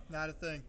Not a thing.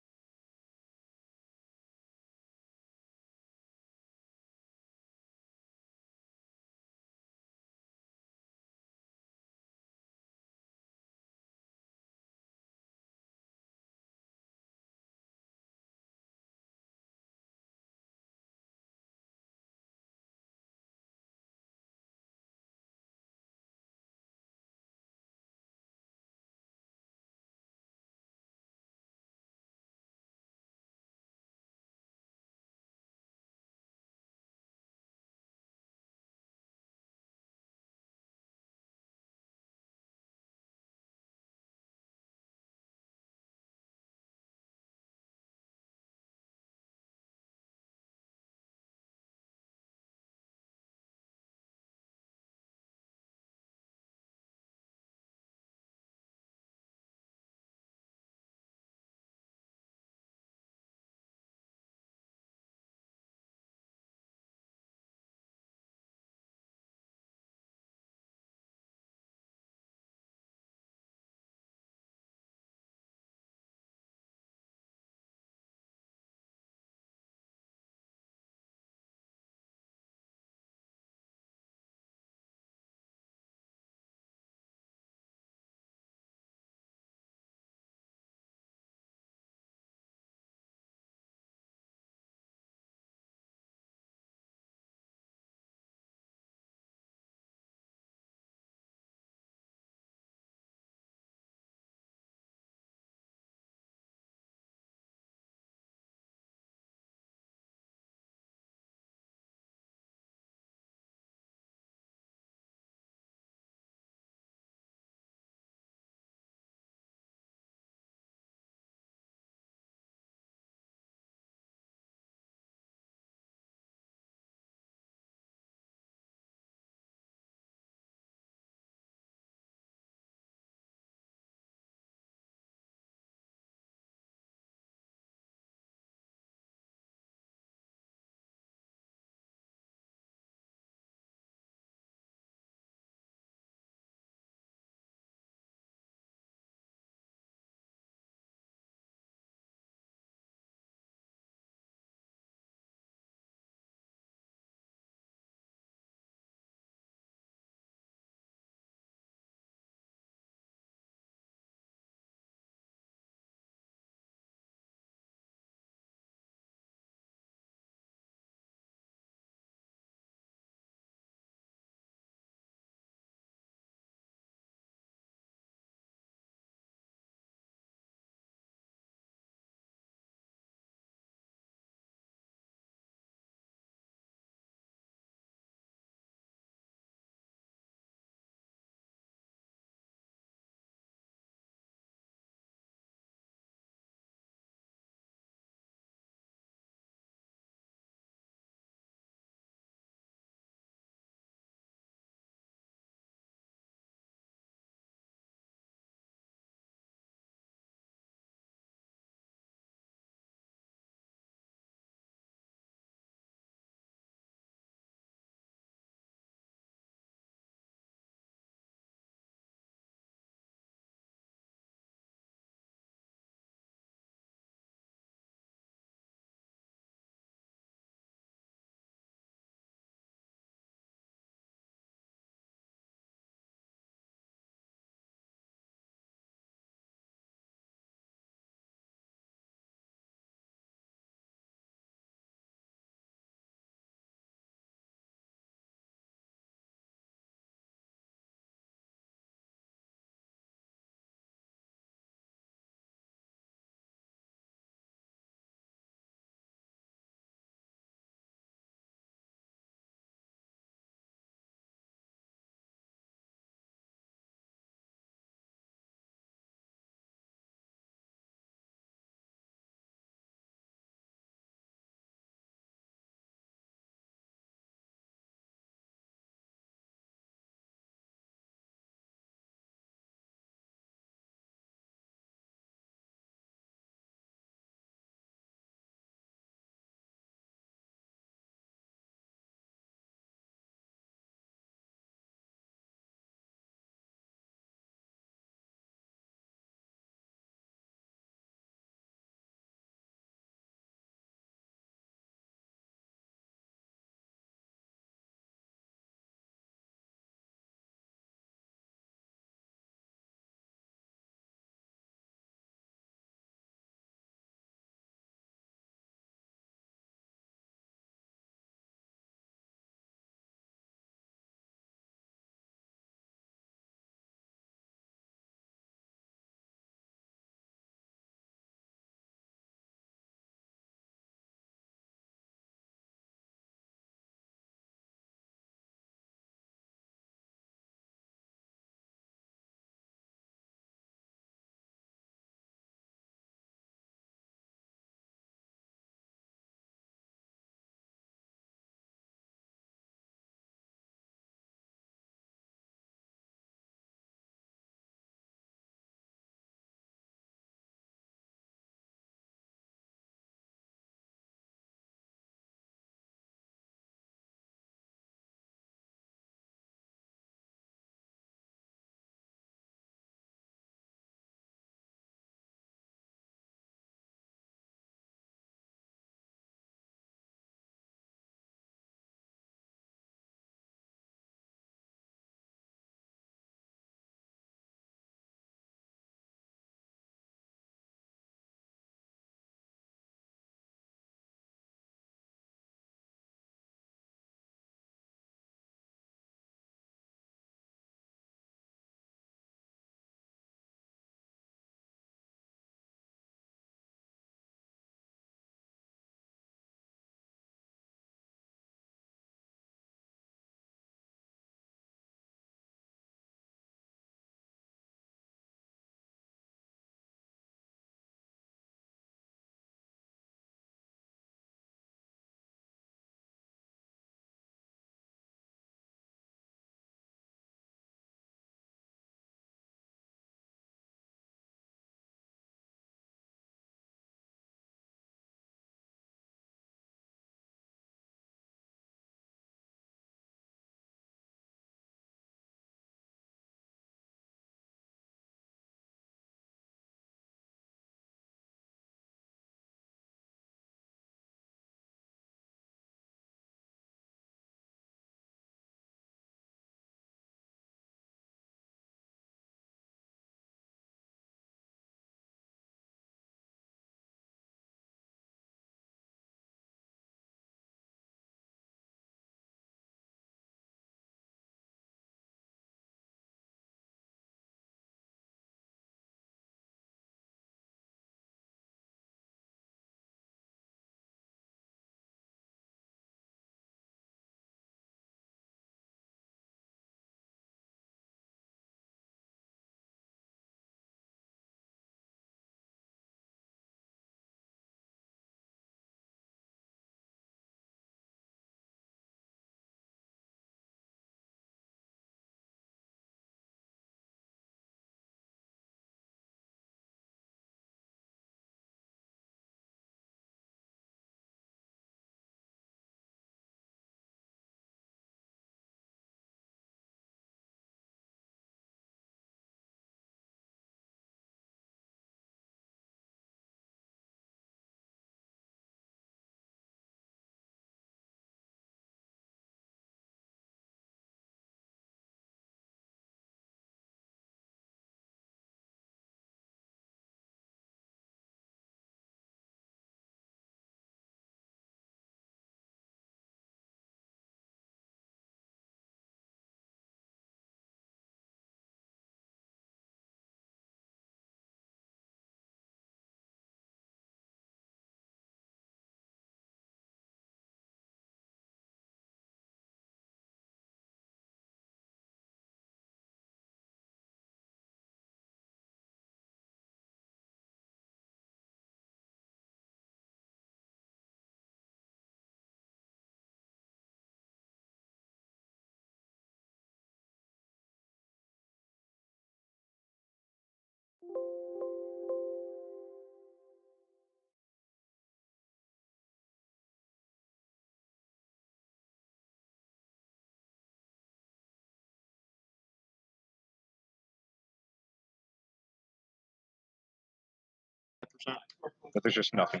but there's just nothing.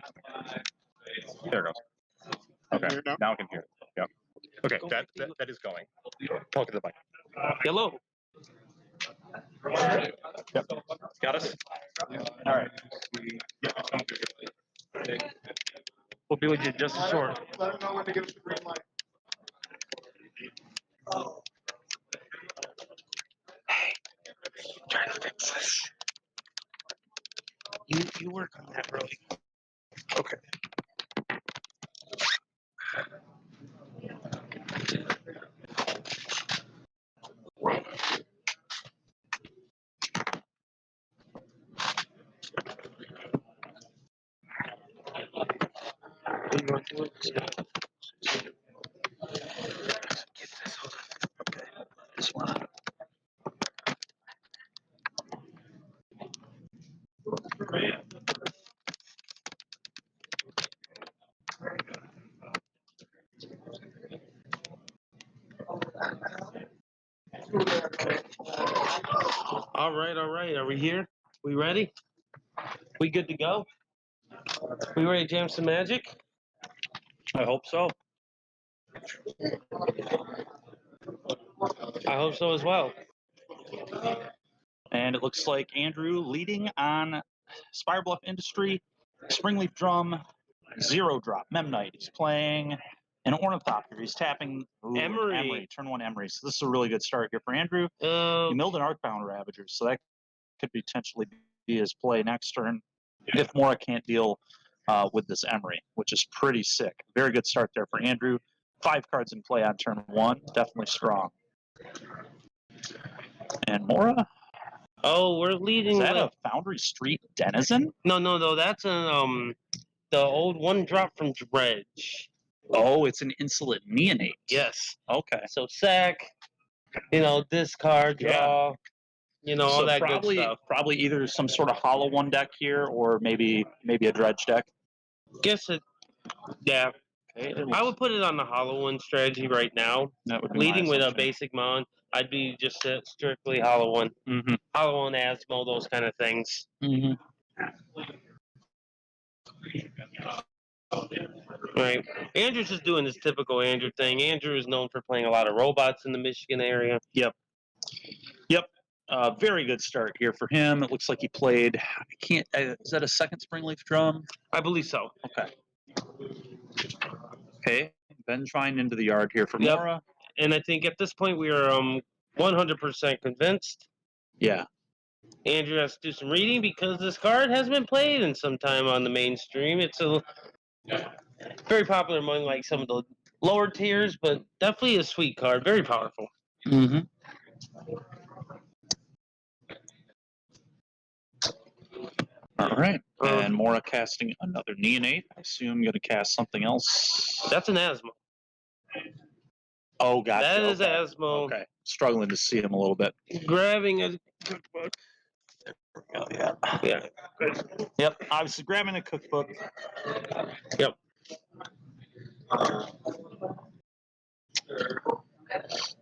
There it goes. Okay, now I can hear it. Yep. Okay, that is going. Talk to the mic. Hello. Yep. Got us? All right. We'll be with you just a short. Let them know when to give us the green light. Hey, trying to fix this. You work on that, Brody. Okay. What do you want to do? Get this, hold on. Okay. This one. All right. Are we here? We ready? We good to go? We ready to jam some magic? I hope so. I hope so as well. And it looks like Andrew leading on Spirebluff Industry, Springleaf Drum, Zero Drop, Memnite. He's playing an Ornithopter. He's tapping Emery. Turn 1 Emery. So this is a really good start here for Andrew. He milled an Arcbound Ravager, so that could potentially be his play next turn if Mora can't deal with this Emery, which is pretty sick. Very good start there for Andrew. 5 cards in play on turn 1. Definitely strong. And Mora? Oh, we're leading. Is that a Foundry Street Denizen? No. That's the old one drop from Dredge. Oh, it's an Insolent Neonate. Yes. Okay. So sack, discard, draw, all So that good stuff. Probably either some sort of hollow one deck here, or maybe a dredge deck. Guess it. Yeah. Okay, I would put it on the hollow one strategy right now. That would be Leading my with a assumption. basic mon, I'd be just strictly hollow one. Mm-hmm. Hollow one, Asmo, those kind of things. Mm-hmm. Right. Andrew's just doing his typical Andrew thing. Andrew is known for playing a lot of robots in the Michigan area. Yep. Very good start here for him. It looks like he played. Is that a second Springleaf Drum? I believe so. Okay. Okay. Vengevine into the yard here for Mora. And I think at this point we are 100% convinced. Yeah. Andrew has to do some reading because this card has been played in some time on the mainstream. It's very popular among like some of the lower tiers, but definitely a sweet card. Very powerful. Mm-hmm. All right. And Mora casting another Neonate. I assume going to cast something else. That's an Asmo. Oh, gotcha. That is Asmo. Okay. Struggling to see him a little bit. Grabbing a cookbook. Oh, yeah. Yep. Obviously grabbing a cookbook. Yep.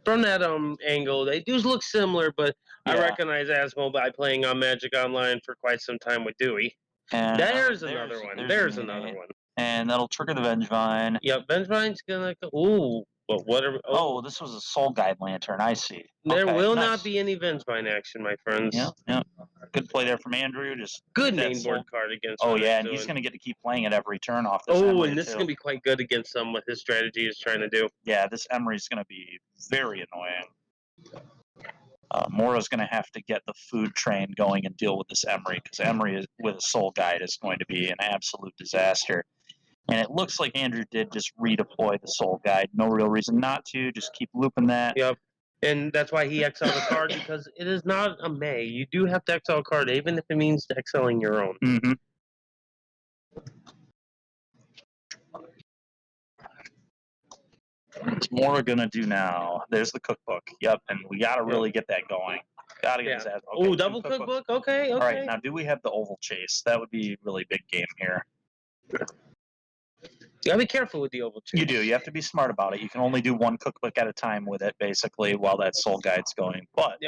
From that angle, they do look similar, but I recognize Asmo by playing on Magic Online for quite some time with Dewey. And there's another one. There's another one. And that'll trigger the Vengevine. Yep, Vengevine's gonna go. Ooh, but what are? Oh, this was a Soul Guide Lantern. I see. There will not be any Vengevine action, my friends. Yep. Good play there from Andrew. Just good main board card against. Oh yeah, and he's gonna get to keep playing it every turn off this. Oh, and this is gonna be quite good against what his strategy is trying to do. Yeah, this Emery's gonna be very annoying. Mora's going to have to get the food train going and deal with this Emery, because Emery with a Soul Guide is going to be an absolute disaster. And it looks like Andrew did just redeploy the Soul Guide. No real reason not to. Just keep looping that. Yep. And that's why he exiled a card, because it is not a May. You do have to exile a card, even if it means exiling your own. Mm-hmm. What's Mora gonna do now? There's the cookbook. Yep, and we gotta really get that going. Gotta get his ass. Okay, double cookbook. Okay. All right, now do we have the Oval Chase? That would be a really big game here. You gotta be careful with the Oval Chase. You do. You have to be smart about it. You can only do one cookbook at a time with it, basically, while that Soul Guide's going. But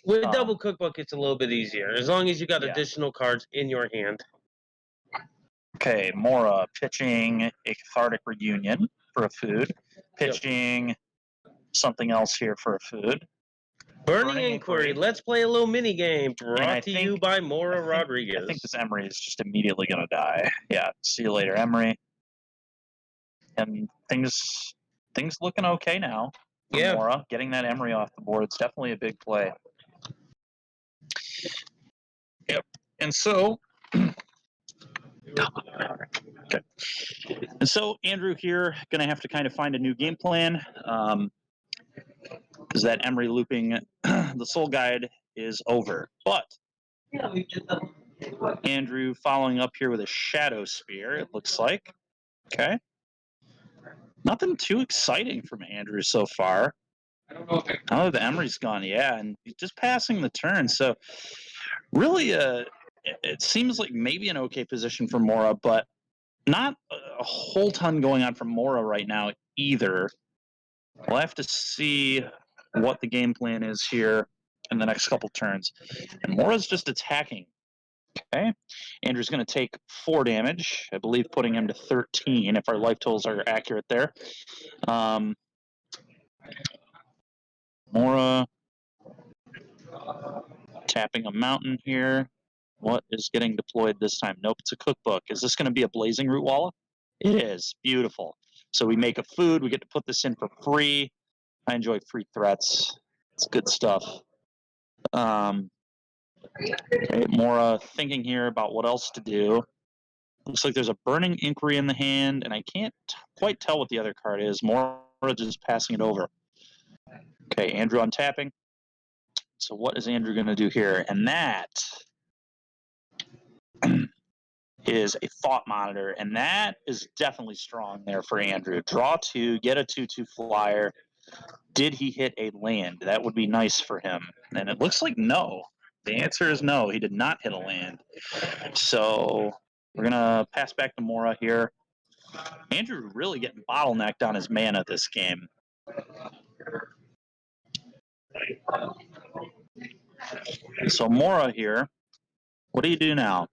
with double cookbook, it's a little bit easier, as long as you got additional cards in your hand. Okay, Mora pitching a cathartic reunion for a food. Pitching something else here for a food. Burning Inquiry. Let's play a little mini game brought to you by Mora Rodriguez. I think this Emery is just immediately going to die. Yeah, see you later, Emery. And things looking okay now for Mora. Getting that Emery off the board is definitely a big play. Yep. And so, okay. And so Andrew here going to have to kind of find a new game plan. Because that Emery looping the Soul Guide is over. But Andrew following up here with a Shadow Spear, it looks like. Okay. Nothing too exciting from Andrew so far. Oh, the Emery's gone, yeah, and just passing the turn. So really, it seems like maybe an okay position for Mora, but not a whole ton going on from Mora right now either. We'll have to see what the game plan is here in the next couple turns. And Mora's just attacking. Okay. Andrew's going to take 4 damage, I believe, putting him to 13 if our life totals are accurate there. Mora tapping a mountain here. What is getting deployed this time? Nope, it's a cookbook. Is this going to be a blazing root walla? It is. Beautiful. So we make a food. We get to put this in for free. I enjoy free threats. It's good stuff. Okay, Mora thinking here about what else to do. Looks like there's a Burning Inquiry in the hand, and I can't quite tell what the other card is. Mora just passing it over. Okay, Andrew untapping. So what is Andrew going to do here? And that is a Thought Monitor, and that is definitely strong there for Andrew. Draw 2, get a 2/2 flyer. Did he hit a land? That would be nice for him. And it looks like no. The answer is no. He did not hit a land. So we're going to pass back to Mora here. Andrew really getting bottlenecked on his mana this game. So Mora here, what do you do now?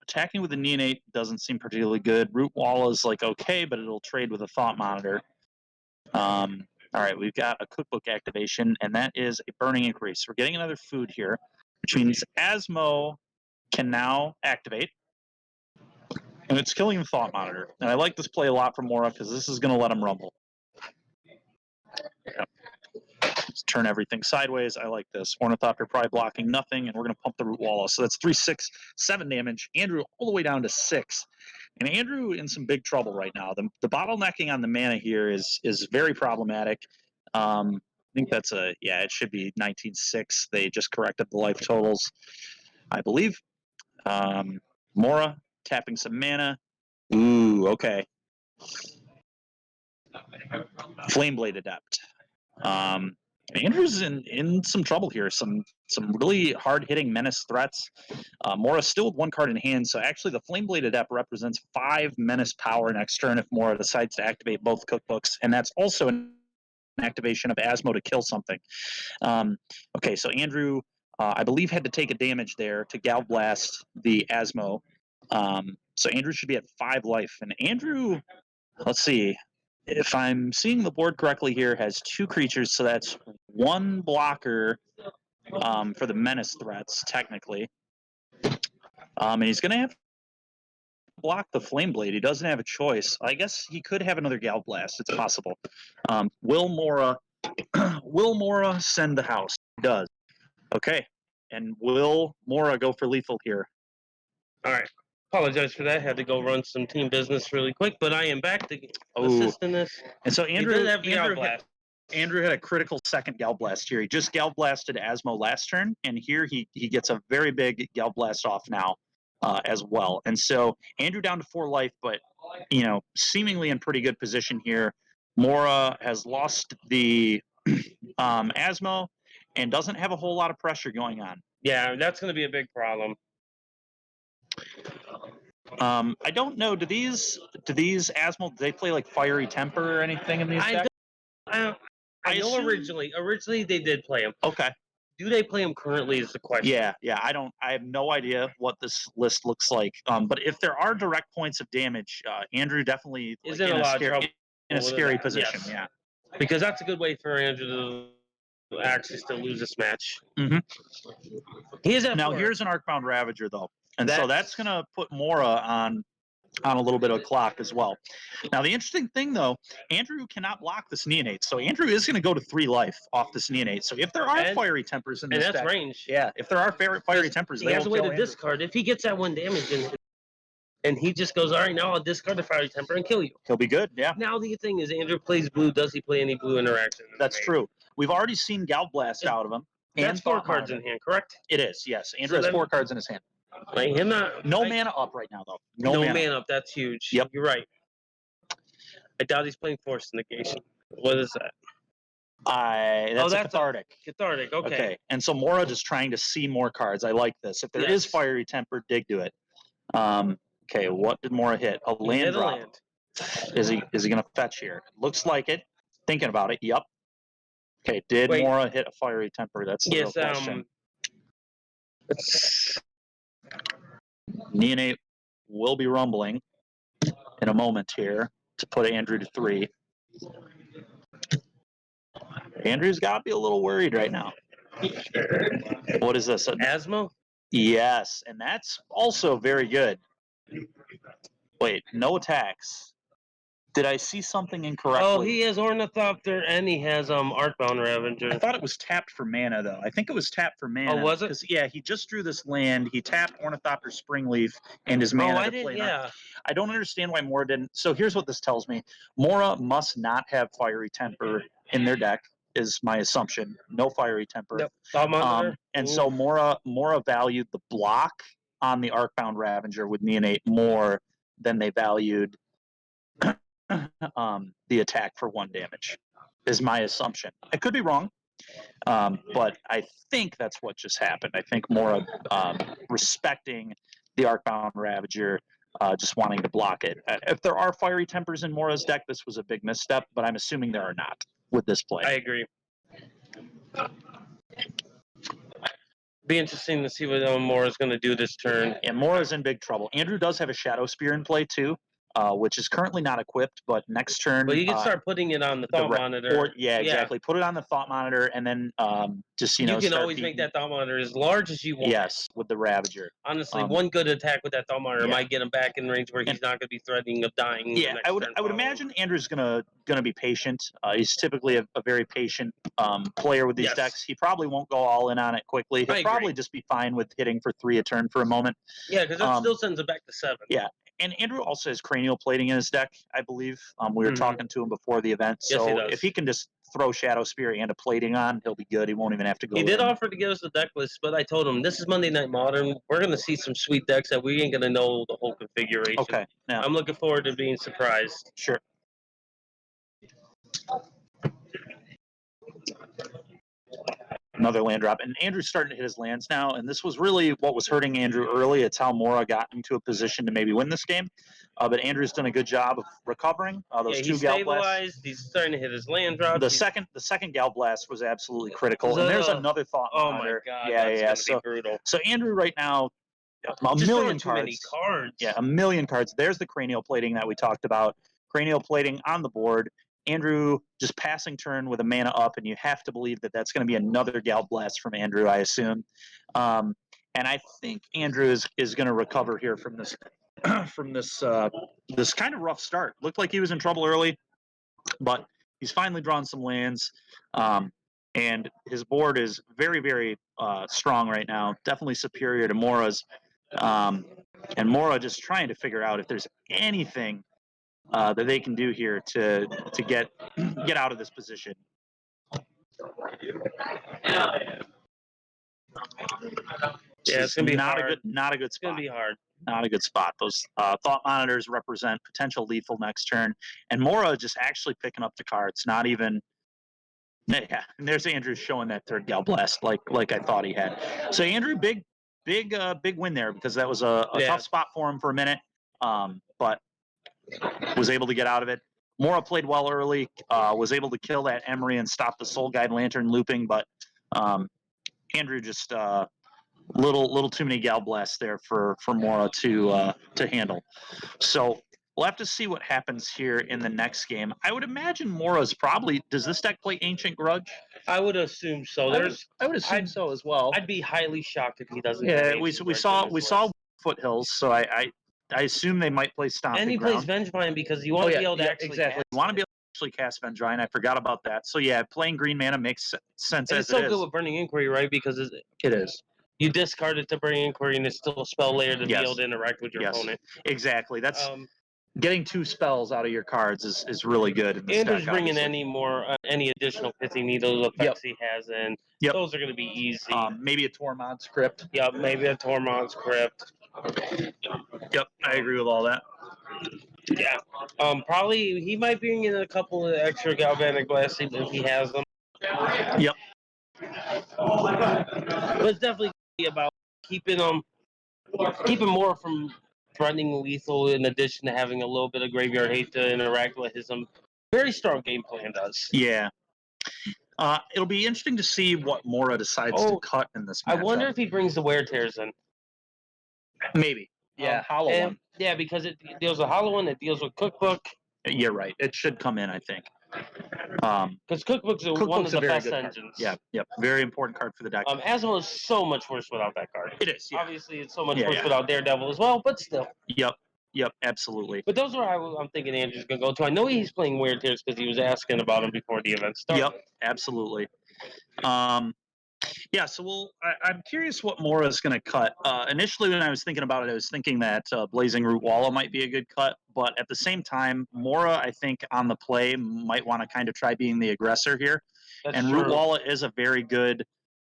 Attacking with the Neonate doesn't seem particularly good. Root Wall is like okay, but it'll trade with a Thought Monitor. All right, we've got a cookbook activation, and that is a Burning Inquiry. So we're getting another food here, which means Asmo can now activate. And it's killing the Thought Monitor. And I like this play a lot from Mora because this is going to let him rumble. Yep. Let's turn everything sideways. I like this. Ornithopter probably blocking nothing, and we're going to pump the Root Wall. So that's 3, 6, 7 damage. Andrew all the way down to 6. And Andrew in some big trouble right now. The bottlenecking on the mana here is very problematic. I think that's it should be 19-6. They just corrected the life totals, I believe. Mora tapping some mana. Ooh, okay. Flameblade Adept. Andrew's in some trouble here. Some really hard-hitting menace threats. Mora still with 1 card in hand, so actually the Flameblade Adept represents 5 menace power next turn if Mora decides to activate both cookbooks, and that's also an activation of Asmo to kill something. Okay, so Andrew, I believe, had to take a damage there to Gal Blast the Asmo. So Andrew should be at 5 life, and Andrew, let's see. If I'm seeing the board correctly here, has 2 creatures, so that's 1 blocker for the menace threats, technically. And he's going to have to block the Flameblade. He doesn't have a choice. I guess he could have another Gal Blast. It's possible. Will Mora send the house? He does. Okay. And will Mora go for lethal here? All right. Apologize for that. Had to go run some team business really quick, but I am back to assist in this. And so Andrew had a critical second Gal Blast here. He just Gal Blasted Asmo last turn, and here he gets a very big Gal Blast off now as well. And so Andrew down to 4 life, but seemingly in pretty good position here. Mora has lost the Asmo and doesn't have a whole lot of pressure going on. Yeah, that's going to be a big problem. I don't know. Do these Asmo, do they play like Fiery Temper or anything in these decks? I know originally they did play them. Okay. do they play him currently is the question. Yeah. I have no idea what this list looks like. But if there are direct points of damage, Andrew definitely is in a lot of trouble. In a scary position. Yes. Yeah. Because that's a good way for Andrew to actually still lose this match. Mm-hmm. He is at Now 4. here's an Arcbound Ravager though, and so that's going to put Mora on a little bit of a clock as well. Now the interesting thing though, Andrew cannot block this Neonate, so Andrew is going to go to 3 life off this Neonate. So if there are fiery tempers in this and that's deck, range. yeah, if there are fiery tempers, he they has will a way kill to Andrew. discard. If he gets that 1 damage and he just goes, all right, now I'll discard the fiery temper and kill you. He'll be good, yeah. Now the thing is, Andrew plays blue. Does he play any blue interaction? That's true. We've already seen Galblast out of him. That's 4 cards in hand, correct? It is, yes. Andrew has 4 cards in his hand. Like him mana up right now, though. No mana up. That's huge. Yep. You're right. I doubt he's playing Force Negation. What is that? That's a Cathartic. Cathartic, okay. And so Mora just trying to see more cards. I like this. If there is fiery temper, dig to it. Okay, what did Mora hit? A land drop. Is he going to fetch here? Looks like it. Thinking about it, yep. Okay, did Mora hit a fiery temper? That's the real question. Neonate will be rumbling in a moment here to put Andrew to 3. Andrew's got to be a little worried right now. What is this? Asmo? Yes, and that's also very good. Wait, no attacks. Did I see something incorrectly? Oh, he has Ornithopter and he has Arcbound Ravager. I thought it was tapped for mana, though. I think it was tapped for mana. Oh, was it? Yeah, he just drew this land. He tapped Ornithopter Springleaf and his mana to play. Yeah. I don't understand why Mora didn't. So here's what this tells me. Mora must not have Fiery Temper in their deck, is my assumption. No Fiery Temper. Yep. And so Mora valued the block on the Arcbound Ravager with Neonate more than they valued the attack for 1 damage, is my assumption. I could be wrong, but I think that's what just happened. I think Mora respecting the Arcbound Ravager, just wanting to block it. If there are fiery tempers in Mora's deck, this was a big misstep, but I'm assuming there are not with this play. I agree. Be interesting to see what Mora's going to do this turn. And Mora's in big trouble. Andrew does have a Shadow Spear in play too, which is currently not equipped, but next turn... But you can start putting it on the Thought Monitor. Exactly. Put it on the Thought Monitor, and then just, you can always make that Thought Monitor as large as you want. Yes, with the Ravager. Honestly, one good attack with that Thought Monitor might get him back in range where he's not going to be threatening of dying. Yeah, I would imagine Andrew's gonna be patient. He's typically a very patient player with these decks. He probably won't go all in on it quickly. He'll probably just be fine with hitting for 3 a turn for a moment. Yeah, because that still sends it back to 7. Yeah. And Andrew also has cranial plating in his deck, I believe. We were talking to him before the event. So if he can just throw Shadow Spear and a plating on, he'll be good. He won't even have to go. He did offer to give us the deck list, but I told him, this is Monday Night Modern. We're going to see some sweet decks that we ain't going to know the whole configuration. Okay. Yeah. I'm looking forward to being surprised. Sure. Another land drop. And Andrew's starting to hit his lands now, and this was really what was hurting Andrew early. It's how Mora got into a position to maybe win this game. But Andrew's done a good job of recovering those 2 Gal Blasts. He's starting to hit his land drops. The second Gal Blast was absolutely critical. And there's another Thought Monitor. Oh my God, that's gonna be brutal. So Andrew right now, a million cards. Many cards. Yeah, a million cards. There's the cranial plating that we talked about. Cranial plating on the board. Andrew just passing turn with a mana up, and you have to believe that that's going to be another Gal Blast from Andrew, I assume. And I think Andrew is going to recover here from this this kind of rough start. Looked like he was in trouble early, but he's finally drawn some lands, and his board is very, very strong right now. Definitely superior to Mora's, and Mora just trying to figure out if there's anything that they can do here to get out of this position. Yeah, it's gonna be not hard. Not a good spot. It's gonna be hard. Not a good spot. Those Thought Monitors represent potential lethal next turn, and Mora just actually picking up the cards. Not even. Yeah, and there's Andrew showing that 3rd Gal Blast, like I thought he had. So Andrew, big win there, because that was a tough spot for him for a minute, but was able to get out of it. Mora played well early, was able to kill that Emery and stop the Soul Guide Lantern looping, but Andrew just little too many gal blasts there for Mora to handle. So we'll have to see what happens here in the next game. I would imagine Mora's probably. Does this deck play Ancient Grudge? I would assume so. I would assume so as well. I'd be highly shocked if he doesn't. Yeah, have we Ancient Grudge saw in we his saw list. Foothills, so I assume they might play Stomping And he Ground. plays Vengevine because you want to be able to actually exactly. cast You want to it. be able to actually cast Vengevine. I forgot about that. So yeah, playing green mana makes sense And as it's so it good is. with Burning Inquiry, right? Because It is. you discard it to Burning Inquiry, and it's still a spell layer to be Yes. able to interact with your Yes. opponent. Exactly. That's getting 2 spells out of your cards is really good in this And deck. there's bringing obviously. any additional Pithing Needles effects he has in. Yep. Those are going to be easy. Maybe a Tormod's Crypt. Yeah, maybe a Tormod's Crypt. Yep, I agree with all that. Yeah. Probably he might bring in a couple of extra Galvanic Blasts if he has them. Yep. But it's definitely about keeping more from threatening lethal. In addition to having a little bit of graveyard hate to interact with his very strong game plan does. Yeah. It'll be interesting to see what Mora decides to cut in this matchup. I wonder if he brings the Wear Tears in. Maybe. Yeah, hollow one. Yeah, because it deals with hollow one. It deals with Cookbook. You're right. It should come in, I think. Because Cookbook's one of the best engines. Yeah, yep. Very important card for the deck. Asmo is so much worse without that card. It is. Yeah. Obviously, it's so much worse without Daredevil as well, but still. Yep, absolutely. But those are I'm thinking Andrew's going to go to. I know he's playing Weird Tears because he was asking about him before the event started. Yep, absolutely. Yeah, so I'm curious what Mora is going to cut. Initially, when I was thinking about it, I was thinking that Blazing Root Walla might be a good cut, but at the same time, Mora, I think, on the play, might want to kind of try being the aggressor here. That's and true. Root Walla is a very good,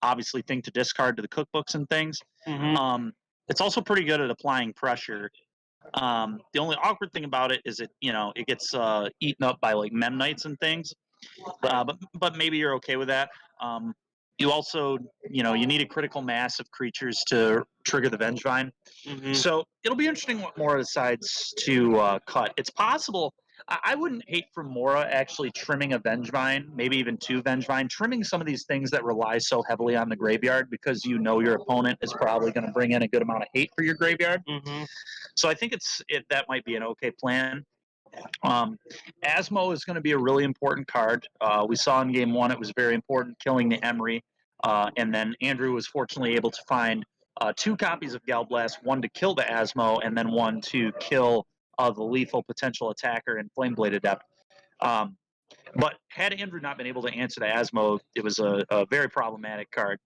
obviously, thing to discard to the cookbooks and things. Mm-hmm. It's also pretty good at applying pressure. The only awkward thing about it is it gets eaten up by like Memnites and things. But maybe you're okay with that. You also, you need a critical mass of creatures to trigger the Vengevine. Mm-hmm. So it'll be interesting what Mora decides to cut. It's possible. I wouldn't hate for Mora actually trimming a Vengevine, maybe even 2 Vengevine, trimming some of these things that rely so heavily on the graveyard because your opponent is probably going to bring in a good amount of hate for your graveyard. Mm-hmm. So I think that might be an okay plan. Asmo is going to be a really important card. We saw in game 1 it was very important killing the Emery, and then Andrew was fortunately able to find 2 copies of Galblast, one to kill the Asmo, and then one to kill the lethal potential attacker in Flameblade Adept. But had Andrew not been able to answer the Asmo, it was a very problematic card.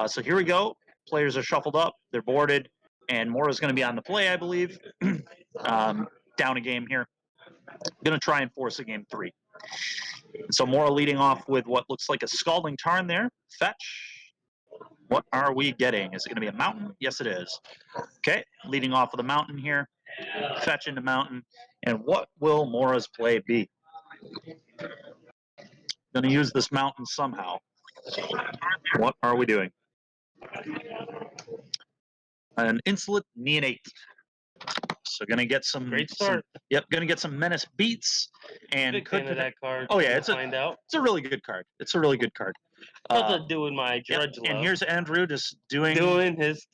So here we go. Players are shuffled up. They're boarded. And Mora's going to be on the play, I believe. Down a game here. Going to try and force a game 3. So Mora leading off with what looks like a Scalding Tarn there. Fetch. What are we getting? Is it going to be a mountain? Yes, it is. Okay, leading off with a mountain here. Fetch into mountain. And what will Mora's play be? Going to use this mountain somehow. What are we doing? An Insolent Neonate. So going to get some Great start. Going to get some Menace Beats, and Big fan of that card. Oh yeah, it's a really good card. It's a really good card. Nothing to do with my Dredge love. And here's Andrew just doing his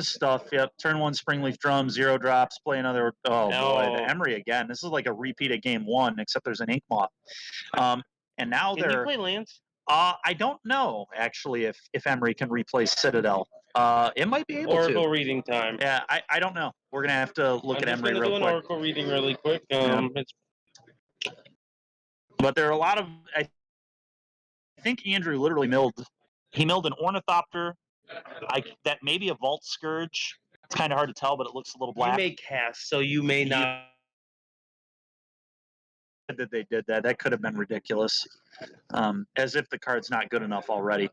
stuff. Yep. Turn 1 Springleaf Drum, 0 drops. Play another. Oh boy, the Emery again. This is like a repeat of game 1, except there's an Ink Moth. And now Can you play lands? I don't know actually if Emery can replace Citadel. It might be able to. Oracle reading time. Yeah, I don't know. We're gonna have to look at Emery real quick. I'm just gonna do an Oracle reading really quick. But there are a lot of. I think Andrew literally milled an Ornithopter. That may be a Vault Scourge. It's kind of hard to tell, but it looks a little black. You may cast, so you may not. That they did that. That could have been ridiculous. As if the card's not good enough already.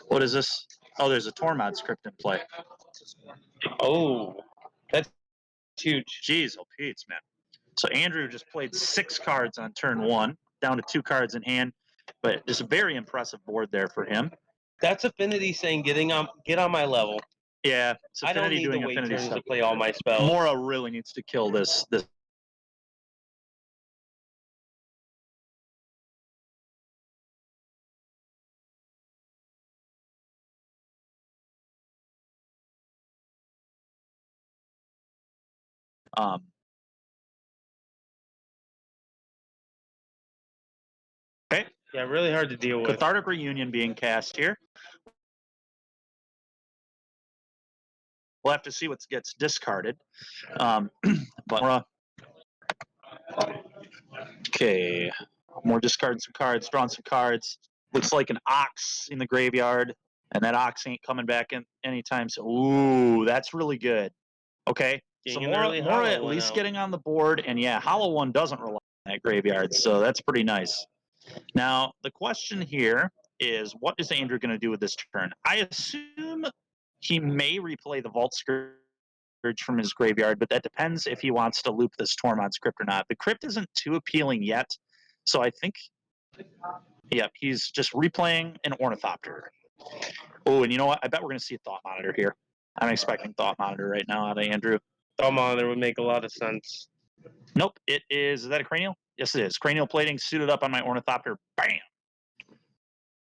What is this? Oh, there's a Tormod's Crypt in play. Oh, that's huge. Jeez, oh Pete's, man. So Andrew just played 6 cards on turn 1, down to 2 cards in hand, but just a very impressive board there for him. That's Affinity saying get on my level. Yeah, it's Affinity I don't need doing to wait Affinity turns stuff. to play all my spells. Mora really needs to kill this Okay. Yeah, really hard to deal with. Cathartic Reunion being cast here. We'll have to see what gets discarded. But okay, more discarding some cards, drawing some cards. Looks like an ox in the graveyard, and that ox ain't coming back in anytime soon. Ooh, that's really good. Okay, so Mora at least getting on the board, and yeah, Hollow One doesn't rely on that graveyard, so that's pretty nice. Now, the question here is, what is Andrew going to do with this turn? I assume he may replay the Vault Scourge from his graveyard, but that depends if he wants to loop this Tormod's Crypt or not. The Crypt isn't too appealing yet, so I think, yep, he's just replaying an Ornithopter. Oh, and you know what? I bet we're going to see a Thought Monitor here. I'm expecting Thought Monitor right now out of Andrew. Thought Monitor would make a lot of sense. Nope, it is that a Cranial? Yes, it is. Cranial Plating suited up on my Ornithopter. Bam!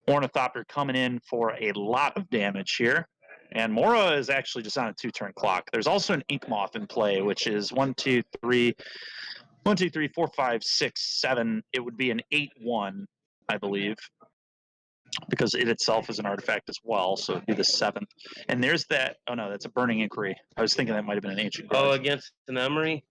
Ornithopter coming in for a lot of damage here. And Mora is actually just on a 2-turn clock. There's also an Ink Moth in play, which is 1, 2, 3, 4, 5, 6, 7. It would be an 8-1, I believe, because it itself is an artifact as well, so it'd be the 7th. And there's that. Oh no, that's a Burning Inquiry. I was thinking that might have been an Ancient Grudge. Oh, against an Emery?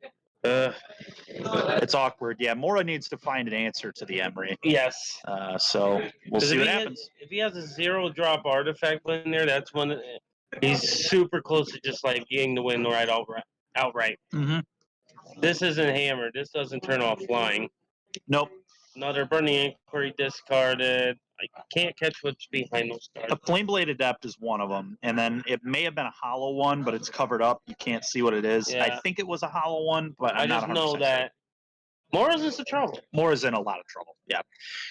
It's awkward. Yeah, Mora needs to find an answer to the Emery. Yes. So we'll see what happens. If he has a 0-drop artifact in there, that's when he's super close to just like getting the win right outright. Mm-hmm. This isn't hammered. This doesn't turn off flying. Nope. Another Burning Inquiry discarded. I can't catch what's behind those cards. A Flame-Blade Adept is one of them, and then it may have been a Hollow One, but it's covered up. You can't see what it is. Yeah. I think it was a Hollow One, but I'm not 100% know that Mora's in some trouble. Mora's in a lot of trouble, yeah.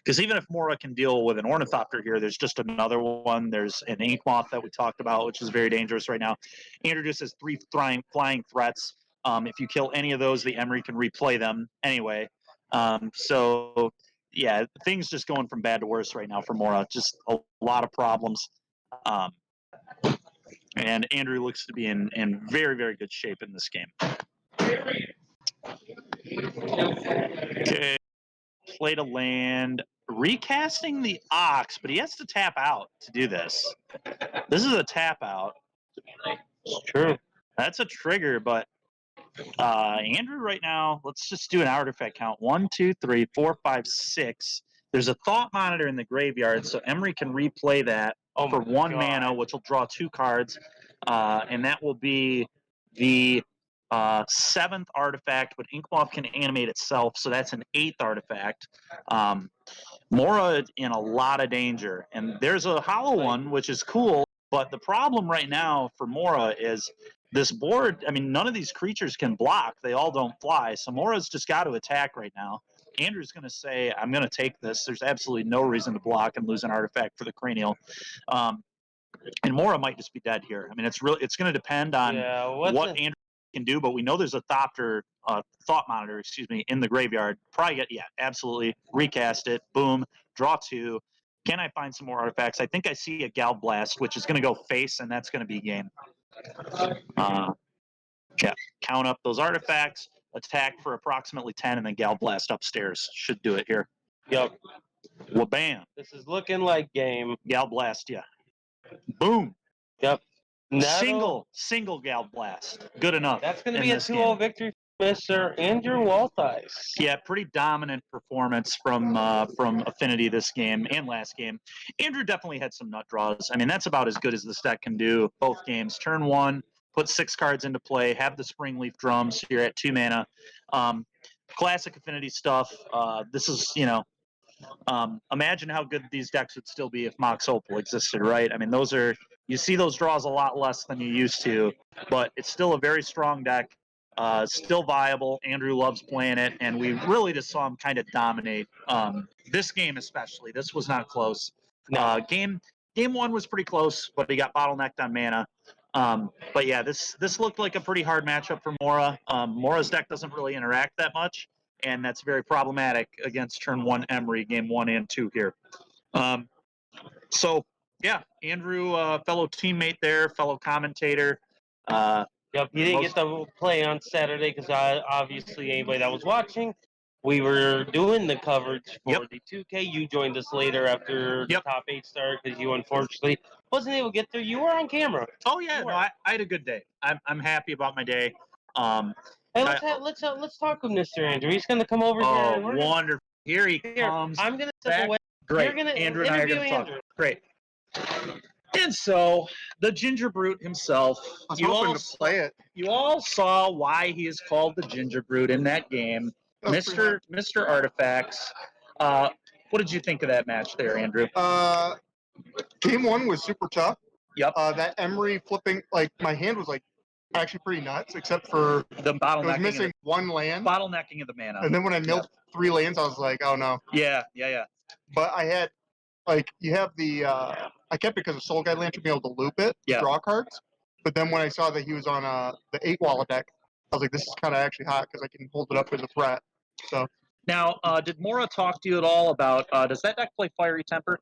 Because even if Mora can deal with an Ornithopter here, there's just another one. There's an Ink Moth that we talked about, which is very dangerous right now. Andrew just has 3 flying threats. If you kill any of those, the Emery can replay them anyway. So, yeah, things just going from bad to worse right now for Mora. Just a lot of problems. And Andrew looks to be in very, very good shape in this game. Okay, played a land, recasting the Ox, but he has to tap out to do this. This is a tap out. It's true. That's a trigger, but Andrew right now, let's just do an artifact count. 1, 2, 3, 4, 5, 6. There's a Thought Monitor in the graveyard, so Emery can replay that for 1 mana, which will draw 2 cards, and that will be the 7th artifact, but Inkmoth can animate itself, so that's an 8th artifact. Mora in a lot of danger, and there's a Hollow One, which is cool, but the problem right now for Mora is this board. I mean, none of these creatures can block. They all don't fly, so Mora's just got to attack right now. Andrew's going to say, I'm going to take this. There's absolutely no reason to block and lose an artifact for the Cranial. And Mora might just be dead here. I mean, it's going to depend on what Andrew can do, but we know there's a Thought Monitor, in the graveyard. Probably absolutely. Recast it. Boom. Draw 2. Can I find some more artifacts? I think I see a Gal Blast, which is going to go face, and that's going to be game. Count up those artifacts, attack for approximately 10, and then Gal Blast upstairs. Should do it here. Yep. Well, bam. This is looking like game. Gal Blast, yeah. Boom. Yep. Single Gal Blast. Good enough. That's going to be a 2-0 victory for Mr. Andrew Walthice. Yeah, pretty dominant performance from Affinity this game and last game. Andrew definitely had some nut draws. I mean, that's about as good as this deck can do both games. Turn 1, put 6 cards into play, have the Springleaf Drums here at 2 mana. Classic Affinity stuff. This is, imagine how good these decks would still be if Mox Opal existed, right? I mean, you see those draws a lot less than you used to, but it's still a very strong deck, still viable. Andrew loves playing it, and we really just saw him kind of dominate this game especially. This was not close. No. Game 1 was pretty close, but he got bottlenecked on mana. But yeah, this looked like a pretty hard matchup for Mora. Mora's deck doesn't really interact that much, and that's very problematic against turn 1 Emery, game 1 and 2 here. So, yeah, Andrew, fellow teammate there, fellow commentator, Yep, you didn't get to play on Saturday because obviously anybody that was watching, we were doing the coverage for the 2K. You joined us later after the top 8 started because you unfortunately wasn't able to get there. You were on camera. Oh yeah, no, I had a good day. I'm happy about my day. Hey, let's talk with Mr. Andrew. He's gonna come over here. Oh, wonderful! Here he comes. I'm gonna step away. Great. You're gonna Andrew and I are interview gonna talk. Andrew. Great. And so the Ginger Brute himself. I was hoping to play it. You all saw why he is called the Ginger Brute in that game, Mr. Artifacts. What did you think of that match there, Andrew? Game 1 was super tough. Yep. That Emery flipping, like my hand was like actually pretty nuts, except for the bottlenecking. It was missing one land. Bottlenecking of the mana. And then when I milled 3 lands, I was like, oh no. Yeah. But I had, like, you have the, I kept it because of Soul Guide Lantern being able to loop it, draw cards. But then when I saw that he was on the 8-Walla deck, I was like, this is kind of actually hot because I can hold it up as a threat. So. Now, did Mora talk to you at all about, does that deck play Fiery Temper?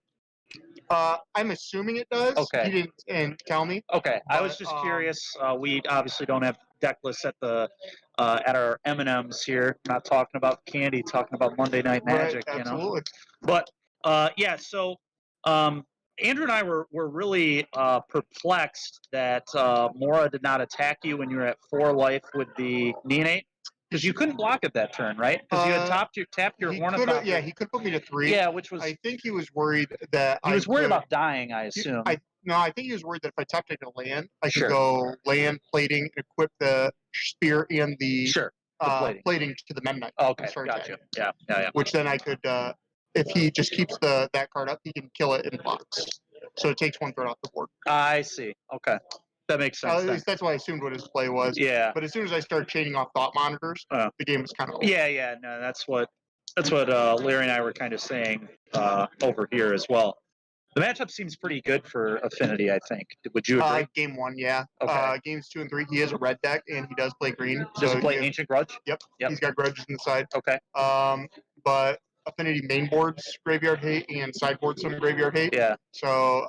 I'm assuming it does. Okay. He didn't tell me. Okay, I was just curious. We obviously don't have deck lists at the at our M&Ms here. Not talking about candy, talking about Monday Night Magic. Right, absolutely. You know. But yeah, so Andrew and I were really perplexed that Mora did not attack you when you were at 4 life with the Neonate. Because you couldn't block it that turn, right? Because you had tapped your Ornithopter. Yeah, he could put me to 3. Yeah, which was. I think he was worried that he was worried about dying. I assume. No, I think he was worried that if I tapped it to land, I could go land, plating, equip the spear and the plating to the Mennonite. Okay, gotcha. Yeah. Which then I could, if he just keeps that card up, he can kill it in blocks. So it takes 1 threat off the board. I see. Okay. That makes sense. At least that's what I assumed what his play was. Yeah. But as soon as I started chaining off thought monitors, the game was kind of over. Yeah. No, that's what Larry and I were kind of saying over here as well. The matchup seems pretty good for Affinity, I think. Would you agree? Game 1, yeah. Okay. Games 2 and 3, he has a red deck and he does play green. Does he play Ancient Grudge? Yep. He's got grudges in the side. Okay. But Affinity main boards graveyard hate and sideboard some graveyard hate. Yeah. So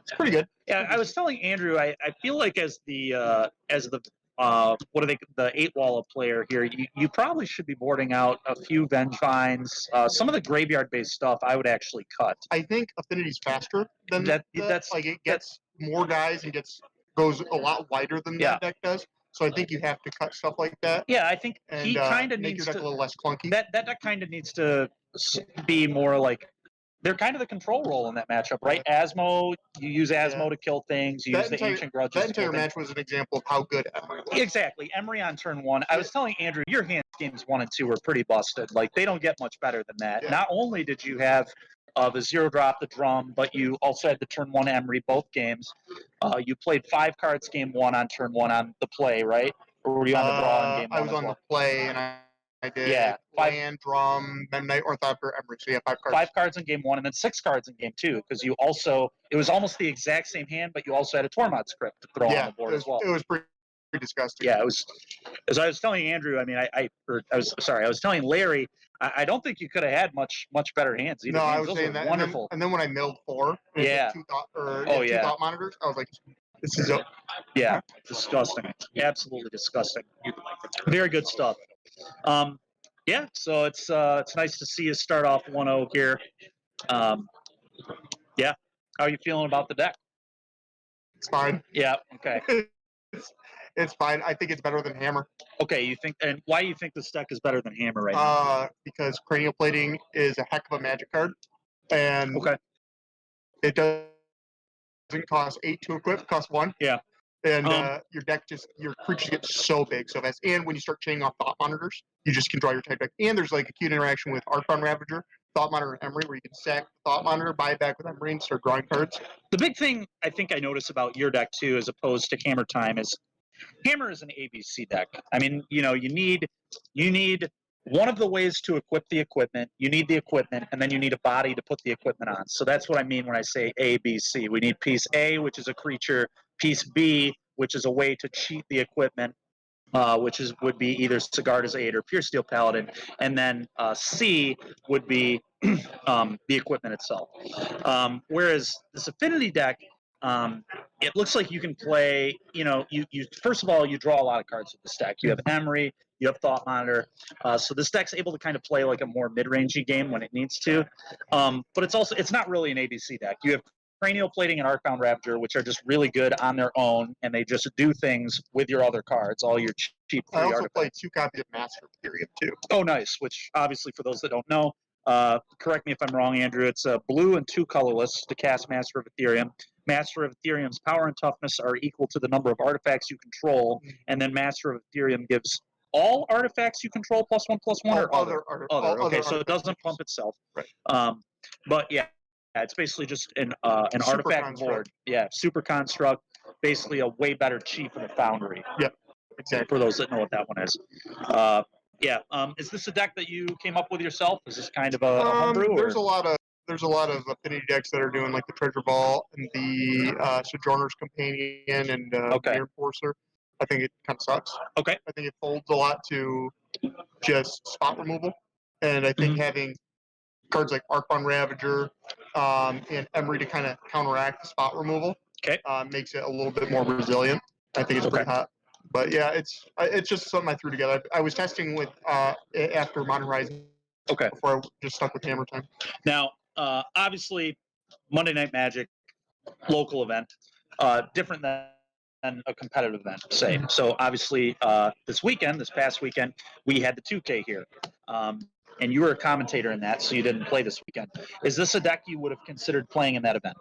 it's pretty good. Yeah, I was telling Andrew, I feel like as the the 8-Walla player here, you probably should be boarding out a few Vengevines. Some of the graveyard-based stuff I would actually cut. I think Affinity's faster than that. That's like it gets more guys and goes a lot wider than that deck does. So I think you have to cut stuff like that. Yeah, I think he kind of needs to make your deck a little less clunky. That deck kind of needs to be more like. They're kind of the control role in that matchup, right? Asmo, you use Asmo to kill things. You use the Ancient Grudges. That entire match was an example of how good Emery was. Exactly. Emery on turn 1. I was telling Andrew, your hand games 1 and 2 were pretty busted. Like, they don't get much better than that. Yeah. Not only did you have the 0-drop, the drum, but you also had the turn 1 Emery both games. You played 5 cards game 1 on turn 1 on the play, right? Or were you on the draw in game 1? I was on the play, and I did land, drum, Mennonite, Ornithopter, Emery. So yeah, 5 cards. 5 cards in game 1 and then 6 cards in game 2 because you also it was almost the exact same hand, but you also had a Tormod script to throw on the board as well. It was pretty disgusting. Yeah, it was. As I was telling Andrew, I mean, I was telling Larry, I don't think you could have had much better hands. Either. No, I was saying that. Wonderful. And then when I milled 4, two thought monitors, I was like, this is disgusting. Absolutely disgusting. Very good stuff. Yeah, so it's nice to see you start off 1-0 here. Yeah, how are you feeling about the deck? It's fine. Yeah. Okay. It's fine. I think it's better than Hammer. Okay, you think, and why do you think this deck is better than Hammer right now? Because Cranial Plating is a heck of a magic card, and it doesn't cost 8 to equip; it costs 1. Yeah. And your creatures get so big so fast. And when you start chaining off thought monitors, you just can draw your type deck. And there's like a cute interaction with Archbound Ravager, Thought Monitor, and Emery, where you can sack the Thought Monitor, buy it back with Emery, and start drawing cards. The big thing I think I notice about your deck too, as opposed to Hammer Time, is Hammer is an ABC deck. I mean, you need one of the ways to equip the equipment. You need the equipment, and then you need a body to put the equipment on. So that's what I mean when I say ABC. We need piece A, which is a creature, piece B, which is a way to cheat the equipment, which would be either Sigarda's Aid or Pure Steel Paladin, and then C would be the equipment itself. Whereas this Affinity deck, It looks like you can play, you first of all, you draw a lot of cards with this deck. You have Emery, you have Thought Monitor. So this deck's able to kind of play like a more mid-rangey game when it needs to. But it's not really an ABC deck. You have Cranial Plating and Arcbound Ravager, which are just really good on their own, and they just do things with your other cards, all your cheap free I also artifacts. played 2 copies of Master of Ethereum, too. Oh, nice, which obviously for those that don't know, correct me if I'm wrong, Andrew, it's blue and 2 colorless to cast Master of Ethereum. Master of Ethereum's power and toughness are equal to the number of artifacts you control, and then Master of Ethereum gives all artifacts you control +1/+1 or other? Okay, so it doesn't pump itself. Right. But yeah, it's basically just an Super artifact construct. board. Yeah, super construct, basically a way better Chief of the Foundry. Yep, exactly. For those that know what that one is. Is this a deck that you came up with yourself? Is this kind of a homebrew? There's a lot of affinity decks that are doing like the Treasure Ball and the Sojourner's Companion and Mirror Enforcer. I think it kind of sucks. Okay. I think it folds a lot to just spot removal, and I think having cards like Arcbound Ravager and Emery to kind of counteract the spot removal makes it a little bit more resilient. I think it's pretty hot. But yeah, it's just something I threw together. I was testing with after Modern Horizons. Okay. Before I just stuck with Hammer Time. Now, obviously, Monday Night Magic, local event, different than a competitive event, say. So obviously, this past weekend, we had the 2K here. And you were a commentator in that, so you didn't play this weekend. Is this a deck you would have considered playing in that event?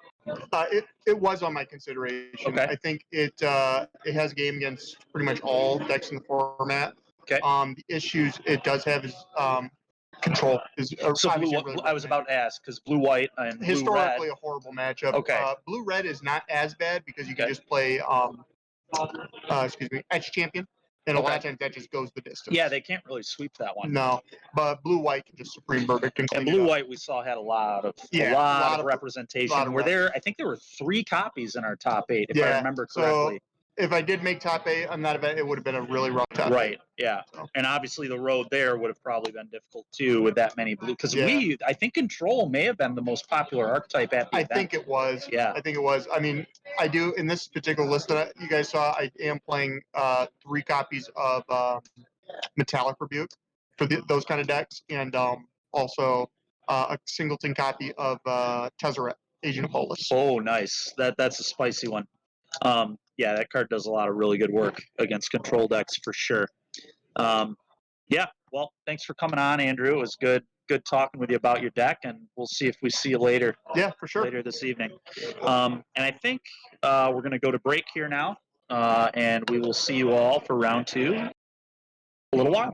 It was on my consideration. Okay. I think it has a game against pretty much all decks in the format. Okay. The issues it does have is control. So I was about to ask, because blue-white and historically blue-red. a horrible matchup. Okay. Blue-red is not as bad because you can just play Edge Champion. And a lot of times that just goes the distance. Yeah, they can't really sweep that one. No, but blue-white can just Supreme Verdict and blue-white we saw had a lot of representation. I think there were 3 copies in our top 8, if I remember correctly. So if I did make top 8 on that event, it would have been a really rough top 8. Right, yeah. So. And obviously the road there would have probably been difficult too with that many blue. Because I think Control may have been the most popular archetype at the event. I think it was. Yeah. I think it was. I mean, I do, in this particular list that you guys saw, I am playing 3 copies of Metallic Rebuke for those kind of decks, and also a singleton copy of Tezzeret, Agent of Bolus. Oh, nice. That's a spicy one. Yeah, that card does a lot of really good work against control decks for sure. Well, thanks for coming on, Andrew. It was good talking with you about your deck, and we'll see if we see you later. Yeah, for sure. Later this evening. And I think we're going to go to break here now, and we will see you all for round 2 in a little while.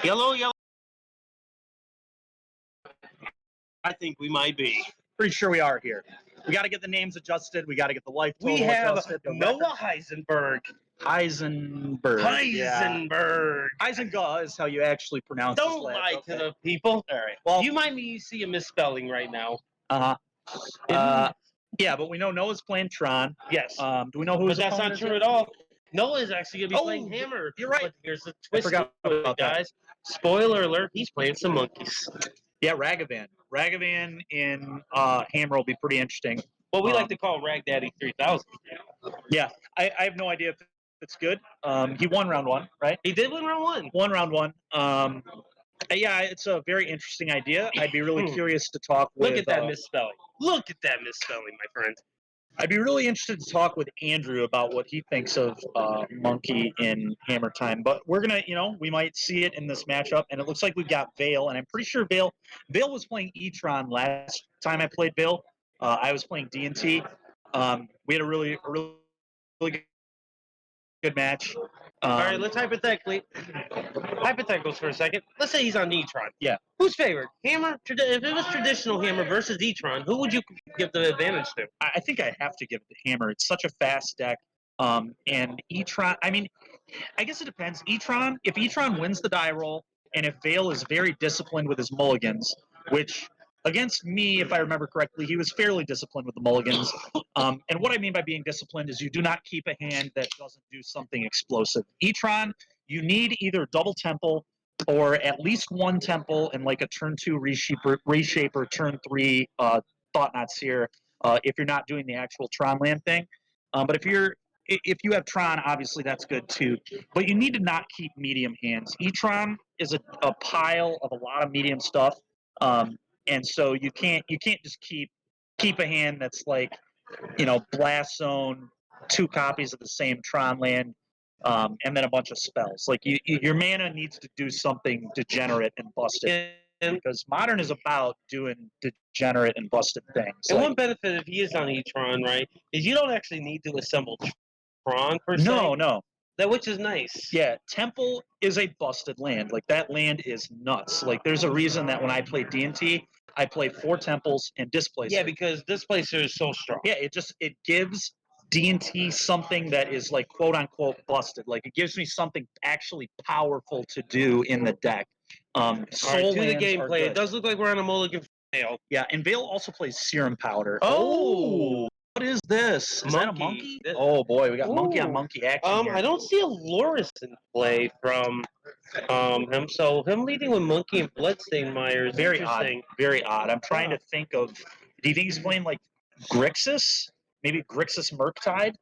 Yellow. I think we might be. Pretty sure we are here. We got to get the names adjusted. We got to get the life total We have adjusted. Noah Heisenberg. Heisenberg. Yeah. Heisenberg. Heisenberg is how you actually pronounce Don't his last lie name. to the people. All right. Well, You might see a misspelling right now. Yeah, but we know Noah's playing Tron. Yes. Do we know who But his that's opponent not is true yet? at all. Noah is actually going to be playing Oh, Hammer. you're right. But here's the twist forgot to it, about that. guys. Spoiler alert, he's playing some monkeys. Yeah, Ragavan. Ragavan in Hammer will be pretty interesting. What we like to call Rag Daddy 3000. Yeah, I have no idea if it's good. He won round one, right? He did win round one. Won round one. Yeah, it's a very interesting idea. I'd be really curious to talk with... Look at that misspelling. Look at that misspelling, my friend. I'd be really interested to talk with Andrew about what he thinks of Monkey in Hammer Time. But we're going to, we might see it in this matchup. And it looks like we've got Vale. And I'm pretty sure Vale was playing E-Tron last time I played Vale. I was playing D&T. We had a really good match. All right, let's hypotheticals for a second. Let's say he's on E-Tron. Yeah. Who's favored? Hammer? If it was traditional Hammer versus E-Tron, who would you give the advantage to? I think I have to give it to Hammer. It's such a fast deck. And E-Tron, I mean, I guess it depends. E-Tron, if E-Tron wins the die roll, and if Vale is very disciplined with his mulligans, which against me, if I remember correctly, he was fairly disciplined with the mulligans. And what I mean by being disciplined is you do not keep a hand that doesn't do something explosive. E-Tron, you need either double temple or at least one temple and like a turn 2 reshaper, turn 3 Thought Knot Seer if you're not doing the actual Tron land thing. But if you have Tron, obviously that's good too. But you need to not keep medium hands. E-Tron is a pile of a lot of medium stuff. And so you can't just keep a hand that's like, Blast Zone, 2 copies of the same Tron land, and then a bunch of spells. Like your mana needs to do something degenerate and busted. Because Modern is about doing degenerate and busted things. And one benefit if he is on E-Tron, right, is you don't actually need to assemble Tron per se. No. Which is nice. Yeah, Temple is a busted land. Like, that land is nuts. Like, there's a reason that when I play D&T, I play 4 Temples and Displacer. Yeah, because Displacer is so strong. Yeah, it gives D&T something that is, like, quote-unquote busted. Like, it gives me something actually powerful to do in the deck. All right, to the gameplay. It does look like we're on a mulligan Vale. Yeah, and Vale also plays Serum Powder. Oh! What is this? Is that a monkey? Oh boy, we got monkey on monkey action here. I don't see a Loris in play from him. So him leading with monkey and Bloodstained Mire is very interesting. Odd. Very odd. I'm trying to think of. Do you think he's playing like Grixis? Maybe Grixis Murktide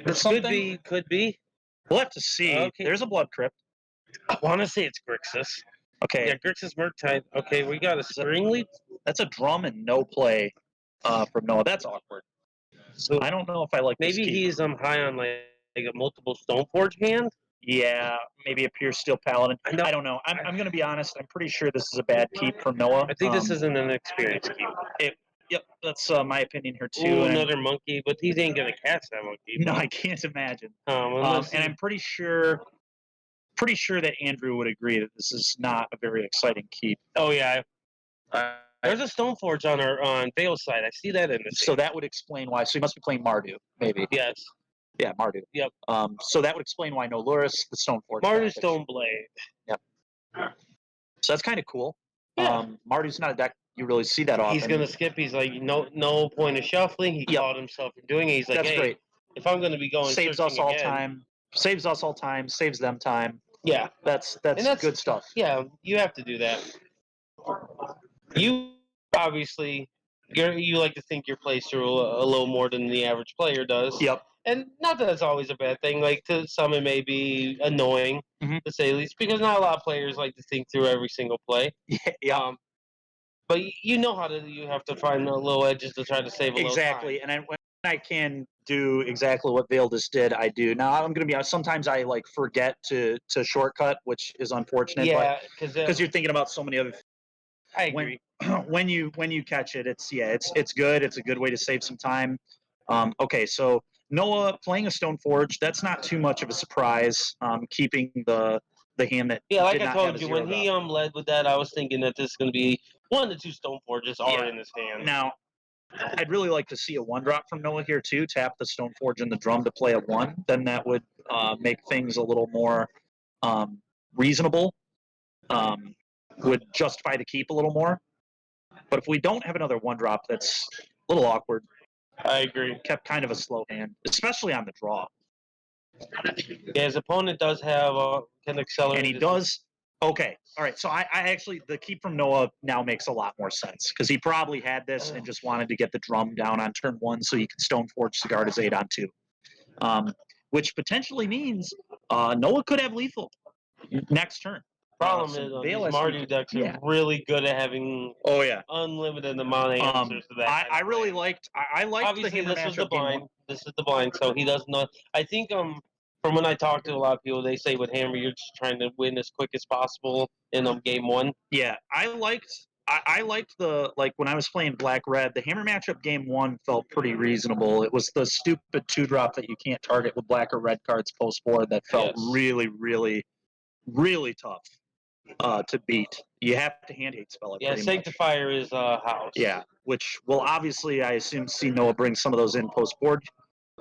or something? Could be. We'll have to see. Okay. There's a Blood Crypt. I want to say it's Grixis. Okay. Yeah, Grixis Murktide. Okay, we got a Spring Leap. That's a drum and no play from Noah. That's awkward. So I don't know if I like. Maybe he's high on like a multiple Stoneforge hand. Yeah, maybe a Pure Steel Paladin. I don't know. I'm going to be honest. I'm pretty sure this is a bad keep from Noah. I think this isn't an experienced keep. Yep, that's my opinion here too. Ooh, another monkey, but he ain't going to catch that monkey. No, I can't imagine. And I'm pretty sure that Andrew would agree that this is not a very exciting keep. Oh yeah. There's a Stoneforge on Vale's side. I see that in this. So that would explain why. So he must be playing Mardu, maybe. Yes. Yeah, Mardu. Yep. So that would explain why no Loris, the Stoneforge. Mardu Stoneblade. Yep. So that's kind of cool. Yeah. Mardu's not a deck you really see that often. He's gonna skip. He's like, no point of shuffling. He caught himself from doing it. He's like, that's great. If I'm gonna be going, saves us all time. Saves us all time. Saves them time. Yeah. That's good stuff. Yeah, you have to do that. You obviously you like to think your plays through a little more than the average player does. Yep. And not that it's always a bad thing. Like, to some it may be annoying, to say the least, because not a lot of players like to think through every single play. Yeah. But you have to find little edges to try to save a little time. Exactly. And when I can do exactly what Vale just did, I do. Now, I'm going to be honest, sometimes I like forget to shortcut, which is unfortunate. Yeah, because you're thinking about so many other. I agree. When you catch it, it's good. It's a good way to save some time. Okay, so Noah playing a Stoneforge, that's not too much of a surprise. Keeping the the hand that Yeah, like did I not have told a you, zero when he drop. led with that, I was thinking that this is going to be one of the two Stone Forges are Yeah. in his hand. Now, I'd really like to see a 1-drop from Noah here too. Tap the Stoneforge and the drum to play a 1. Then that would make things a little more reasonable. Would justify the keep a little more. But if we don't have another 1-drop, that's a little awkward. I agree. Kept kind of a slow hand, especially on the draw. Yeah, his opponent does have can accelerate. And he does. Okay. All right. So I actually, the keep from Noah now makes a lot more sense because he probably had this and just wanted to get the drum down on turn 1 so he could Stoneforge to guard his 8 on 2. Which potentially means Noah could have lethal next turn. Problem is, these Mardu decks are really good at having unlimited amount of answers to that. I really liked. I liked Obviously, the hammer this was matchup the game blind. 1. This is the blind, so he does not. I think from when I talk to a lot of people, they say with hammer you're just trying to win as quick as possible in game 1. Yeah, I liked the, like, when I was playing black red, the hammer matchup game 1 felt pretty reasonable. It was the stupid 2-drop that you can't target with black or red cards post board that felt really, really, really tough to beat. You have to hand hate spell it. Yeah, Sanctifier is house. Yeah, which will obviously, I assume, see Noah bring some of those in post board.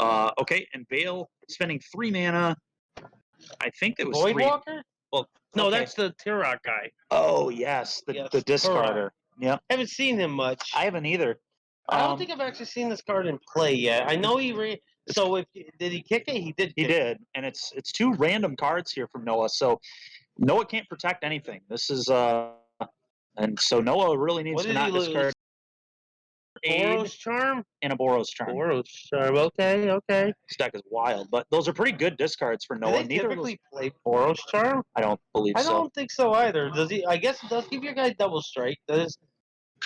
Okay, and Bale spending 3 mana. I think it was Voidwalker? Well, no, that's the Tirok guy. Oh yes, the discarder. Yeah, haven't seen him much. I haven't either. I don't think I've actually seen this card in play yet. I know he so if did he kick it? He did. He did, and it's 2 random cards here from Noah. So Noah can't protect anything. This is and so Noah really needs to not discard Boros Charm and a Boros Charm. Boros Charm. Okay. This deck is wild, but those are pretty good discards for Noah. Do they typically play Boros Charm? I don't believe so. I don't think so either. Does he? I guess it does give your guy double strike. Does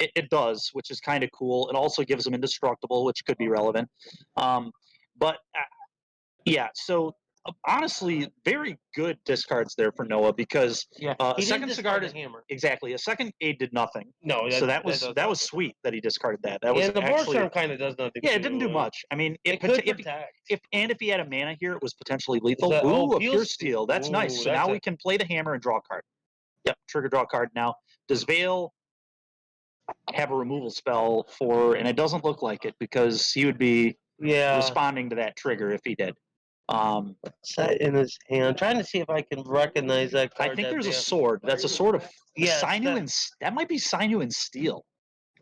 it does, which is kind of cool. It also gives him indestructible, which could be relevant. But yeah, so honestly, very good discards there for Noah because a second cigar is hammer. Exactly. A second aid did nothing. No, so that was sweet that he discarded that. That was the actually, Boros Charm kind of does nothing. Yeah, it didn't do much. I mean, if he had a mana here, it was potentially lethal. A pure steel. That's nice. So now we can play the hammer and draw a card. Yep, trigger draw a card. Now, does Vale have a removal spell for? And it doesn't look like it because he would be responding to that trigger if he did. Set in his hand. I'm trying to see if I can recognize that card. I think there's a sword. That's a sword of Sinew and that might be Sinew and Steel.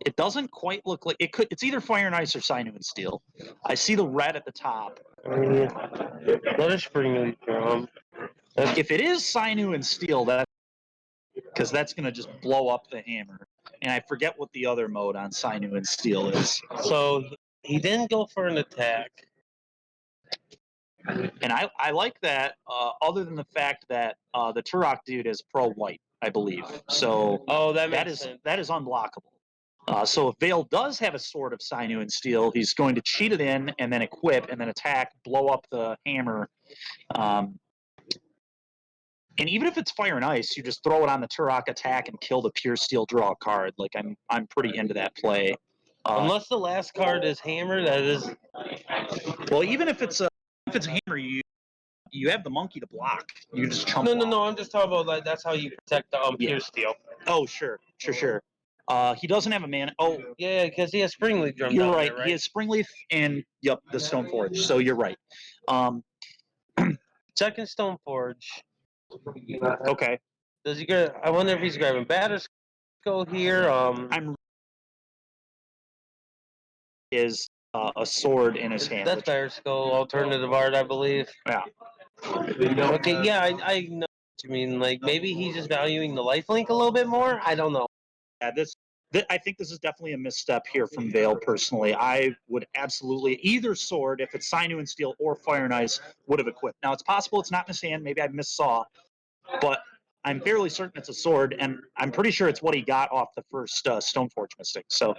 It doesn't quite look like it could. It's either Fire and Ice or Sinew and Steel. I see the red at the top. Let us bring it drum. If it is Sinew and Steel, because that's going to just blow up the hammer. And I forget what the other mode on Sinew and Steel is. So he didn't go for an attack. And I like that, other than the fact that the Turok dude is pro-white, I believe. So that is unblockable. So if Vale does have a sword of Sinew and Steel, he's going to cheat it in and then equip and then attack, blow up the hammer. And even if it's Fire and Ice, you just throw it on the Turok attack and kill the pure steel, draw a card. Like I'm pretty into that play. Unless the last card is hammer, that is. Well, even if it's hammer, you have the monkey to block. You just chump. No. I'm just talking about that's how you protect the pure steel. Oh, sure. He doesn't have a mana. Oh, yeah, because he has Springleaf Drum. You're right. There, right. He has Springleaf and the Stoneforge. So you're right. Second Stoneforge. Okay. Does he get? I wonder if he's grabbing Batterskull here. Is a sword in his hand. That's Batterskull, alternative art, I believe. Yeah. Okay. Yeah, I know what you mean. Like maybe he's just valuing the lifelink a little bit more. I don't know. Yeah, I think this is definitely a misstep here from Vale. Personally, I would absolutely either sword, if it's Sinew and Steel or Fire and Ice, would have equipped. Now it's possible it's not in his hand. Maybe I missaw, but I'm fairly certain it's a sword, and I'm pretty sure it's what he got off the first Stoneforge Mystic. So,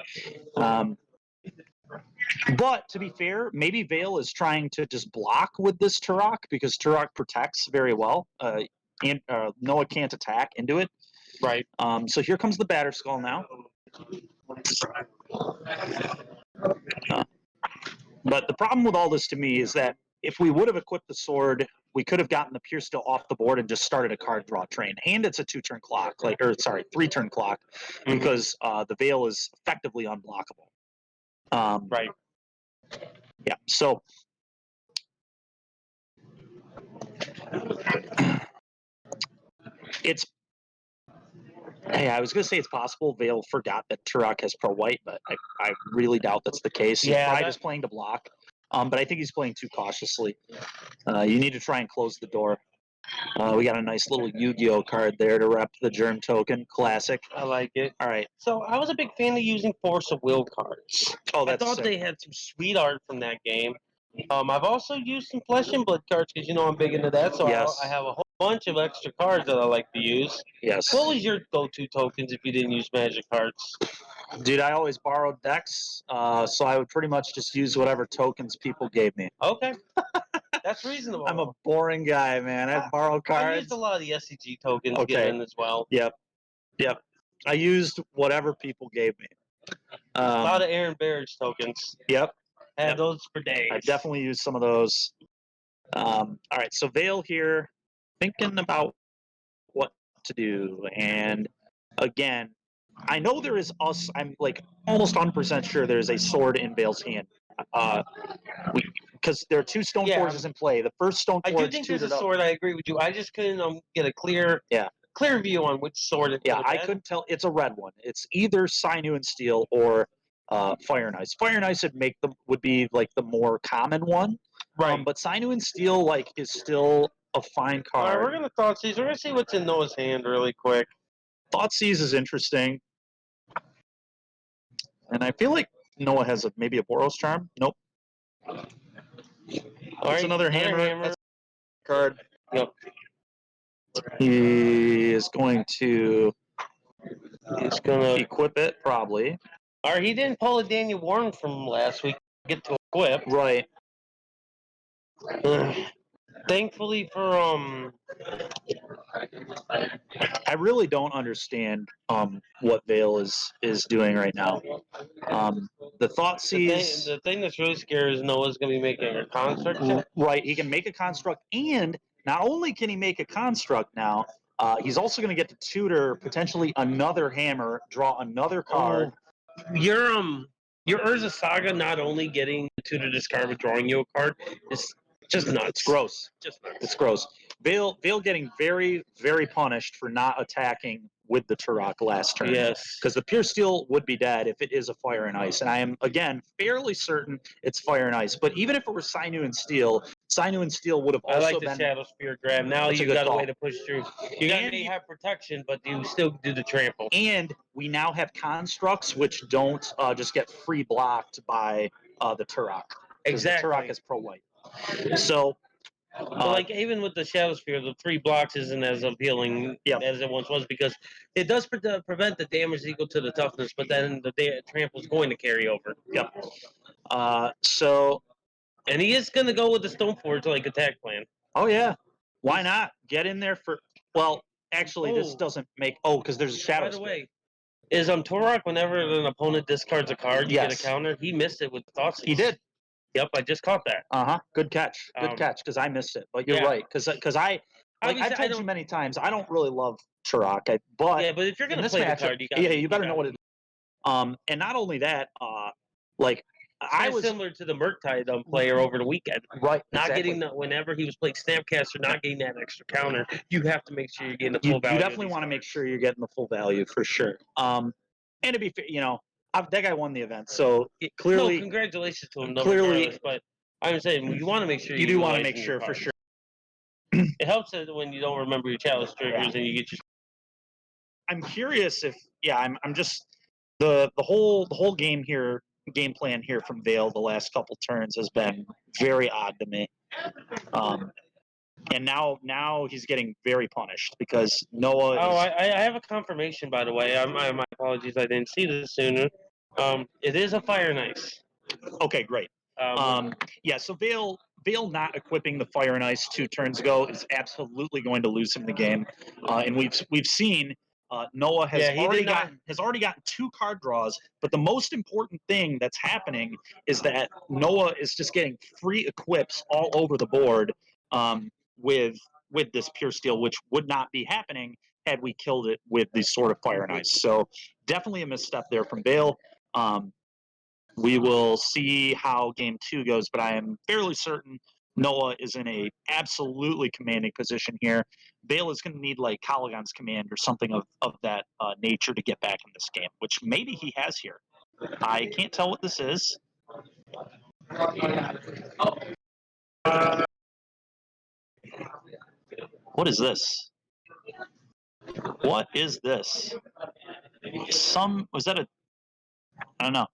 but to be fair, maybe Vale is trying to just block with this Turok because Turok protects very well, and Noah can't attack into it. Right. So here comes the Batterskull now. But the problem with all this to me is that if we would have equipped the sword we could have gotten the Pure Still off the board and just started a card draw train. And it's a 2-turn clock, 3-turn clock, because the Veil is effectively unblockable. Right. Yeah. So it's. Hey, I was going to say it's possible Vale forgot that Turok has Pro White, but I really doubt that's the case. He's probably just playing to block, but I think he's playing too cautiously. You need to try and close the door. We got a nice little Yu-Gi-Oh card there to rep the Germ token. Classic. I like it. All right. So I was a big fan of using Force of Will cards. Oh, I that's thought sick. they had some sweet art from that game. I've also used some Flesh and Blood cards because I'm big into that. So Yes. I have a whole bunch of extra cards that I like to use. Yes. What was your go-to tokens if you didn't use Magic cards? Dude, I always borrowed decks, so I would pretty much just use whatever tokens people gave me. Okay. That's reasonable. I'm a boring guy, man. I borrow cards. I used a lot of the SCG tokens given as well. Yep. I used whatever people gave me. A lot of Aaron Barrage tokens. Yep. Had those for days. I definitely used some of those. All right, so Vale here, thinking about what to do, and again, I know there is us. I'm like almost 100% sure there is a sword in Vale's hand. Because there are two Stone Forges in play. The first Stone Forge. I do think there's a sword. I agree with you. I just couldn't get a clear view on which sword it. Yeah, I couldn't tell. It's a red one. It's either Sinew and Steel or Fire and Ice. Fire and Ice would be like the more common one. Right. But Sinew and Steel is still a fine card. All right, we're gonna Thoughtseize. We're gonna see what's in Noah's hand really quick. Thoughtseize is interesting, and I feel like Noah has maybe a Boros Charm. Nope. That's another hammer. That's a card. Yep. He is going to. He's gonna equip it probably. All right, he didn't pull a Daniel Warren from last week. Get to equip. Right. Thankfully for I really don't understand what Vale is doing right now. The Thoughtseize. The thing that's really scary is Noah's going to be making a construct check. Right, he can make a construct, and not only can he make a construct now, he's also going to get to tutor potentially another hammer, draw another card. Your Urza Saga not only getting to tutor this card but drawing you a card is just nuts. It's gross. It's gross. Vale getting very, very punished for not attacking with the Turok last turn. Yes. Because the Pure Steel would be dead if it is a Fire and Ice. And I am, again, fairly certain it's Fire and Ice. But even if it were Sinew and Steel would have also been... I like the Shadow Spear grab. Now you've got a way to push through. You may have protection, but you still do the trample. And we now have constructs which don't just get free blocked by the Turok. Exactly. The Turok is pro-white. So... like even with the Shadow Spear, the 3 blocks isn't as appealing as it once was because it does prevent the damage equal to the toughness, but then the trample is going to carry over. Yep. And he is going to go with the Stoneforge attack plan. Oh yeah, why not get in there for? Well, actually, this doesn't make. Oh, because there's a Shadow Spear. By the way, is Turok whenever an opponent discards a card, you get a counter. He missed it with the Thoughtseize. He did. Yep, I just caught that. Good catch. Good catch, because I missed it. But you're right, because I've told you many times, I don't really love Turok. But if you're going to play the card, you better know what it is. And not only that, I was similar to the Murktide player over the weekend. Right. Not getting whenever he was playing Snapcaster, not getting that extra counter. You have to make sure you're getting the full value. You definitely want to make sure you're getting the full value for sure. And to be fair, that guy won the event, so clearly. No, congratulations to him. Clearly, but I'm saying you want to make sure you do want to make sure for sure. It helps when you don't remember your chalice triggers and you get your. I'm curious if I'm just the whole game plan here from Vale the last couple turns has been very odd to me. And now he's getting very punished because Noah. I have a confirmation, by the way. My apologies, I didn't see this sooner. It is a Fire and Ice. Okay, great. So Vale not equipping the Fire and Ice 2 turns ago is absolutely going to lose him the game. And we've seen Noah has already gotten 2 card draws, but the most important thing that's happening is that Noah is just getting free equips all over the board. with this pure steel, which would not be happening had we killed it with the Sword of Fire and Ice. So definitely a misstep there from Vale. We will see how game 2 goes, but I am fairly certain Noah is in a absolutely commanding position here. Vale is going to need like Caligon's command or something of that nature to get back in this game, which maybe he has here. I can't tell what this is. What is this? What is this? Was that a, I don't know.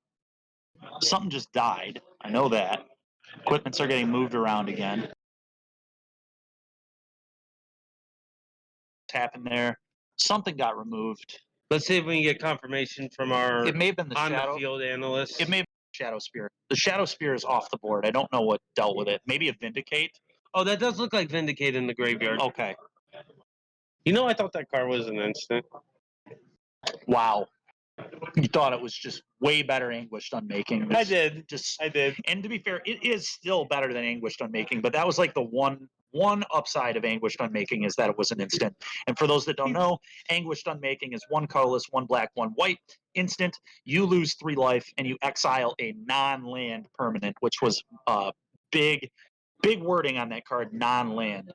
Something just died. I know that. Equipments are getting moved around again. What's happened there? Something got removed. Let's see if we can get confirmation from our It may have been the shadow. on-the-field analyst. It may have been the Shadow Spear. The Shadow Spear is off the board. I don't know what dealt with it. Maybe a Vindicate? Oh, that does look like Vindicate in the graveyard. Okay. You know, I thought that card was an instant. Wow. You thought it was just way better Anguished Unmaking. I did. I did. And to be fair, it is still better than Anguished Unmaking, but that was like the one upside of Anguished Unmaking is that it was an instant. And for those that don't know, Anguished Unmaking is 1 colorless, 1 black, 1 white. Instant, you lose 3 life, and you exile a non-land permanent, which was big wording on that card, non-land.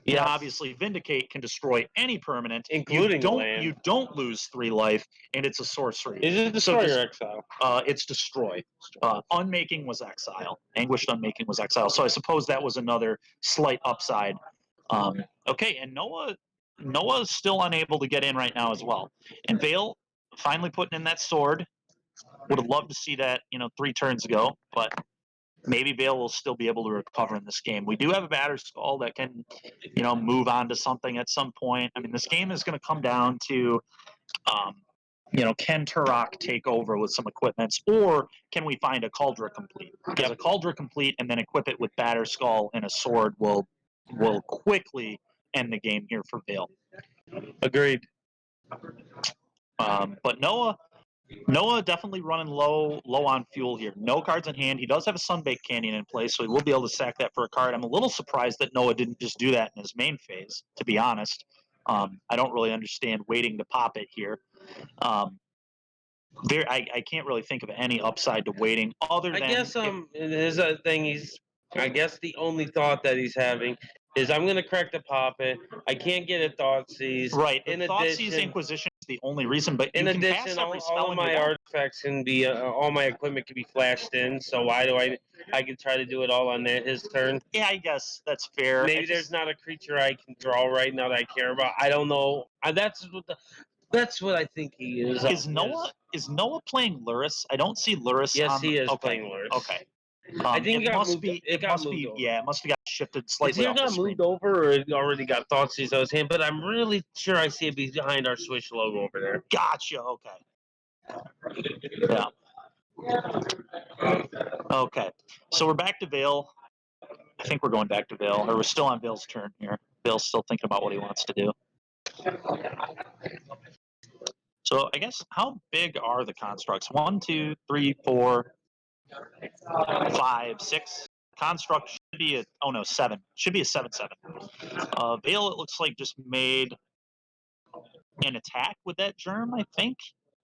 Yeah, obviously, Vindicate can destroy any permanent, including land. You don't lose 3 life, and it's a sorcery. Is it destroy or exile? It's destroy. Unmaking was exile. Anguished Unmaking was exile. So I suppose that was another slight upside. Okay, and Noah's still unable to get in right now as well. And Vale finally putting in that sword. Would have loved to see that, 3 turns ago, but maybe Vale will still be able to recover in this game. We do have a Batter Skull that can, move on to something at some point. I mean, this game is going to come down to, can Turok take over with some equipments, or can we find a Cauldron Complete? Because a Cauldron Complete and then equip it with Batter Skull and a sword will quickly end the game here for Vale. Agreed. But Noah definitely running low on fuel here. No cards in hand. He does have a Sunbaked Canyon in place, so he will be able to sack that for a card. I'm a little surprised that Noah didn't just do that in his main phase, to be honest. I don't really understand waiting to pop it here. I can't really think of any upside to waiting other than... I guess his thing, I guess the only thought that he's having is I'm going to crack the pop it. I can't get a Thoughtseize. Right. Thoughtseize Inquisition is the only reason, but in you addition, can cast every spell all of my artifacts can be, all my equipment can be flashed in, so why do I can try to do it all on his turn? Yeah, I guess that's fair. Maybe there's not a creature I can draw right now that I care about. I don't know. That's what I think he is. Is Noah playing Luris? I don't see Luris. Yes, he is playing Luris. Okay. I think it must be. It must be. Over. Yeah, it must have got shifted slightly. It either got moved over, or it already got Thoughtseize on his hand. But I'm really sure I see it behind our Swish logo over there. Gotcha. Okay. Yeah. Okay. So we're back to Vale. I think we're going back to Vale, or we're still on Vale's turn here. Vale's still thinking about what he wants to do. So I guess, how big are the constructs? 1, 2, 3, 4, 5, 6. Construct should be 7. Should be a 7/7. Vale, it looks like, just made an attack with that germ, I think.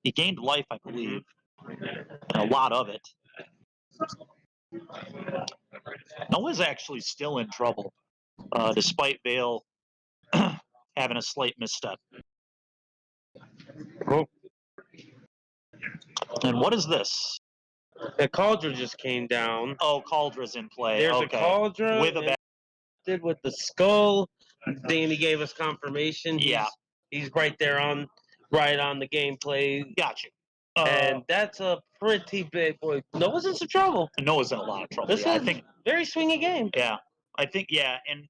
He gained life, I believe. And a lot of it. Noah's actually still in trouble, despite Vale having a slight misstep. Oh. And what is this? The Cauldron just came down. Oh, Cauldron's in play. There's a Cauldron with with the skull. Danny gave us confirmation. He's right on the gameplay. Gotcha. And that's a pretty big boy. Noah's in some trouble. Noah's in a lot of trouble. This is a very swingy game. Yeah, I think. Yeah, and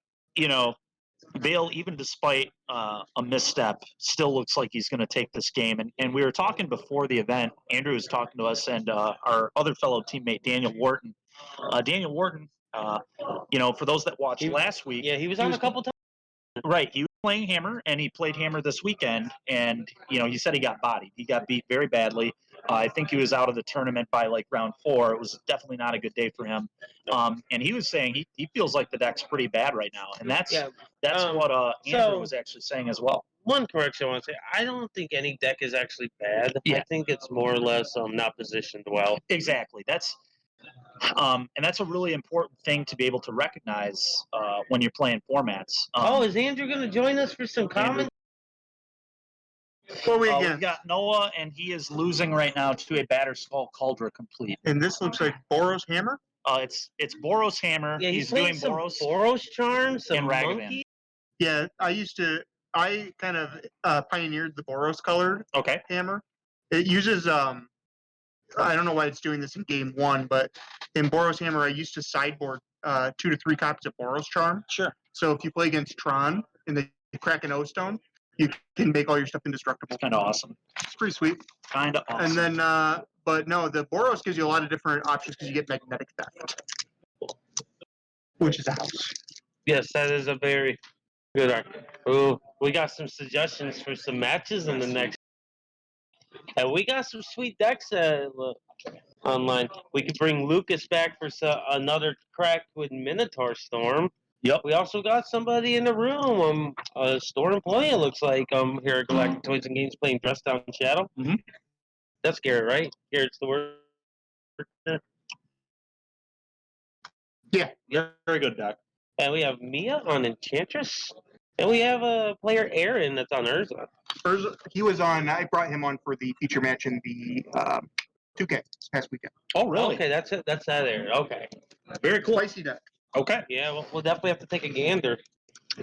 Vale, even despite a misstep, still looks like he's going to take this game. And we were talking before the event. Andrew was talking to us, and our other fellow teammate, Daniel Wharton. Daniel Wharton, for those that watched last week. Yeah, he was on a couple times. Right. He was playing Hammer, and he played Hammer this weekend, and he said he got bodied. He got beat very badly. I think he was out of the tournament by like round 4. It was definitely not a good day for him. And he was saying he feels like the deck's pretty bad right now, and that's what Andrew was actually saying as well. One correction I want to say: I don't think any deck is actually bad. Yeah. I think it's more or less not positioned well. Exactly. And that's a really important thing to be able to recognize when you're playing formats. Is Andrew going to join us for some comments? What we We've got Noah, and he is losing right now to a Batterskull Cauldra complete. And this looks like Boros Hammer? It's Boros Hammer. Yeah, he's doing some Boros charms, some and Ragavan. monkey. Yeah, I kind of pioneered the Boros colored hammer. It uses, I don't know why it's doing this in game 1, but in Boros Hammer, I used to sideboard 2 to 3 copies of Boros Charm. Sure. So if you play against Tron and they crack an O-Stone, you can make all your stuff indestructible. Kind of awesome. It's pretty sweet. Kind of awesome. And then, but no, the Boros gives you a lot of different options because you get magnetic theft, which is a house. Yes, that is a very good art. Ooh, we got some suggestions for some matches in the next. And we got some sweet decks online. We could bring Lucas back for another crack with Minotaur Storm. Yep. We also got somebody in the room. A store employee, it looks like, here at Galactic Toys and Games playing Dress Down Shadow. Mm-hmm. That's Garrett, right? Garrett's the word. Yeah. Very good deck. And we have Mia on Enchantress. And we have a player, Aaron, that's on Urza. He was on, I brought him on for the feature match in the 2K this past weekend. Oh, really? Okay, that's it. That's that area. Okay. Very cool. Spicy deck. Okay. Yeah, we'll definitely have to take a gander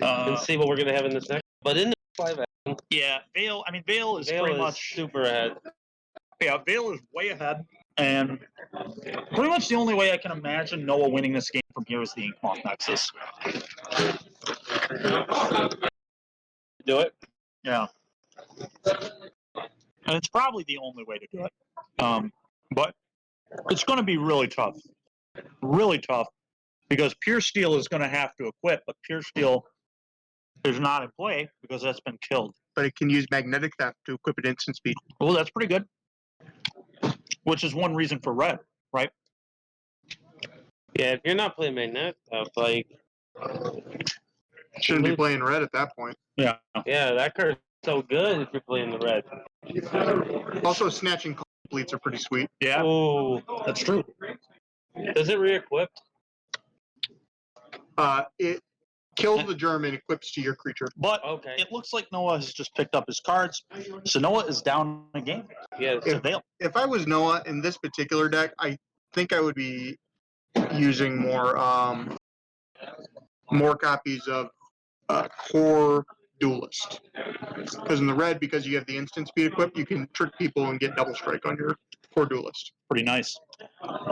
and see what we're going to have in this next. But in the 5 yeah, Vale is pretty much super ahead. Yeah, Vale is way ahead. And pretty much the only way I can imagine Noah winning this game from here is the Inkmoth Nexus. Do it? Yeah. And it's probably the only way to do it. But it's going to be really tough. Really tough. Because Pure Steel is going to have to equip, but Pure Steel is not in play because that's been killed. But it can use Magnetic Theft to equip at instant speed. Well, that's pretty good. Which is one reason for red, right? Yeah, if you're not playing Magnetic, like... Shouldn't be playing red at that point. Yeah. Yeah, that card's so good if you're playing the red. Also, Snatching Completes are pretty sweet. Yeah. Oh, that's true. Does it re-equip? It kills the German, equips to your creature. But it looks like Noah has just picked up his cards. So Noah is down a game. Yeah, if I was Noah in this particular deck, I think I would be using more copies of Core Duelist. Because in the red, because you have the instant speed equipped, you can trick people and get double strike on your Core Duelist. Pretty nice.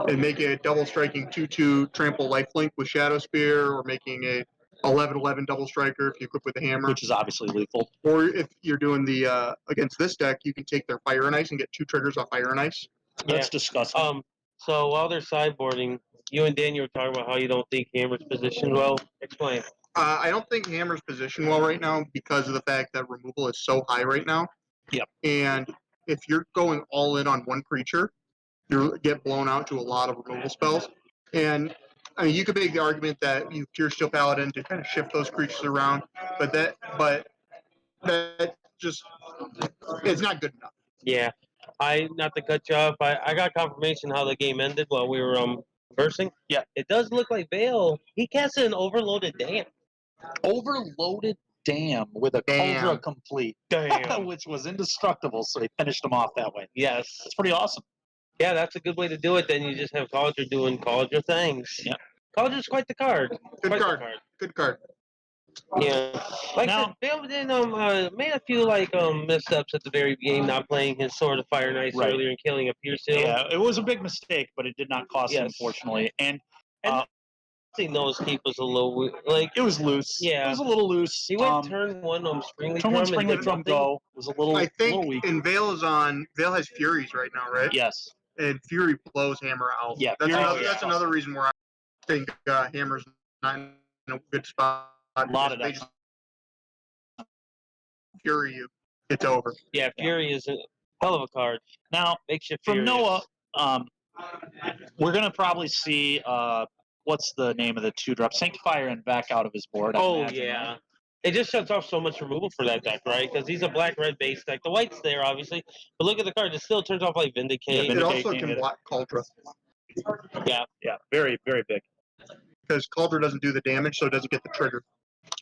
And make a double striking 2/2 trample lifelink with Shadow Spear, or making a 11/11 double striker if you equip with a hammer, which is obviously lethal. Or if you're doing the against this deck, you can take their Fire and Ice and get 2 triggers off Fire and Ice. That's disgusting. So while they're sideboarding, you and Daniel were talking about how you don't think Hammer's positioned well. Explain. I don't think Hammer's positioned well right now because of the fact that removal is so high right now. Yep. And if you're going all in on one creature, you get blown out to a lot of removal spells. And I mean, you could make the argument that you Pure Steel Paladin to kind of shift those creatures around, but that just, it's not good enough. Yeah. Not to cut you off, I got confirmation how the game ended while we were conversing. Yeah. It does look like Vale, he casted an Overloaded Dam. Overloaded Dam with a Cauldra complete. Damn. Which was indestructible, so they finished them off that way. Yes. It's pretty awesome. Yeah, that's a good way to do it. Then you just have Cauldra doing Cauldra things. Yeah. Cauldра's quite the card. Good card. Good card. Yeah. Like I said, Bill made a few missteps at the very beginning, not playing his Sword of Fire and Ice earlier and killing a Pure Steel. Yeah, it was a big mistake, but it did not cost him, unfortunately. And I think Noah's Keep was a little it was loose. Yeah. It was a little loose. He went turn one Springly Turn one Springly Drum go was a little I think little weak. And Vale has Furies right now, right? Yes. And Fury blows Hammer out. Yeah. That's another reason where I think Hammer's not in a good spot. A lot of that. Fury you, it's over. Yeah, Fury is a hell of a card. Now, Makes you from furious. Noah, we're going to probably see, what's the name of the 2-drop? Sanctifier and back out of his board. I imagine, yeah. right? It just shuts off so much removal for that deck, right? Because he's a black-red base deck. The white's there, obviously. But look at the card. It still turns off like Vindicate. It also Vindicate, can block Cauldron. Yeah. Yeah, very, very big. Because Cauldron doesn't do the damage, so it doesn't get the trigger.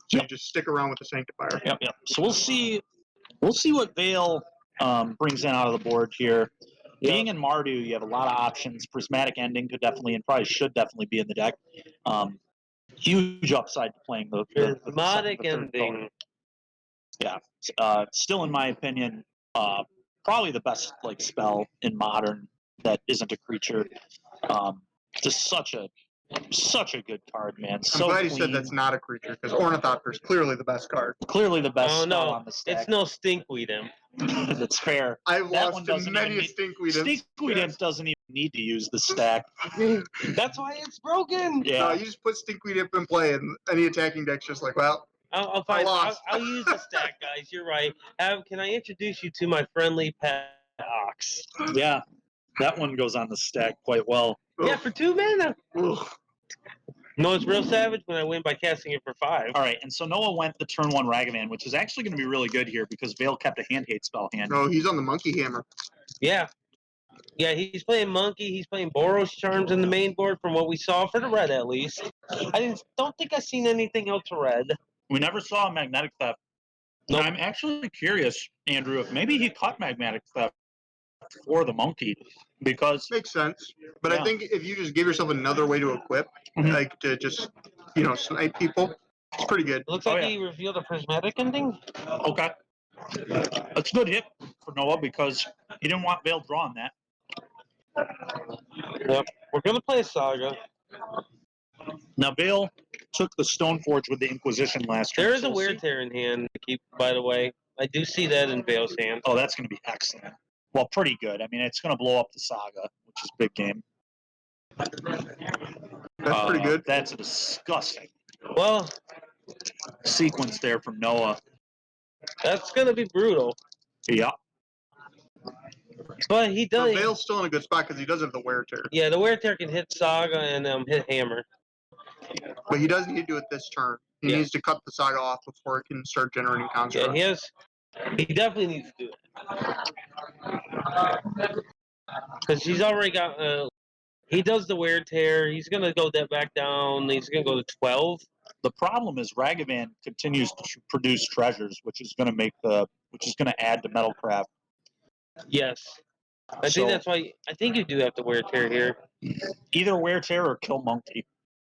So you just stick around with the Sanctifier. Yep. So we'll see what Vale brings in out of the board here. Yep. Being in Mardu, you have a lot of options. Prismatic Ending could definitely and probably should definitely be in the deck. Huge upside to playing the Prismatic the third Ending. color. Yeah. Still, in my opinion, probably the best spell in Modern that isn't a creature. Just such a good card, man. I'm glad you said that's not a creature, because Ornithopter is clearly the best card. Clearly the best Oh, spell no. on the stack. It's no Stinkweed Imp. That's fair. I've That lost one to doesn't many a even Stinkweed Imp. Stinkweed Imp doesn't even need to use the stack. That's why it's broken. Yeah. No, you just put Stinkweed Imp in play, and any attacking deck's just like, well, I'll use the stack, guys. You're right. Can I introduce you to my friendly pet ox? Yeah. That one goes on the stack quite well. Yeah, for 2 mana. ugh. No, it's real savage when I win by casting it for 5. All right, and so Noah went the turn 1 Ragavan, which is actually going to be really good here because Vale kept a hand hate spell hand. No, he's on the Monkey Hammer. Yeah. Yeah, he's playing Monkey. He's playing Boros Charms in the main board from what we saw for the red, at least. Don't think I've seen anything else red. We never saw Magnetic Theft. Nope. And I'm actually curious, Andrew, if maybe he caught Magnetic Theft for the Monkey because Makes sense. But Yeah. I think if you just give yourself another way to equip, Mhm. to just, snipe people, it's pretty good. It looks Oh, like yeah. he revealed a prismatic ending. okay, that's a good hit for Noah because he didn't want Vale drawing that. Yep. We're going to play a Saga. Now Vale took the Stoneforge with the Inquisition last turn. There is so a we'll Weird see. Tear in hand, by the way. I do see that in Vale's hand. Oh, that's going to be excellent. Well, pretty good. I mean, it's going to blow up the Saga, which is a big game. That's pretty good. That's a disgusting Well, sequence there from Noah. that's going to be brutal. Yeah. But he So does. Vale's still in a good spot because he does have the Wear Tear. Yeah, the Weird Tear can hit Saga and hit Hammer. But he does need to do it this turn. He Yeah. needs to cut the Saga off before it can start generating Yeah, constructs. he definitely needs to do it. Because he's already got. He does the Weird Tear. He's going to go back down. He's going to go to 12. The problem is Ragavan continues to produce treasures, which is going to add to Metalcraft. Yes. I So- think that's why. I think you do have to Weird Tear here. Either Wear Tear or kill Monkey.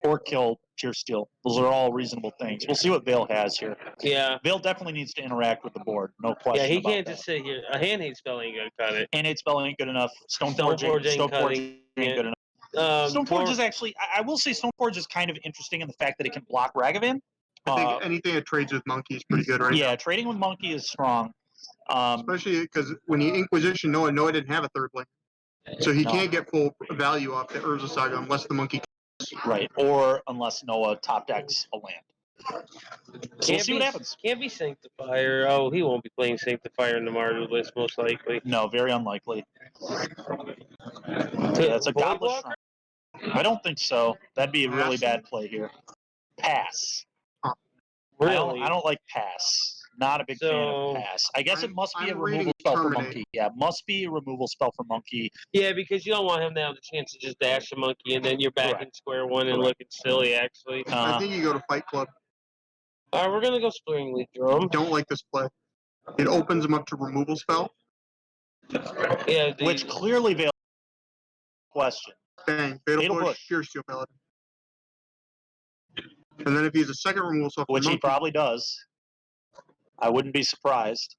Or kill Tear Steel. Those are all reasonable things. We'll see what Vale has here. Yeah. Vale definitely needs to interact with the board. No question. Yeah, he about can't that. just sit here. A hand hate spell ain't going to cut it. And its spell ain't good enough. Stoneforge ain't cutting ain't it. good enough. Stoneforge is actually, I will say Stoneforge is kind of interesting in the fact that it can block Ragavan. I think anything that trades with Monkey is pretty good right Yeah, trading with Monkey is strong. Especially because when he Inquisition, Noah didn't have a third link. So he No. can't get full value off the Urza Saga unless the Monkey. Right, or unless Noah top decks a land. So we'll see what happens. Can't be Sanctifier. Oh, he won't be playing Sanctifier in the Mardu list, most likely. No, very unlikely. Yeah, it's a Void Godless Walker? Shrine. I don't think so. That'd be a really Pass? bad play here. Pass. Really? I don't like pass. Not a big fan of pass. I guess it must be a I'm removal reading spell for Terminate. Monkey. Yeah, it must be a removal spell for Monkey. Yeah, because you don't want him to have the chance to just dash the Monkey and then you're back Correct. in square one and looking silly, actually. I think you go to Fight Club. All right, we're going to go Splitting Leaf I Drum. don't like this play. It opens him up to removal spell. Yeah, Which clearly Vale question. Bang. Fatal Fatal Push, Push. Pure Steel Paladin. And then if he's a second removal spell for Which he Monkey, probably does. I wouldn't be surprised.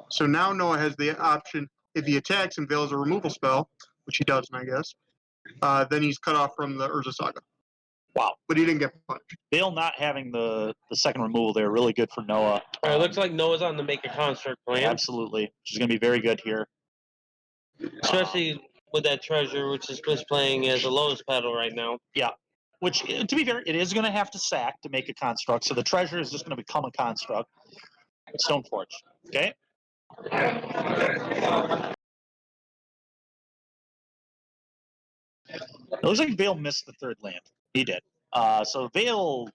so now Noah has the option, if he attacks and fails a removal spell, which he doesn't, I guess, then he's cut off from the Urza Saga. Wow. But he didn't get punched. Vale not having the second removal there, really good for Noah. All right, looks like Noah's on the Make a Construct plan, Absolutely. Which is going to be very good here. especially with that treasure, which is playing as a lowest pedal right now. Which, to be fair, it is going to have to sack to make a construct. So the treasure is just going to become a construct. Stoneforge. Okay. It looks like Vale missed the third land. He did. So Vale's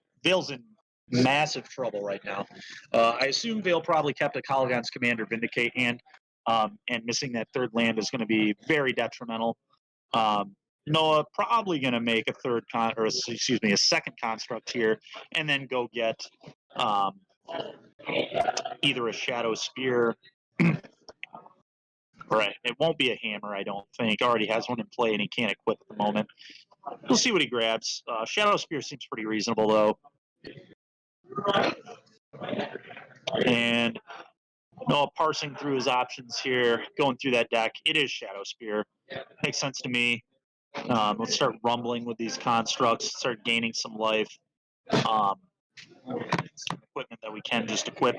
in massive trouble right now. I assume Vale probably kept a Colligon's Commander Vindicate hand, and missing that third land is going to be very detrimental. Noah probably going to make a second construct here, and then go get either a Shadow Spear. Right. It won't be a hammer, I don't think. Already has one in play, and he can't equip at the moment. We'll see what he grabs. Shadow Spear seems pretty reasonable, though. And Noah parsing through his options here, going through that deck. It is Shadow Spear. Makes sense to me. Let's start rumbling with these constructs, start gaining some life. Some equipment that we can just equip.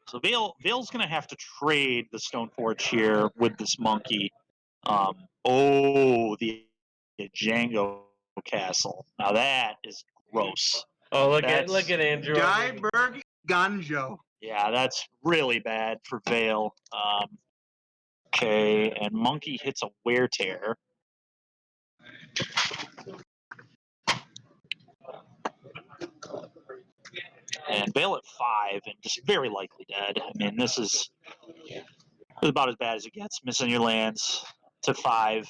So Vale's going to have to trade the Stoneforge here with this monkey. The Django Castle. Now that is gross. Oh, look at Andrew. Dieberg Ganjo. Yeah, that's really bad for Vale. Okay, and monkey hits a wear tear. And Vale at 5 and just very likely dead. I mean, this is about as bad as it gets. Missing your lands to 5.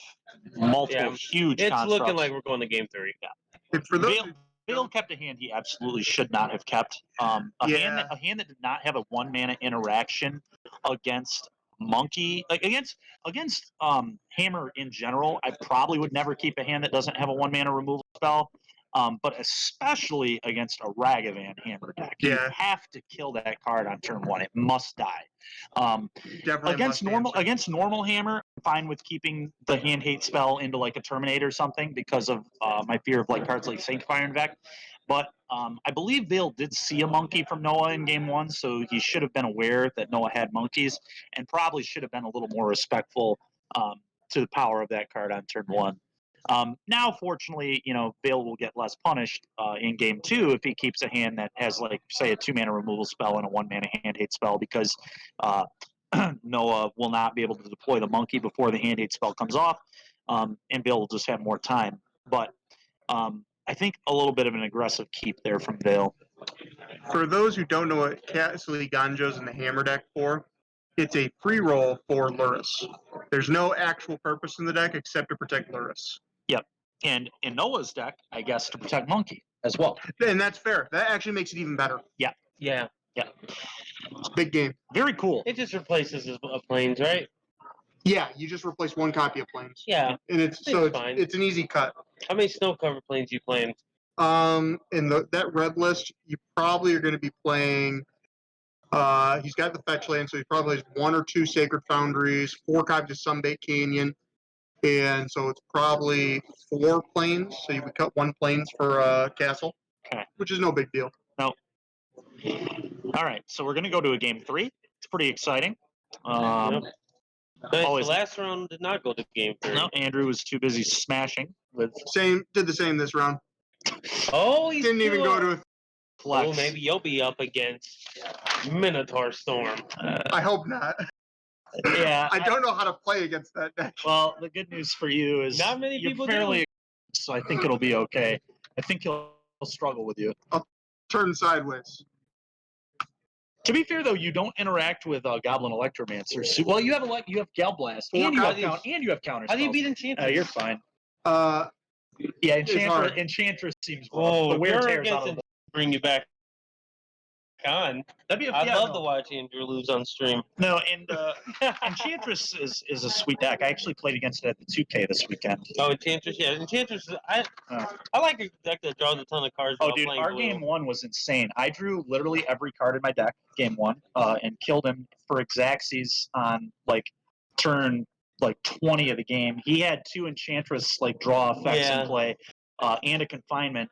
Multiple huge It's constructs. looking like we're going to game 3. Yeah. For those Vale kept a hand he absolutely should not have kept. A hand that did not have a 1-mana interaction against monkey, like against hammer in general. I probably would never keep a hand that doesn't have a 1-mana removal spell. But especially against a Ragavan hammer deck, you have to kill that card on turn 1. It must die. Against normal hammer, I'm fine with keeping the hand hate spell into like a Terminate or something because of my fear of like cards like Sanctifier and Vec. But I believe Vale did see a monkey from Noah in game 1, so he should have been aware that Noah had monkeys, and probably should have been a little more respectful to the power of that card on turn 1. Now, fortunately, Vale will get less punished in game 2 if he keeps a hand that has, like, say, a 2-mana removal spell and a 1-mana hand hate spell, because Noah will not be able to deploy the monkey before the hand hate spell comes off, and Vale will just have more time. But I think a little bit of an aggressive keep there from Vale. For those who don't know what Castle Ganjo's in the hammer deck for, it's a free roll for Lurrus. There's no actual purpose in the deck except to protect Lurrus. Yep. And in Noah's deck, I guess, to protect monkey as well. And that's fair. That actually makes it even better. Yeah. Yeah. Yeah. It's a big game. Very cool. It just replaces planes, right? Yeah, you just replace one copy of planes. Yeah. And it's fine. It's an easy cut. How many snow cover planes you playing? In that red list, you probably are going to be playing. He's got the fetch land, so he probably has 1 or 2 Sacred Foundries, 4 copies of Sunbait Canyon, and so it's probably 4 planes. So you would cut 1 planes for Castle, which is no big deal. No. All right, so we're going to go to a game 3. It's pretty exciting. Yep. The last round did not go to game 3. No, Andrew was too busy smashing with. Did the same this round. Oh, he didn't even go to a flex. Oh, maybe you'll be up against Minotaur Storm. I hope not. Yeah, I don't know how to play against that deck. Well, the good news for you is not many you're people fairly, do. so I think it'll be okay. I think he'll struggle with you. I'll turn sideways. To be fair, though, you don't interact with Goblin Electromancer. So, well, you have Galblast, and you have counters. How do you beat Enchantress? You're fine. Yeah, Enchantress seems rough. Oh, the wear tears out of the bring you back on. I'd love to watch Andrew lose on stream. No, and Enchantress is a sweet deck. I actually played against it at the 2K this weekend. Oh, Enchantress, yeah. Enchantress, I like a deck that draws a ton of cards. Oh, dude, our game 1 was insane. I drew literally every card in my deck, game 1, and killed him for Xaxes on, like, turn, 20 of the game. He had 2 Enchantress, draw effects in play, and a Confinement.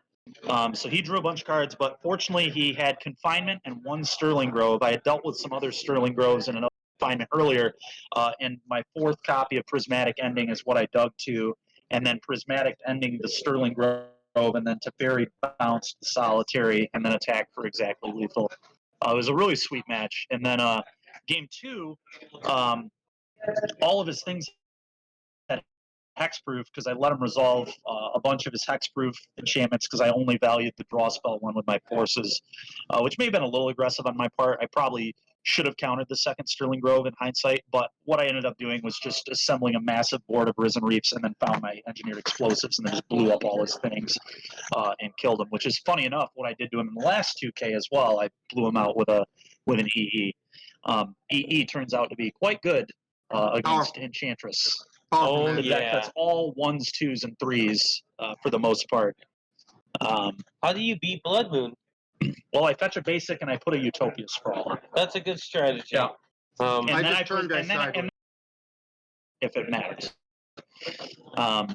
So he drew a bunch of cards, but fortunately he had Confinement and 1 Sterling Grove. I had dealt with some other Sterling Groves and another Confinement earlier, and my 4th copy of Prismatic Ending is what I dug to, and then Prismatic Ending the Sterling Grove, and then Teferi bounced Solitary, and then attack for exactly lethal. It was a really sweet match. And then game 2, all of his things had hexproof because I let him resolve a bunch of his hexproof enchantments because I only valued the draw spell one with my forces, which may have been a little aggressive on my part. I probably should have countered the second Sterling Grove in hindsight, but what I ended up doing was just assembling a massive board of Risen Reefs and then found my engineered explosives and then just blew up all his things and killed him, which is funny enough what I did to him in the last 2K as well. I blew him out with an EE. EE turns out to be quite good against Enchantress. Oh, The deck that's all 1s, 2s, and 3s for the most part. How do you beat Blood Moon? Well, I fetch a basic and I put a Utopia Sprawl. That's a good strategy. Yeah. And I then just turned guys sideways. If it matters. But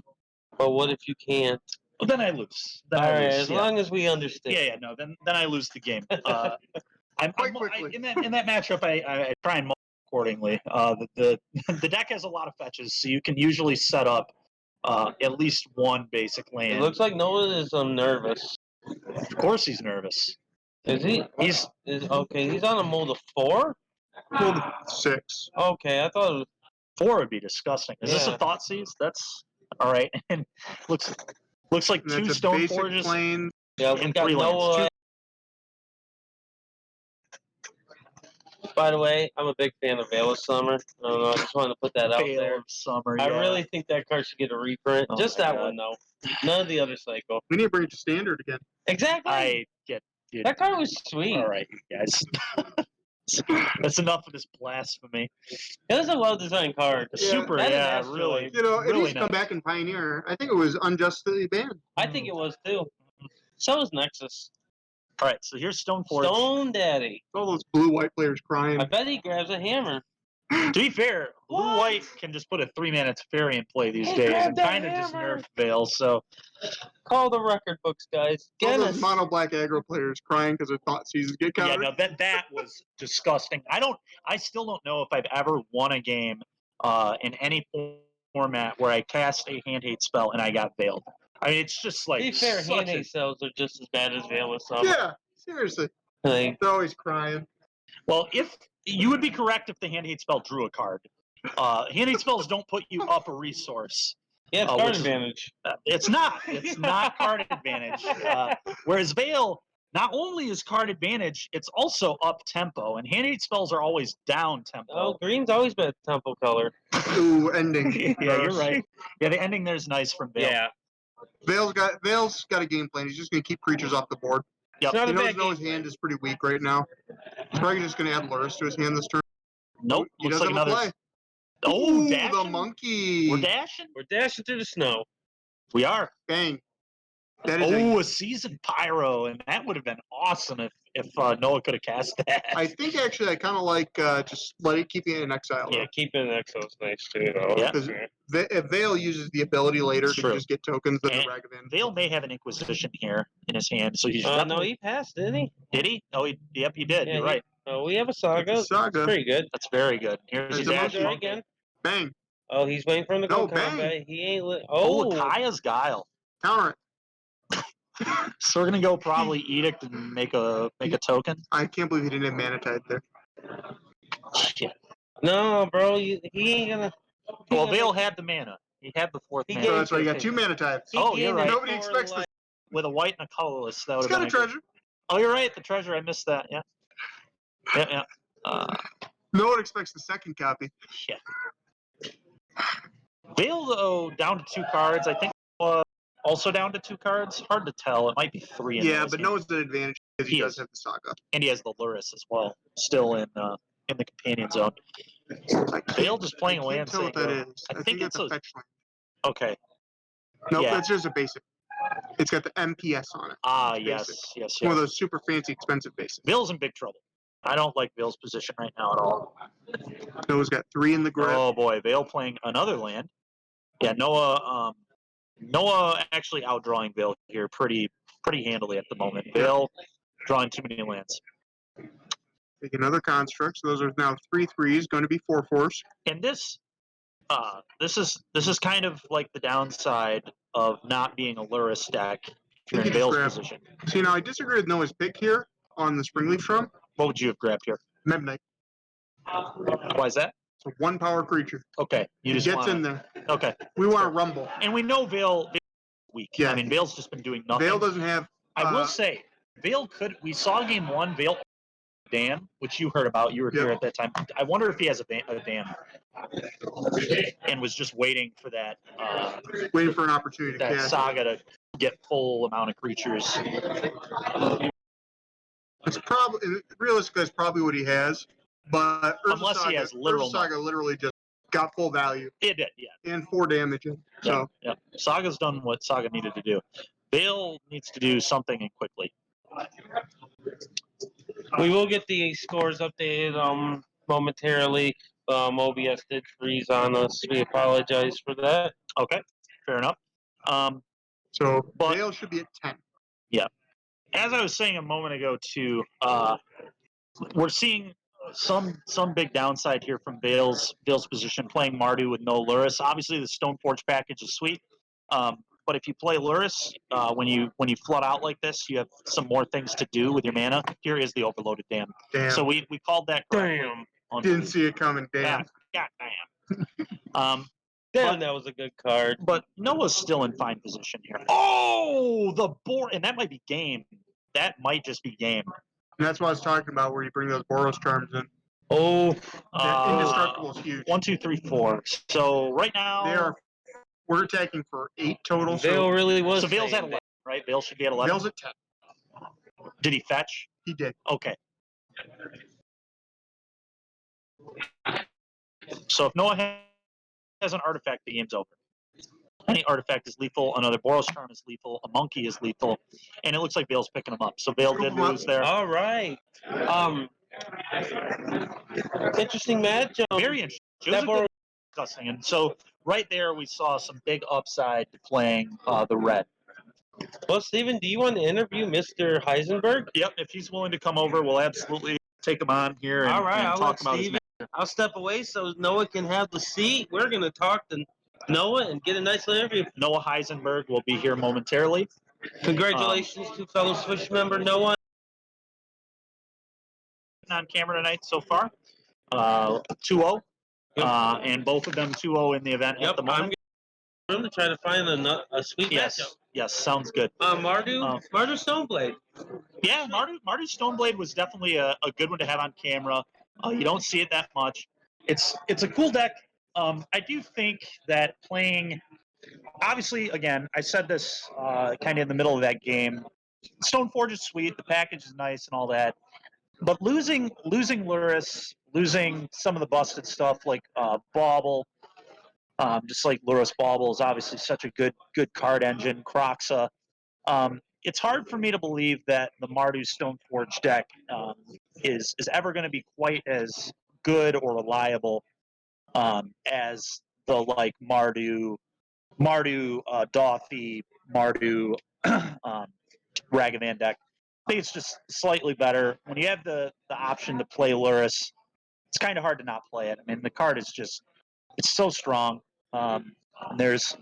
what if you can't? Well, then I lose. Then All I right, lose, as long as we understand. Yeah, no, then I lose the game. Quickly. In that matchup, I try and multi accordingly. The deck has a lot of fetches, so you can usually set up at least one basic land. It looks like Noah is nervous. Of course he's nervous. Is he? He's okay. He's on a mold of 4. Mold of 6. Okay, I thought it was 4 would be disgusting. Is this a Thought Seize? That's all right. And looks like And 2 that's a Stone basic Forges. plane. Yeah, we and got 3 lands. Noah. By the way, I'm a big fan of Veil of Summer. I don't know. I just wanted to put that out Veil there. of Summer. I Yeah. really think that card should get a reprint. Oh Just my that God. one, though. None of the other cycle. We need to bring it to standard again. Exactly. I get dude. That card was sweet. All right, you guys. That's enough of this blasphemy. It was a well-designed card. Super, That is yeah, Asteroid. really. You know, it Really needs to come back in Pioneer. I think it was unjustly banned. I think it was, too. So was Nexus. All right, so here's Stone Forge. Stone Daddy. All those blue-white players crying. I bet he grabs a hammer. To be fair, blue-white can just put a 3-mana Teferi in play these days grabbed and that kind of just hammer. nerf Veil, so... Call the record books, guys. All Guinness. those mono-black aggro players crying because their thought seasons get Yeah, countered. no, that was disgusting. I still don't know if I've ever won a game in any format where I cast a hand-hate spell and I got Veiled. I mean, it's just like... To be fair, such hand-hate cells are just as bad as Veil of Summer. Yeah, seriously. Like, They're always crying. Well, if you would be correct if the hand-hate spell drew a card. Hand-hate spells don't put you up a resource. yeah, it's card which is- advantage. It's not. It's not card advantage. Whereas Veil, not only is card advantage, it's also up tempo, and hand-hate spells are always down tempo. Oh, green's always been a temple color. Ooh, ending. Yeah, you're right. Yeah, the ending there's nice from Veil. Yeah. Veil's got a game plan. He's just going to keep creatures off the board. Yep. It's not He a knows bad though game. his hand is pretty weak right now. He's probably just going to add Luris to his hand this turn. Nope. He Looks doesn't like have a another. play. Oh, Ooh, dashing. the monkey. We're dashing. We're dashing through the snow. We are. Bang. That is Oh, a seasoned pyro, and that would have been awesome if Noah could have cast that. I think actually I kind of like just keeping it in exile. Yeah, keeping an Exo is nice too, though. Yeah. Because if Veil uses the ability later It's to true. just get tokens, then And the Ragavan. Veil may have an Inquisition here in his hand, so he's No, definitely... he passed, didn't he? Did he? Oh, yep, he did. Yeah, You're he- right. Oh, we have a Saga. It's a Saga. Pretty good. That's very good. Here's There's your a dash. monkey. Again. Bang. Oh, he's waiting for him to No, go bang. combat. He ain't lit. Oh, Oh, Kaya's Guile. Counter it. So we're gonna go probably Edict and make a token. I can't believe he didn't have Mana Tide there. Shit. no, bro. He ain't gonna. Well, Veil had the mana. He had the 4th He mana. So that's why you got 2 Mana Tides. Oh, you're right. Nobody expects this. With a white and a colorless, that would He's have got been a good- treasure. Oh, you're right. The treasure. I missed that. Yeah. Yeah. No one expects the second copy. Yeah. Veil though down to 2 cards. I think also down to 2 cards. Hard to tell. It might be 3. In Yeah, Noah's but hand. Noah's an advantage because he He does is. have the Saga. And he has the Luris as well, still in the companion zone. Veil just playing a I land. can't tell what that saying, is. I I think think it's it's a a- fetch land. Okay. Nope, yeah. that's just a basic. It's got the MPS on it. Ah, It's yes, basic. yes, One of yes. those super fancy, expensive basics. Veil's in big trouble. I don't like Veil's position right now at all. Noah's got 3 in the grip. Oh boy, Veil playing another land. Yeah, Noah actually outdrawing Veil here pretty handily at the moment. Veil drawing too many lands. Take another construct. So those are now 3 3s, going to be 4 4s. And this is kind of like the downside of not being a Luris deck if you're in You just Veil's grab- position. See, now I disagree with Noah's pick here on the Springleaf Shrum. What would you have grabbed here? Midnight. Why is that? It's a 1-power creature. Okay. He gets in there. Okay. We want to rumble. And we know Vale weak. Yeah. I mean, Vale's just been doing nothing. Vale doesn't have. I will say, Vale could. We saw game 1, Vale dam, which you heard about. You were here at that time. I wonder if he has a dam, and was just waiting for that. Waiting for an opportunity to that cast. Saga to get full amount of creatures. It's probably realistically, that's probably what he has. But Unless he has literal. Urza Saga literally just got full value. It did, yeah. And 4 damage. So yeah. Saga's done what Saga needed to do. Vale needs to do something and quickly. We will get the scores updated momentarily. OBS did freeze on us. We apologize for that. Okay, fair enough. Vale should be at 10. Yeah. As I was saying a moment ago, too, we're seeing some big downside here from Vale's position, playing Mardu with no Luris. Obviously, the Stoneforge package is sweet. But if you play Luris, when you flood out like this, you have some more things to do with your mana. Here is the overloaded dam. Damn. So we called that correctly. Didn't see it coming. Damn. God damn. Damn, that was a good card. But Noah's still in fine position here. Oh, the board, and that might be game. That might just be game. And that's what I was talking about, where you bring those Boros charms in. Oh, Indestructible is huge. 1, 2, 3, 4. So right now we're attacking for 8 total. Vale really was. So Vale's at 11, right? Vale should be at 11. Vale's at 10. Did he fetch? He did. Okay. So if Noah has an artifact, the game's over. Any artifact is lethal. Another Boros charm is lethal. A monkey is lethal. And it looks like Vale's picking them up. So Vale did lose there. All right. Interesting match. Very interesting. It was a good discussing. And so right there we saw some big upside to playing the red. Well, Steven, do you want to interview Mr. Heisenberg? Yep, if he's willing to come over, we'll absolutely take him on here and, all right, and talk about Steven, his match. I'll step away so Noah can have the seat. We're going to talk to Noah and get a nice little interview. Noah Heisenberg will be here momentarily. Congratulations to fellow Swish member Noah. On camera tonight so far, 2-0, and both of them 2-0 in the event at the moment. I'm going to try to find a sweet matchup. Yes, sounds good. Mardu Stoneblade. Yeah, Mardu Stoneblade was definitely a good one to have on camera. You don't see it that much. It's a cool deck. I do think that playing, obviously, again, I said this kind of in the middle of that game. Stoneforge is sweet, the package is nice and all that, but losing Luris, losing some of the busted stuff like Bauble, just like Luris Bauble is obviously such a good card engine. Croxa. It's hard for me to believe that the Mardu Stoneforge deck is ever going to be quite as good or reliable as the like Mardu, Dothy, Mardu, Ragavan deck. I think it's just slightly better. When you have the option to play Luris, it's kind of hard to not play it. I mean, the card is just, it's so strong. There's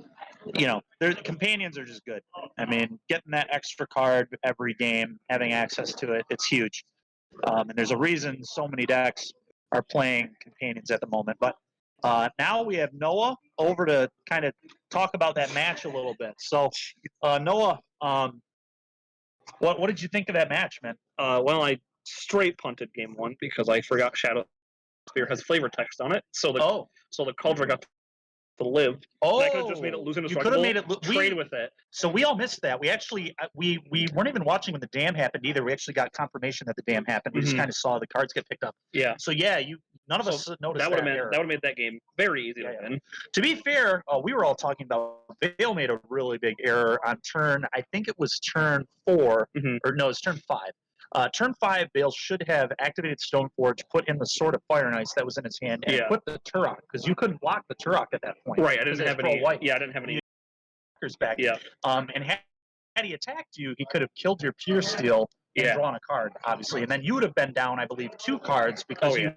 companions are just good. I mean, getting that extra card every game, having access to it, it's huge. And there's a reason so many decks are playing companions at the moment. But now we have Noah over to kind of talk about that match a little bit. So, Noah, what did you think of that match, man? Well, I straight punted game 1 because I forgot Shadow Spear has flavor text on it. So the Cauldron got to live. Oh, I could have just made it lose you could have made it trade with it. So we all missed that. We actually we weren't even watching when the dam happened either. We actually got confirmation that the dam happened. We just kind of saw the cards get picked up. Yeah. So yeah, none of us noticed that. That would have made that game very easy to win. To be fair, we were all talking about Vale made a really big error on turn. I think it was turn 4 or no, it's turn 5. Turn 5, Vale should have activated Stoneforge, put in the Sword of Fire and Ice that was in his hand, and equipped the Turok, because you couldn't block the Turok at that point. Right, I didn't have any. White. Yeah, I didn't have any. Back. Yeah. And had he attacked you, he could have killed your Pure Steel and drawn a card, obviously, and then you would have been down, I believe, 2 cards because you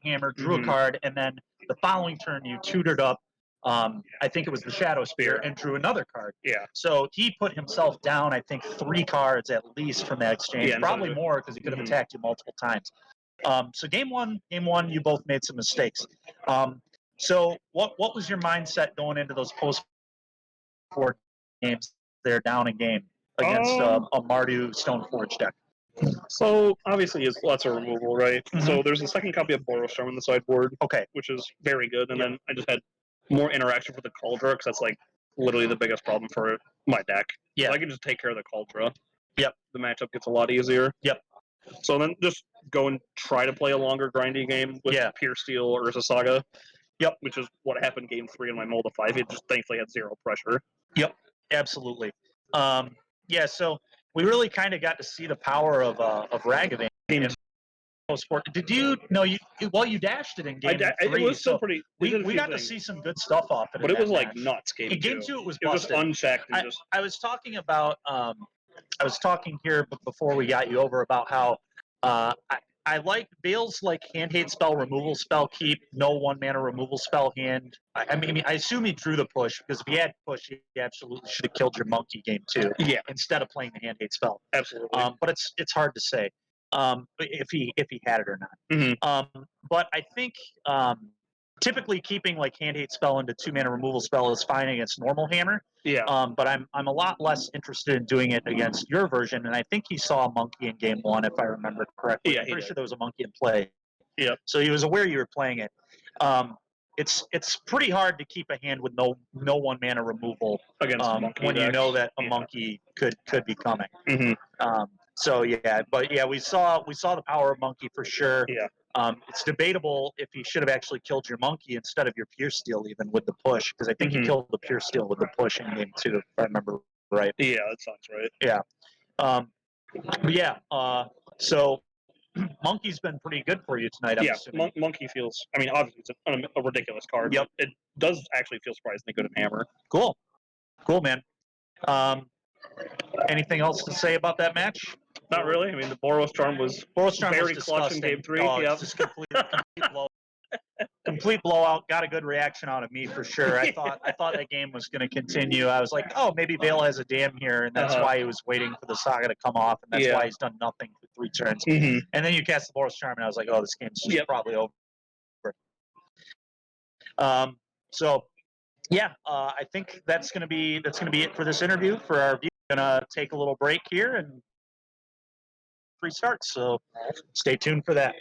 hammered, drew a card, and then the following turn you tutored up I think it was the Shadow Spear, and drew another card. Yeah. So he put himself down, I think, 3 cards at least from that exchange. Yeah, Probably more because he could have attacked you multiple times. So game one, you both made some mistakes. So what was your mindset going into those post-4 games there down a game against a Mardu Stoneforge deck? So obviously it's lots of removal, right? So there's a second copy of Boros Charm on the sideboard, which is very good, and then I just had more interaction with the Cauldron because that's like literally the biggest problem for my deck. Yeah, I can just take care of the Cauldron. Yep, the matchup gets a lot easier. Yep. So then just go and try to play a longer grindy game with Pure Steel or Urza Saga. Yep, which is what happened game 3 in my Mold of 5. It just thankfully had 0 pressure. Yep, absolutely. Yeah, so we really kind of got to see the power of Ragavan in sport. Did you you dashed it in game 3? It was still pretty. We got to see some good stuff off it. But it was like match. nuts. Game 2 it was busted. It was unchecked. And I was talking about. I was talking here before we got you over about how I like Bale's like hand hate spell, removal spell, keep, no 1-mana removal spell hand. I mean, I assume he drew the push because if he had push, he absolutely should have killed your monkey game 2. Yeah. Instead of playing the hand hate spell. Absolutely. But it's hard to say if he had it or not. Mm-hmm. But I think typically keeping like hand hate spell into 2-mana removal spell is fine against normal hammer. Yeah. But I'm a lot less interested in doing it against your version, and I think he saw a monkey in game 1 if I remember correctly. Yeah, I'm pretty sure there was a monkey in play. Yeah. So he was aware you were playing it. It's pretty hard to keep a hand with no 1-mana removal against a monkey when decks. you know that a monkey could be coming. Mm-hmm. So we saw the power of monkey for sure. Yeah. It's debatable if he should have actually killed your monkey instead of your pure steel, even with the push, because I think he killed the pure steel with the push in game 2, if I remember right. Yeah, that sounds right. Yeah. But yeah. So monkey's been pretty good for you tonight. I'm assuming. Monkey feels. I mean, obviously it's a ridiculous card. Yep. It does actually feel surprisingly good in Hammer. Cool, man. Anything else to say about that match? Not really. I mean, the Boros Charm was very clutch in game 3. Oh, it's just complete blowout. Got a good reaction out of me for sure. I thought that game was going to continue. I was like, oh, maybe Bale has a dam here, and that's why he was waiting for the saga to come off, and that's why he's done nothing for 3 turns. Mm-hmm. And then you cast the Boros Charm, and I was like, oh, this game's just probably over. So yeah, I think that's gonna be it for this interview. For our view, we're gonna take a little break here and restart. So stay tuned for that.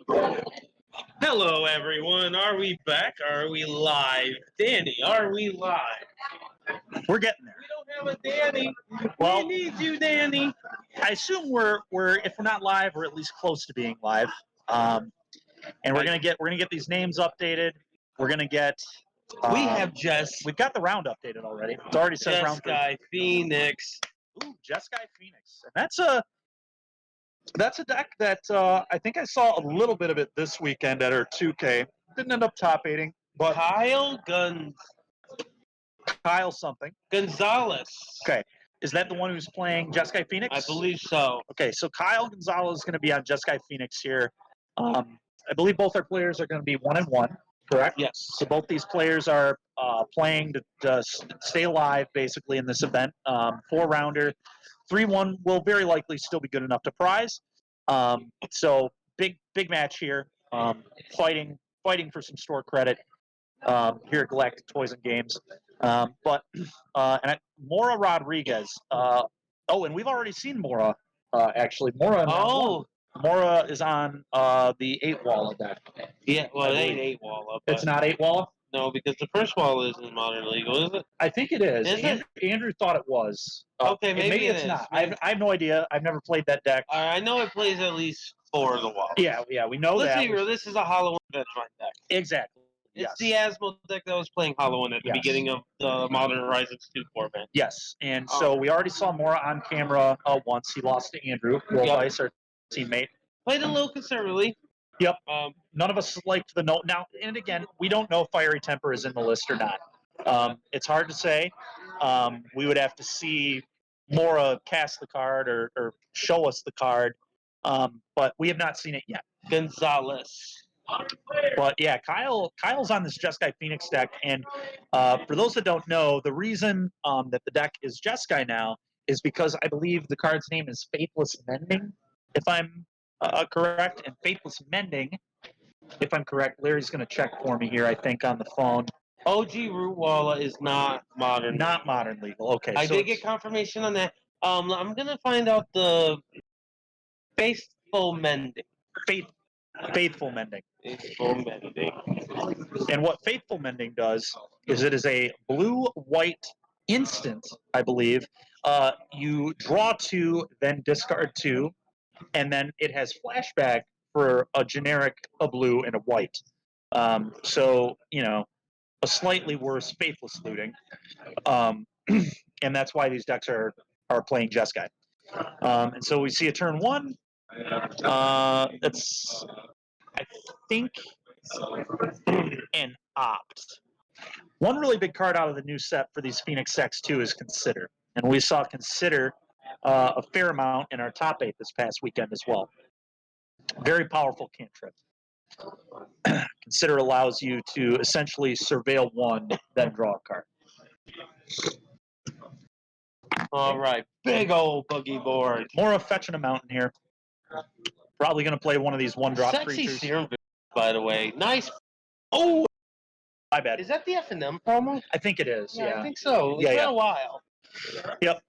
Hello, everyone. Are we back? Are we live? Danny, are we live? We're getting there. We don't have a Danny. Well, We need you, Danny. I assume we're if we're not live, we're at least close to being live. And we're gonna get these names updated. We're gonna get. We've got the round updated already. It already says round 3. Jeskai Phoenix. Ooh, Jeskai Phoenix. And that's a deck that I think I saw a little bit of it this weekend at our 2K. Didn't end up top 8ing, but Kyle something. Gonzalez. Okay. Is that the one who's playing Jeskai Phoenix? I believe so. Okay, so Kyle Gonzalez is going to be on Jeskai Phoenix here. I believe both our players are going to be 1-1, correct? Yes. So both these players are playing to stay alive, basically, in this event. 4-rounder. 3-1 will very likely still be good enough to prize. So big match here. Fighting for some store credit here at Galactic Toys and Games. Mora Rodriguez. And we've already seen Mora. Actually, Mora. Mora is on the 8-Walla deck. Yeah, well, it ain't 8-Walla. It's not 8-Walla? No, because the first Walla isn't modern legal, is it? I think it is. Is Andrew thought it was. Okay, maybe it's not. I have no idea. I've never played that deck. I know it plays at least 4 of the Wallas. Yeah, we know Let's that. be real, this is a Hollow Veteran deck. Exactly. It's the Asmo deck that was playing Hollow at the beginning of the Modern Horizons 2 format. Yes, and so we already saw Mora on camera once. He lost to Andrew Wolfeiss, our teammate. Played a little conservatively. Yep. None of us liked the note. Now, and again, we don't know if Fiery Temper is in the list or not. It's hard to say. We would have to see Mora cast the card or show us the card. But we have not seen it yet. Gonzalez. But yeah, Kyle's on this Jeskai Phoenix deck, and for those that don't know, the reason that the deck is Jeskai now is because I believe the card's name is Faithless Mending, if I'm correct, and Faithless Mending, if I'm correct. Larry's going to check for me here, I think, on the phone. OG Root Walla is not modern. Not modern legal. Okay. I did get confirmation on that. I'm going to find out the Faithful Mending. Faithful Mending. Faithful Mending. And what Faithful Mending does is it is a blue-white instant, I believe. You draw 2, then discard 2, and then it has flashback for a blue and a white. So, a slightly worse Faithless Looting. And that's why these decks are playing Jeskai. And so we see a turn 1. That's, I think, an Opt. One really big card out of the new set for these Phoenix decks, too, is Consider. And we saw Consider a fair amount in our top 8 this past weekend as well. Very powerful cantrip. Consider allows you to essentially surveil 1, then draw a card. All right, big old boogie board. Mora fetching a mountain here. Probably going to play one of these 1-drop creatures. Sexy Serum, by the way. Nice. Oh, my bad. Is that the F&M promo? I think it is. Yeah, I think so. It's been a while. Yep.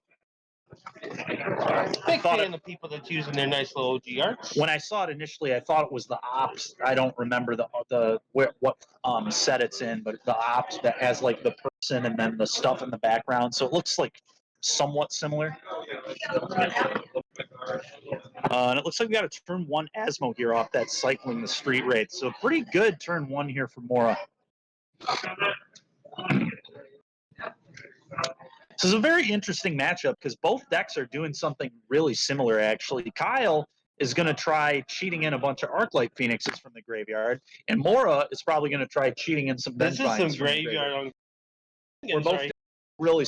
Big fan of people that's using their nice little OG arts. When I saw it initially, I thought it was the Opt. I don't remember what set it's in, but the Opt that has like the person and then the stuff in the background. So it looks like somewhat similar. And it looks like we got a turn 1 Asmo here off that Cycling the Street Raid. So pretty good turn 1 here for Mora. This is a very interesting matchup because both decks are doing something really similar, actually. Kyle is going to try cheating in a bunch of Arclight Phoenixes from the graveyard, and Mora is probably going to try cheating in some This is some graveyard on. We're both really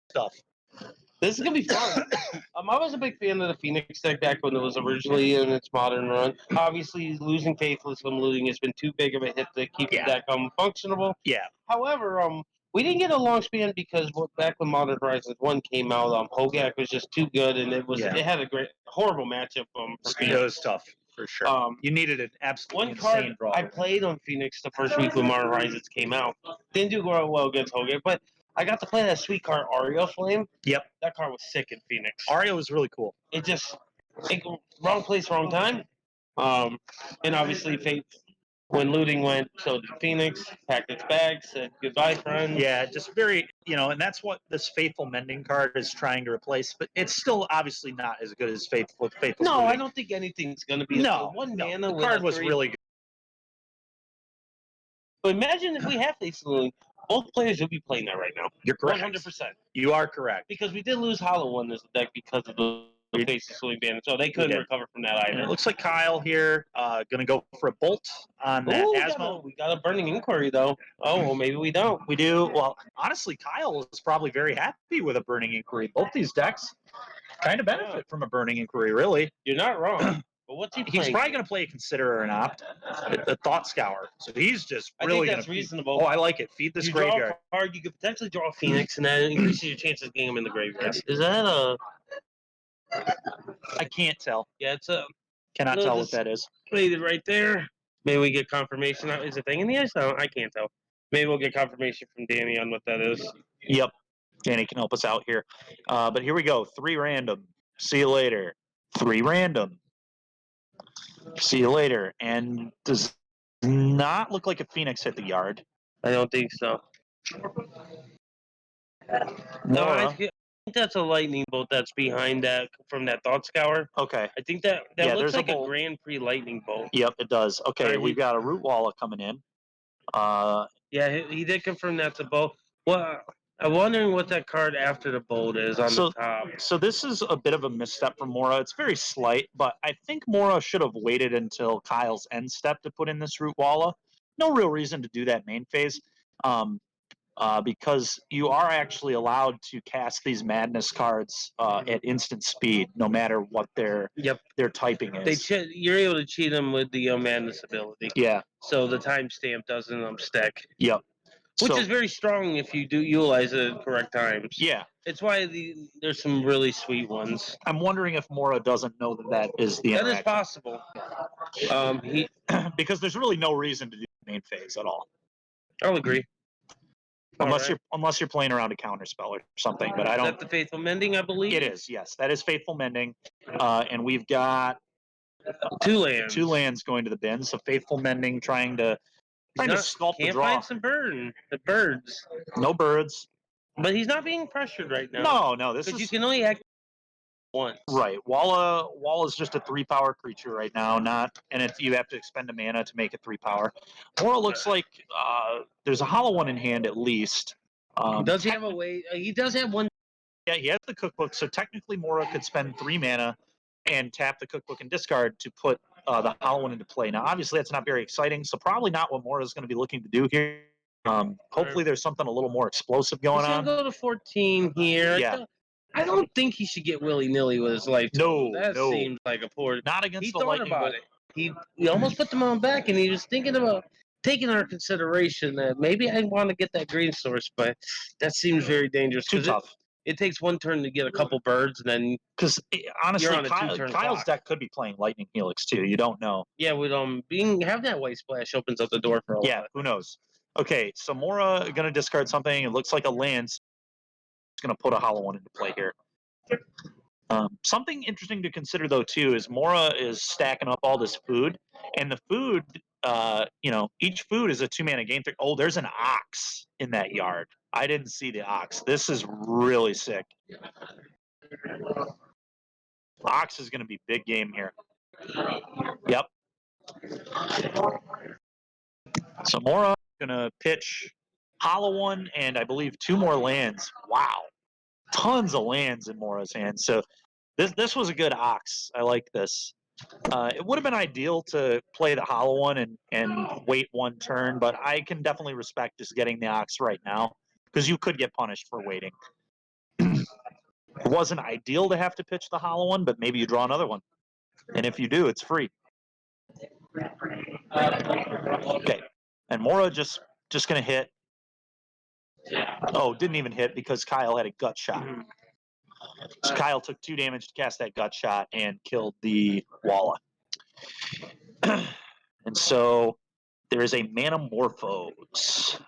stuff. This is going to be fun. I was a big fan of the Phoenix deck back when it was originally in its modern run. Obviously, losing Faithless from looting has been too big of a hit to keep the deck functionable. Yeah. However, we didn't get a long span because back when Modern Horizons 1 came out, Hogak was just too good, and it had a horrible matchup. It was tough, for sure. You needed an absolutely insane draw. I played on Phoenix the first week when Modern Horizons came out. Didn't do well against Hogak, but I got to play that sweet card, Ario Flame. Yep. That card was sick in Phoenix. Ario was really cool. Wrong place, wrong time. And obviously, Fate, when looting went, so did Phoenix, packed its bags, said goodbye, friends. Yeah, just very, and that's what this Faithful Mending card is trying to replace. But it's still obviously not as good as Faithful No, Looting. I don't think anything's going to be one mana. The card was really good. But imagine if we have Face Looting. Both players will be playing that right now. You're correct. 100%. You are correct. Because we did lose Hollow One this deck because of the Face Looting ban, so they couldn't recover from that either. It looks like Kyle here going to go for a bolt on that Asmo. We got a Burning Inquiry, though. Oh, well, maybe we don't. We do. Well, honestly, Kyle is probably very happy with a Burning Inquiry. Both these decks kind of benefit from a Burning Inquiry, really. You're not wrong. But what's he playing? He's probably going to play a Considerer and Opt, a Thought Scour. So he's just really I think that's reasonable. Oh, I like it. Feed this graveyard. graveyard. Draw a card, you could potentially draw a Phoenix, and that increases your chances of getting him in the graveyard. Is that a... I can't tell. Yeah, it's a... Cannot tell what that is. Played it right there. Maybe we get confirmation. Is a thing in the ice? No, I can't tell. Maybe we'll get confirmation from Danny on what that is. Yep. Danny can help us out here. But here we go. 3 random. See you later. 3 random. See you later. And does not look like a Phoenix hit the yard. I don't think so. No, I think that's a lightning bolt that's behind that from that Thought Scour. Okay. I think that looks like a Grand Prix lightning bolt. Yep, it does. Okay, we've got a Root Walla coming in. Yeah, he did confirm that's a bolt. Well, I'm wondering what that card after the bolt is on the top. So this is a bit of a misstep from Mora. It's very slight, but I think Mora should have waited until Kyle's end step to put in this Root Walla. No real reason to do that main phase. Because you are actually allowed to cast these Madness cards at instant speed, no matter what their typing is. You're able to cheat them with the Madness ability. Yeah. So the timestamp doesn't stick. Yep. Which is very strong if you do utilize it at correct times. Yeah. It's why there's some really sweet ones. I'm wondering if Mora doesn't know that is the interaction. That is possible. Because there's really no reason to do the main phase at all. I'll agree. Unless you're playing around a counter spell or something, but I don't. Is that the Faithful Mending, I believe? It is, yes. That is Faithful Mending, and we've got 2 lands. 2 lands going to the bin. So Faithful Mending trying to sculpt the draw. Can't find some birds. No birds. But he's not being pressured right now. No. This is you can only act once. Right. Walla's just a 3-power creature right now, and you have to expend a mana to make it 3-power. Mora looks like there's a Hollow One in hand at least. Does he have a way? He does have one. Yeah, he has the cookbook, so technically Mora could spend 3 mana and tap the cookbook and discard to put the Hollow One into play. Now, obviously, that's not very exciting, so probably not what Mora is going to be looking to do here. Hopefully, there's something a little more explosive going on. He's going to go to 14 here. Yeah. I don't think he should get willy-nilly with his life. No. Seems like a poor... Not against he the thought lightning about bolt. it. He almost put them on back, and he was thinking about taking our consideration that maybe I want to get that green source, but that seems very dangerous. Too tough. It takes one turn to get a couple birds, and then... Because, honestly, Kyle's deck could be playing Lightning Helix, too. You don't know. Yeah, with having that White Splash opens up the door for a lot. Yeah, who knows? Okay, so Mora going to discard something. It looks like a land. It's going to put a Hollow One into play here. Something interesting to consider, though, too, is Mora is stacking up all this food. And the food, each food is a 2-mana gain. Oh, there's an Ox in that yard. I didn't see the Ox. This is really sick. Ox is going to be big game here. Yep. So Mora going to pitch Hollow One and I believe 2 more lands. Wow. Tons of lands in Mora's hands. So this was a good Ox. I like this. It would have been ideal to play the Hollow One and wait 1 turn, but I can definitely respect just getting the Ox right now because you could get punished for waiting. It wasn't ideal to have to pitch the Hollow One, but maybe you draw another one. And if you do, it's free. Okay. And Mora just going to hit. Oh, didn't even hit because Kyle had a gut shot. So Kyle took 2 damage to cast that gut shot and killed the Walla. And so there is a Manamorphose.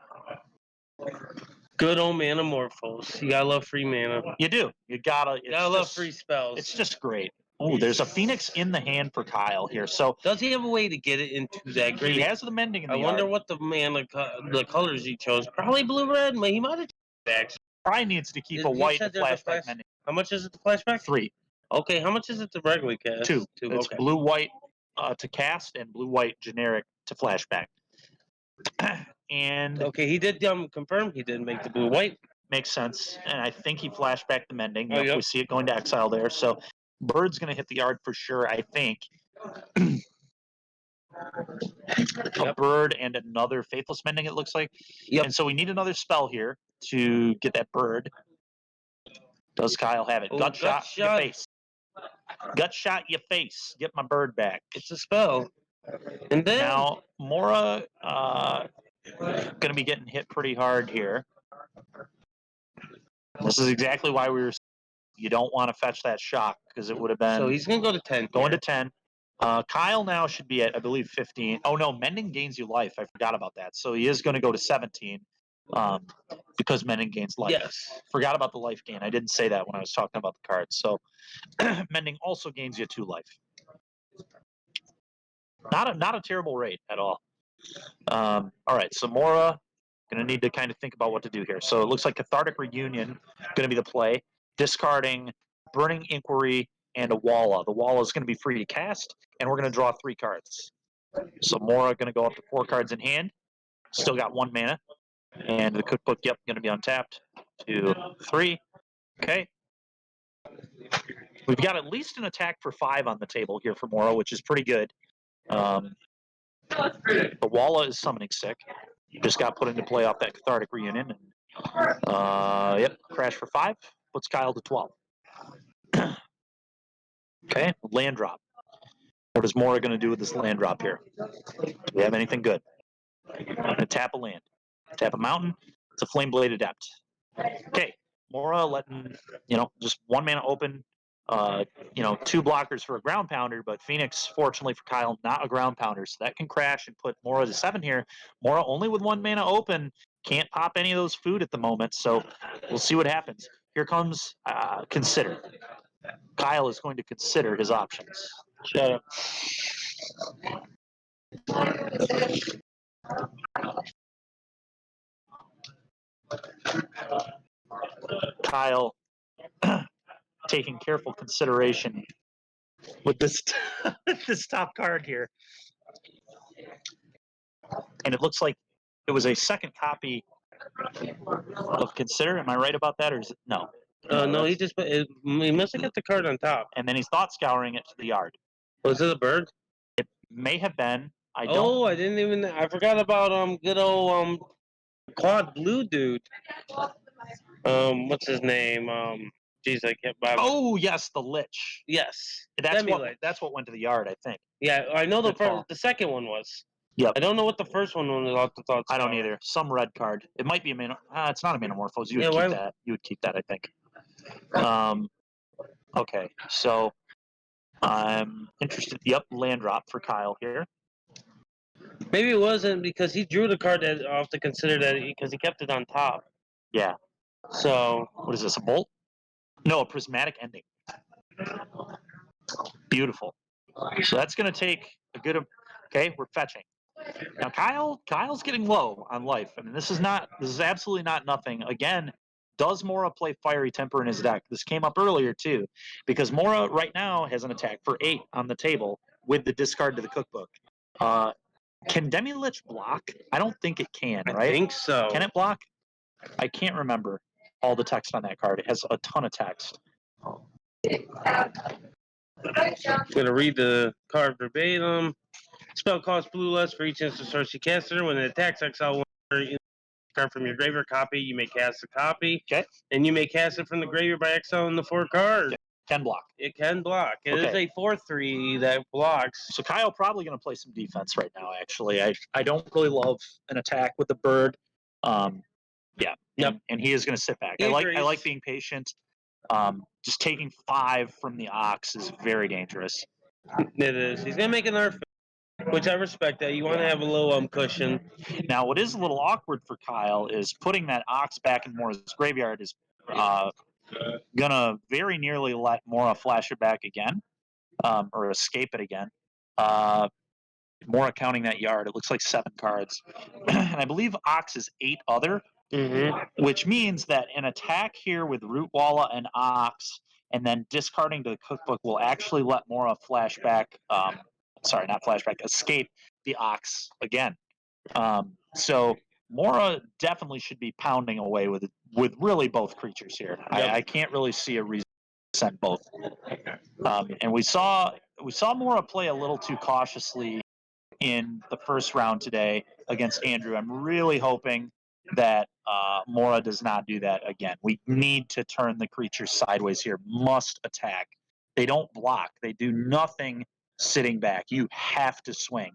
Good old Manamorphose. You gotta love free mana. You do. You gotta love free spells. It's just great. Oh, there's a Phoenix in the hand for Kyle here. So Does he have a way to get it into that grading? he has the mending in the I wonder yard. what the colors he chose. Probably blue-red. He might have actually. Probably needs to keep a You white said to there's a flashback mending. How much is it to flashback? 3. Okay, how much is it to regularly cast? 2. Two. It's Okay. blue-white to cast and blue-white generic to flashback. And Okay, he did confirm he did make the blue-white. makes sense. And I think he flashed back the mending. Oh, Yep, yep. we see it going to exile there. So Bird's going to hit the yard for sure, I think. A bird and another Faithless Mending, it looks like. Yep. And so we need another spell here to get that bird. Does Kyle have it? Oh, gut shot, your face. Gut shot, your face. Get my bird back. It's a spell. And then Now, Mora going to be getting hit pretty hard here. This is exactly why we were. You don't want to fetch that shock because it would have been. So he's going to go to 10. Going to 10. Kyle now should be at, I believe, 15. Oh, no, Mending gains you life. I forgot about that. So he is going to go to 17 because Mending gains life. Yes. Forgot about the life gain. I didn't say that when I was talking about the cards. So Mending also gains you 2 life. Not a terrible rate at all. All right, so Mora going to need to kind of think about what to do here. So it looks like Cathartic Reunion going to be the play. Discarding Burning Inquiry and a Walla. The Walla is going to be free to cast, and we're going to draw 3 cards. So Mora going to go up to 4 cards in hand. Still got 1 mana. And the cookbook, yep, going to be untapped. 2, 3. Okay. We've got at least an attack for 5 on the table here for Mora, which is pretty good. The Walla is summoning sick. Just got put into play off that Cathartic Reunion. Yep, crash for 5. Puts Kyle to 12. Okay, land drop. What is Mora going to do with this land drop here? Do we have anything good? I'm going to tap a land. Tap a mountain. It's a Flame Blade Adept. Okay, Mora letting, just 1 mana open. 2 blockers for a ground pounder, but Phoenix, fortunately for Kyle, not a ground pounder, so that can crash and put Mora to 7 here. Mora only with 1 mana open, can't pop any of those food at the moment, so we'll see what happens. Here comes Consider. Kyle is going to consider his options. Shut up. Kyle taking careful consideration with this this top card here. And it looks like it was a second copy of Consider. Am I right about that, or is it no? No, he must have got the card on top. And then he's thought scouring it to the yard. Was it a bird? It may have been. I forgot about good old quad blue dude. What's his name? Geez, I can't. Oh yes, the Lich. Yes, That's what went to the yard, I think. Yeah, I know the second one was. Yep. I don't know what the first one was off the thoughts. I don't either. Some red card. It might be a mana. It's not a Manamorphose. You would keep that. You would keep that, I think. Okay, so I'm interested. Yep, land drop for Kyle here. Maybe it wasn't because he drew the card off to consider that because he kept it on top. Yeah. So what is this? A bolt? No, a prismatic ending. Beautiful. So that's going to take a good. Okay, we're fetching. Now Kyle's getting low on life. I mean, this is absolutely not nothing. Again, does Mora play Fiery Temper in his deck? This came up earlier too, because Mora right now has an attack for 8 on the table with the discard to the cookbook. Can Demi-Lich block? I don't think it can, right? I think so. Can it block? I can't remember all the text on that card. It has a ton of text. I'm going to read the card verbatim. Spell costs blue less for each instant source you cast it. When it attacks, exile one card from your graveyard copy. You may cast a copy. Okay. And you may cast it from the graveyard by exiling the 4 cards. Okay. Can block. It can block. It is a 4/3 that blocks. So Kyle probably going to play some defense right now, actually. I don't really love an attack with the bird. Yeah. Yep. And he is going to sit back. I like being patient. Just taking 5 from the Ox is very dangerous. It is. He's going to make another, which I respect that. You want to have a little cushion. Now, what is a little awkward for Kyle is putting that Ox back in Mora's graveyard is gonna very nearly let Mora flash it back again. or escape it again. Mora counting that yard. It looks like 7 cards. And I believe Ox is 8 other, which means that an attack here with Root Walla and Ox, and then discarding to the cookbook will actually let Mora flashback. Sorry, not flashback. Escape the Ox again. So Mora definitely should be pounding away with really both creatures here. Yep. I can't really see a reason to send both. And we saw Mora play a little too cautiously in the first round today against Andrew. I'm really hoping that Mora does not do that again. We need to turn the creatures sideways here. Must attack. They don't block. They do nothing sitting back. You have to swing.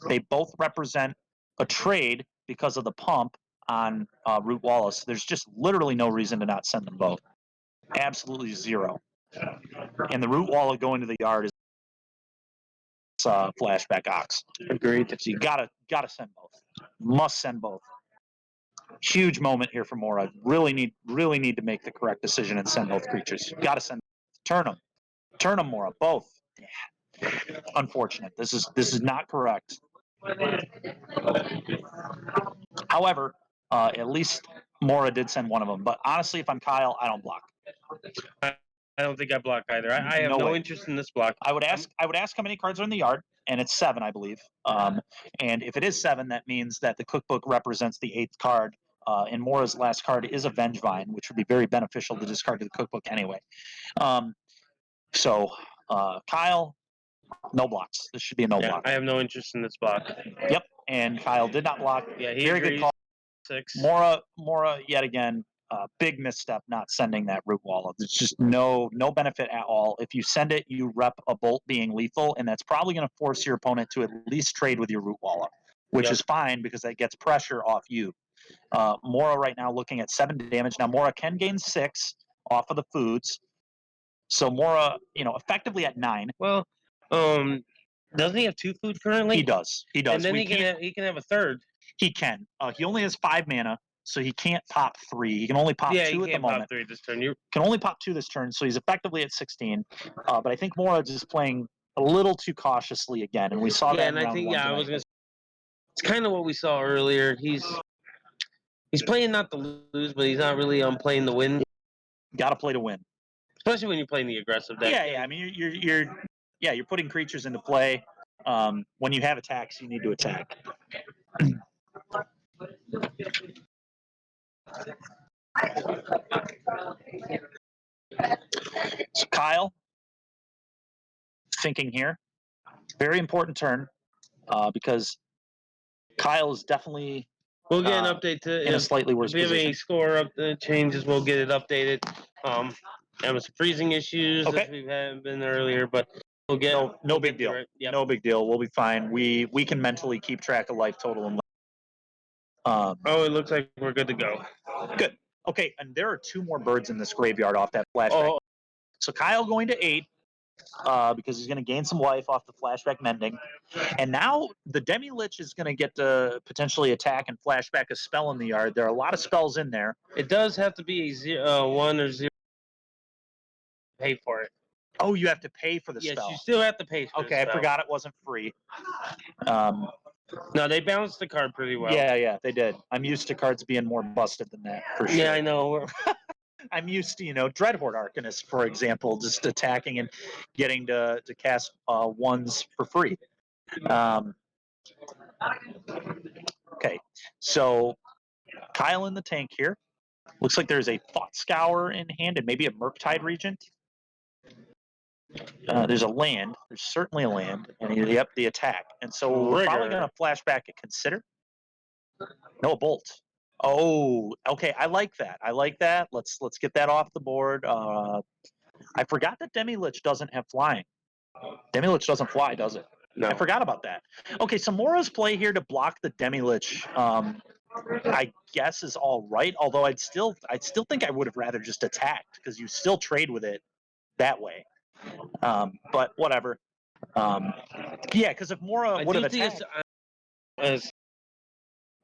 They both represent a trade because of the pump on Root Wallace. There's just literally no reason to not send them both. Absolutely zero. And the Root Walla going to the yard is flashback Ox. Agreed. So you gotta send both. Must send both. Huge moment here for Mora. Really need to make the correct decision and send both creatures. Gotta send. Turn them, Mora. Both. Yeah. Unfortunate. This is not correct. However, at least Mora did send one of them. But honestly, if I'm Kyle, I don't block. I don't think I block either. I have no interest in this block. I would ask how many cards are in the yard, and it's 7, I believe. And if it is 7, that means that the cookbook represents the 8th card. And Mora's last card is a Vengevine, which would be very beneficial to discard to the cookbook anyway. So Kyle, no blocks. This should be a no block. I have no interest in this block. Yep, and Kyle did not block. Yeah, he very agrees. Good call. 6. Mora yet again. Big misstep not sending that Root Walla. There's just no benefit at all. If you send it, you rep a bolt being lethal, and that's probably going to force your opponent to at least trade with your Root Walla, which is fine because that gets pressure off you. Mora right now looking at 7 damage. Now Mora can gain 6 off of the foods, so Mora, effectively at 9. Well, doesn't he have 2 food currently? He does. And then he can have a third. He can. He only has 5 mana. So he can't pop 3. He can only pop 2 at the moment. Pop 3 this turn. You can only pop 2 this turn, so he's effectively at 16. But I think Mora is playing a little too cautiously again, and we saw that in round 1 I was gonna say, it's kind of what we saw earlier. He's playing not to lose, but he's not really playing to win. Got to play to win, especially when you're playing the aggressive deck. Yeah. I mean, you're putting creatures into play. When you have attacks, you need to attack. So Kyle, thinking here, very important turn because Kyle is definitely. We'll get an update in a slightly worse position. If we have any score changes, we'll get it updated. Having some freezing issues as we've been earlier, but we'll get no big deal. Yep. No big deal. We'll be fine. We can mentally keep track of life total and. It looks like we're good to go. Good. Okay, and there are 2 more birds in this graveyard off that flashback. So Kyle going to 8 because he's going to gain some life off the flashback mending. And now the Demi-Lich is going to get to potentially attack and flashback a spell in the yard. There are a lot of spells in there. It does have to be a 1 or 0. Pay for it. Oh, you have to pay for the spell. Yes, you still have to pay for the spell. I forgot it wasn't free. No, they balanced the card pretty well. Yeah, they did. I'm used to cards being more busted than that, for sure. Yeah, I know. I'm used to, Dreadhorde Arcanist, for example, just attacking and getting to cast 1s for free. Okay, so Kyle in the tank here. Looks like there's a Thought Scour in hand and maybe a Murktide Regent. There's a land. There's certainly a land. And the attack. And so we're probably going to flashback and consider. No, a bolt. Oh, okay. I like that. Let's get that off the board. I forgot that Demi-Lich doesn't have flying. Demi-Lich doesn't fly, does it? No. I forgot about that. Okay, so Mora's play here to block the Demi-Lich, I guess is all right. Although I'd still think I would have rather just attacked because you still trade with it that way. But whatever. Yeah, because if Mora would have attacked,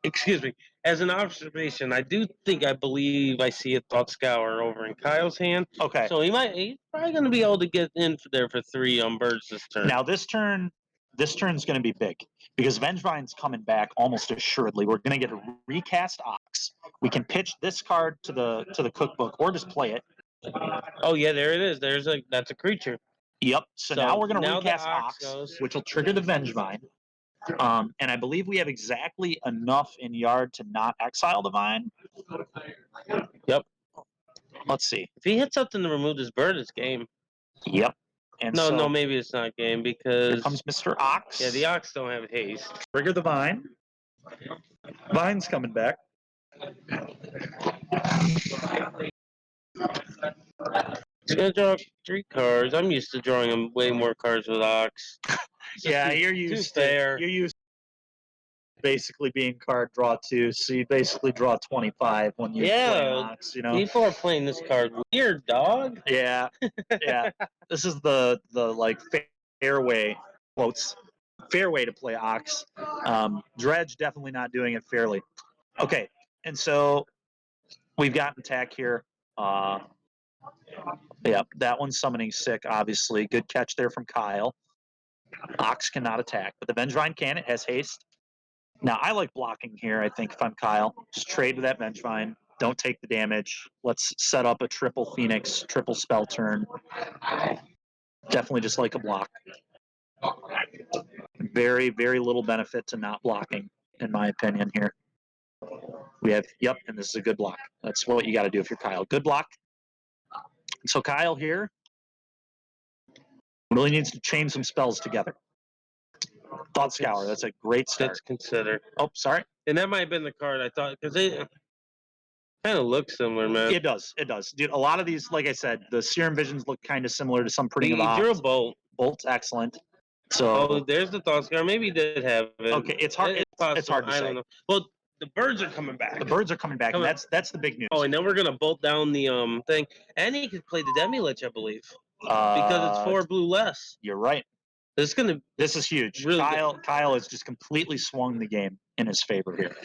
excuse me, as an observation, I believe I see a Thought Scour over in Kyle's hand. Okay. So he's probably going to be able to get in there for 3 birds this turn. Now this turn's going to be big because Vengevine's coming back almost assuredly. We're going to get a recast Ox. We can pitch this card to the cookbook or just play it. Oh yeah, there it is. That's a creature. Yep. So now we're going to recast Ox Ox, which will trigger the Vengevine. And I believe we have exactly enough in yard to not exile the Vine. Yep. Let's see. If he hits something to remove this bird, it's game. Yep. And no, maybe it's not game because here comes Mr. Ox. Yeah, the Ox don't have haste. Trigger the Vine. Vine's coming back. He's gonna draw 3 cards. I'm used to drawing him way more cards with Ox. Yeah, you're used to basically being card draw 2, so you basically draw 25 when you play Ox, you know. People are playing this card weird, dog. Yeah, yeah. This is the like fairway quotes. Fair way to play Ox. Dredge definitely not doing it fairly. Okay, and so we've got an attack here. Yeah, that one's summoning sick, obviously. Good catch there from Kyle. Ox cannot attack, but the Vengevine can. It has haste. Now, I like blocking here, I think, if I'm Kyle. Just trade with that Vengevine. Don't take the damage. Let's set up a triple Phoenix, triple spell turn. Definitely just like a block. Very, very little benefit to not blocking, in my opinion, here. We have, yep, and this is a good block. That's what you got to do if you're Kyle. Good block. So Kyle here really needs to chain some spells together. Thought Scour, that's a great start. Let's consider. Oh, sorry. And that might have been the card I thought, because they kind of look similar, man. It does. Dude, a lot of these, like I said, the Serum Visions look kind of similar to some pretty He drew a bolt. Bolt's excellent. So there's the Thought Scour. Maybe he did have it. Okay, it's hard. It's hard to say. I don't know. Well, the birds are coming back. The birds are coming back, and that's the big news. Oh, and then we're gonna bolt down the thing, and he could play the Demi-Lich, I believe, because it's 4 blue less. You're right. This is huge. Really Kyle has just completely swung the game in his favor here.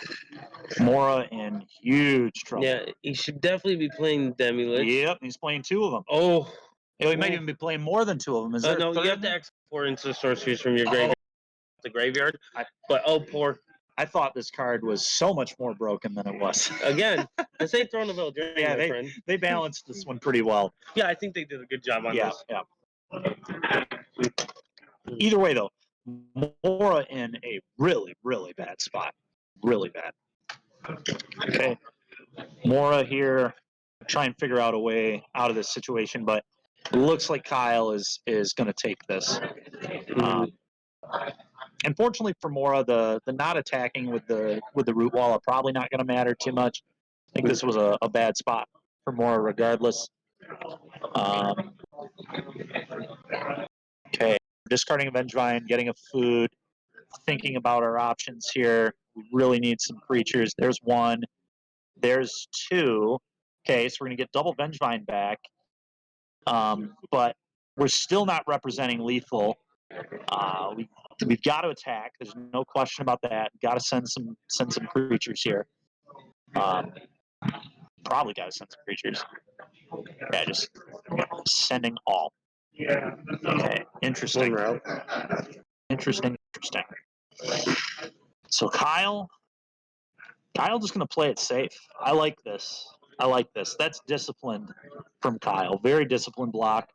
Mora in huge trouble. Yeah, he should definitely be playing Demi-Lich. Yep, he's playing 2 of them. Oh. He might even be playing more than 2 of them. Is there no, you have to export into the sorceries from your graveyard. The graveyard. Poor. I thought this card was so much more broken than it was. Again, this ain't throwing a Drain, yeah, my friend. They balanced this one pretty well. Yeah, I think they did a good job on this. Yeah. Either way, though, Mora in a really, really bad spot. Really bad. Okay. Mora here, try and figure out a way out of this situation, but it looks like Kyle is going to take this. Unfortunately for Mora, the not attacking with the root wall are probably not going to matter too much. I think this was a bad spot for Mora regardless. Okay, discarding a Vengevine, getting a food, thinking about our options here. We really need some creatures. There's 1. There's 2. Okay, so we're going to get double Vengevine back. But we're still not representing lethal. We've got to attack. There's no question about that. Got to send some creatures here. Probably got to send some creatures. Yeah, just sending all. Okay, interesting. Interesting. So Kyle just going to play it safe. I like this. That's disciplined from Kyle. Very disciplined block.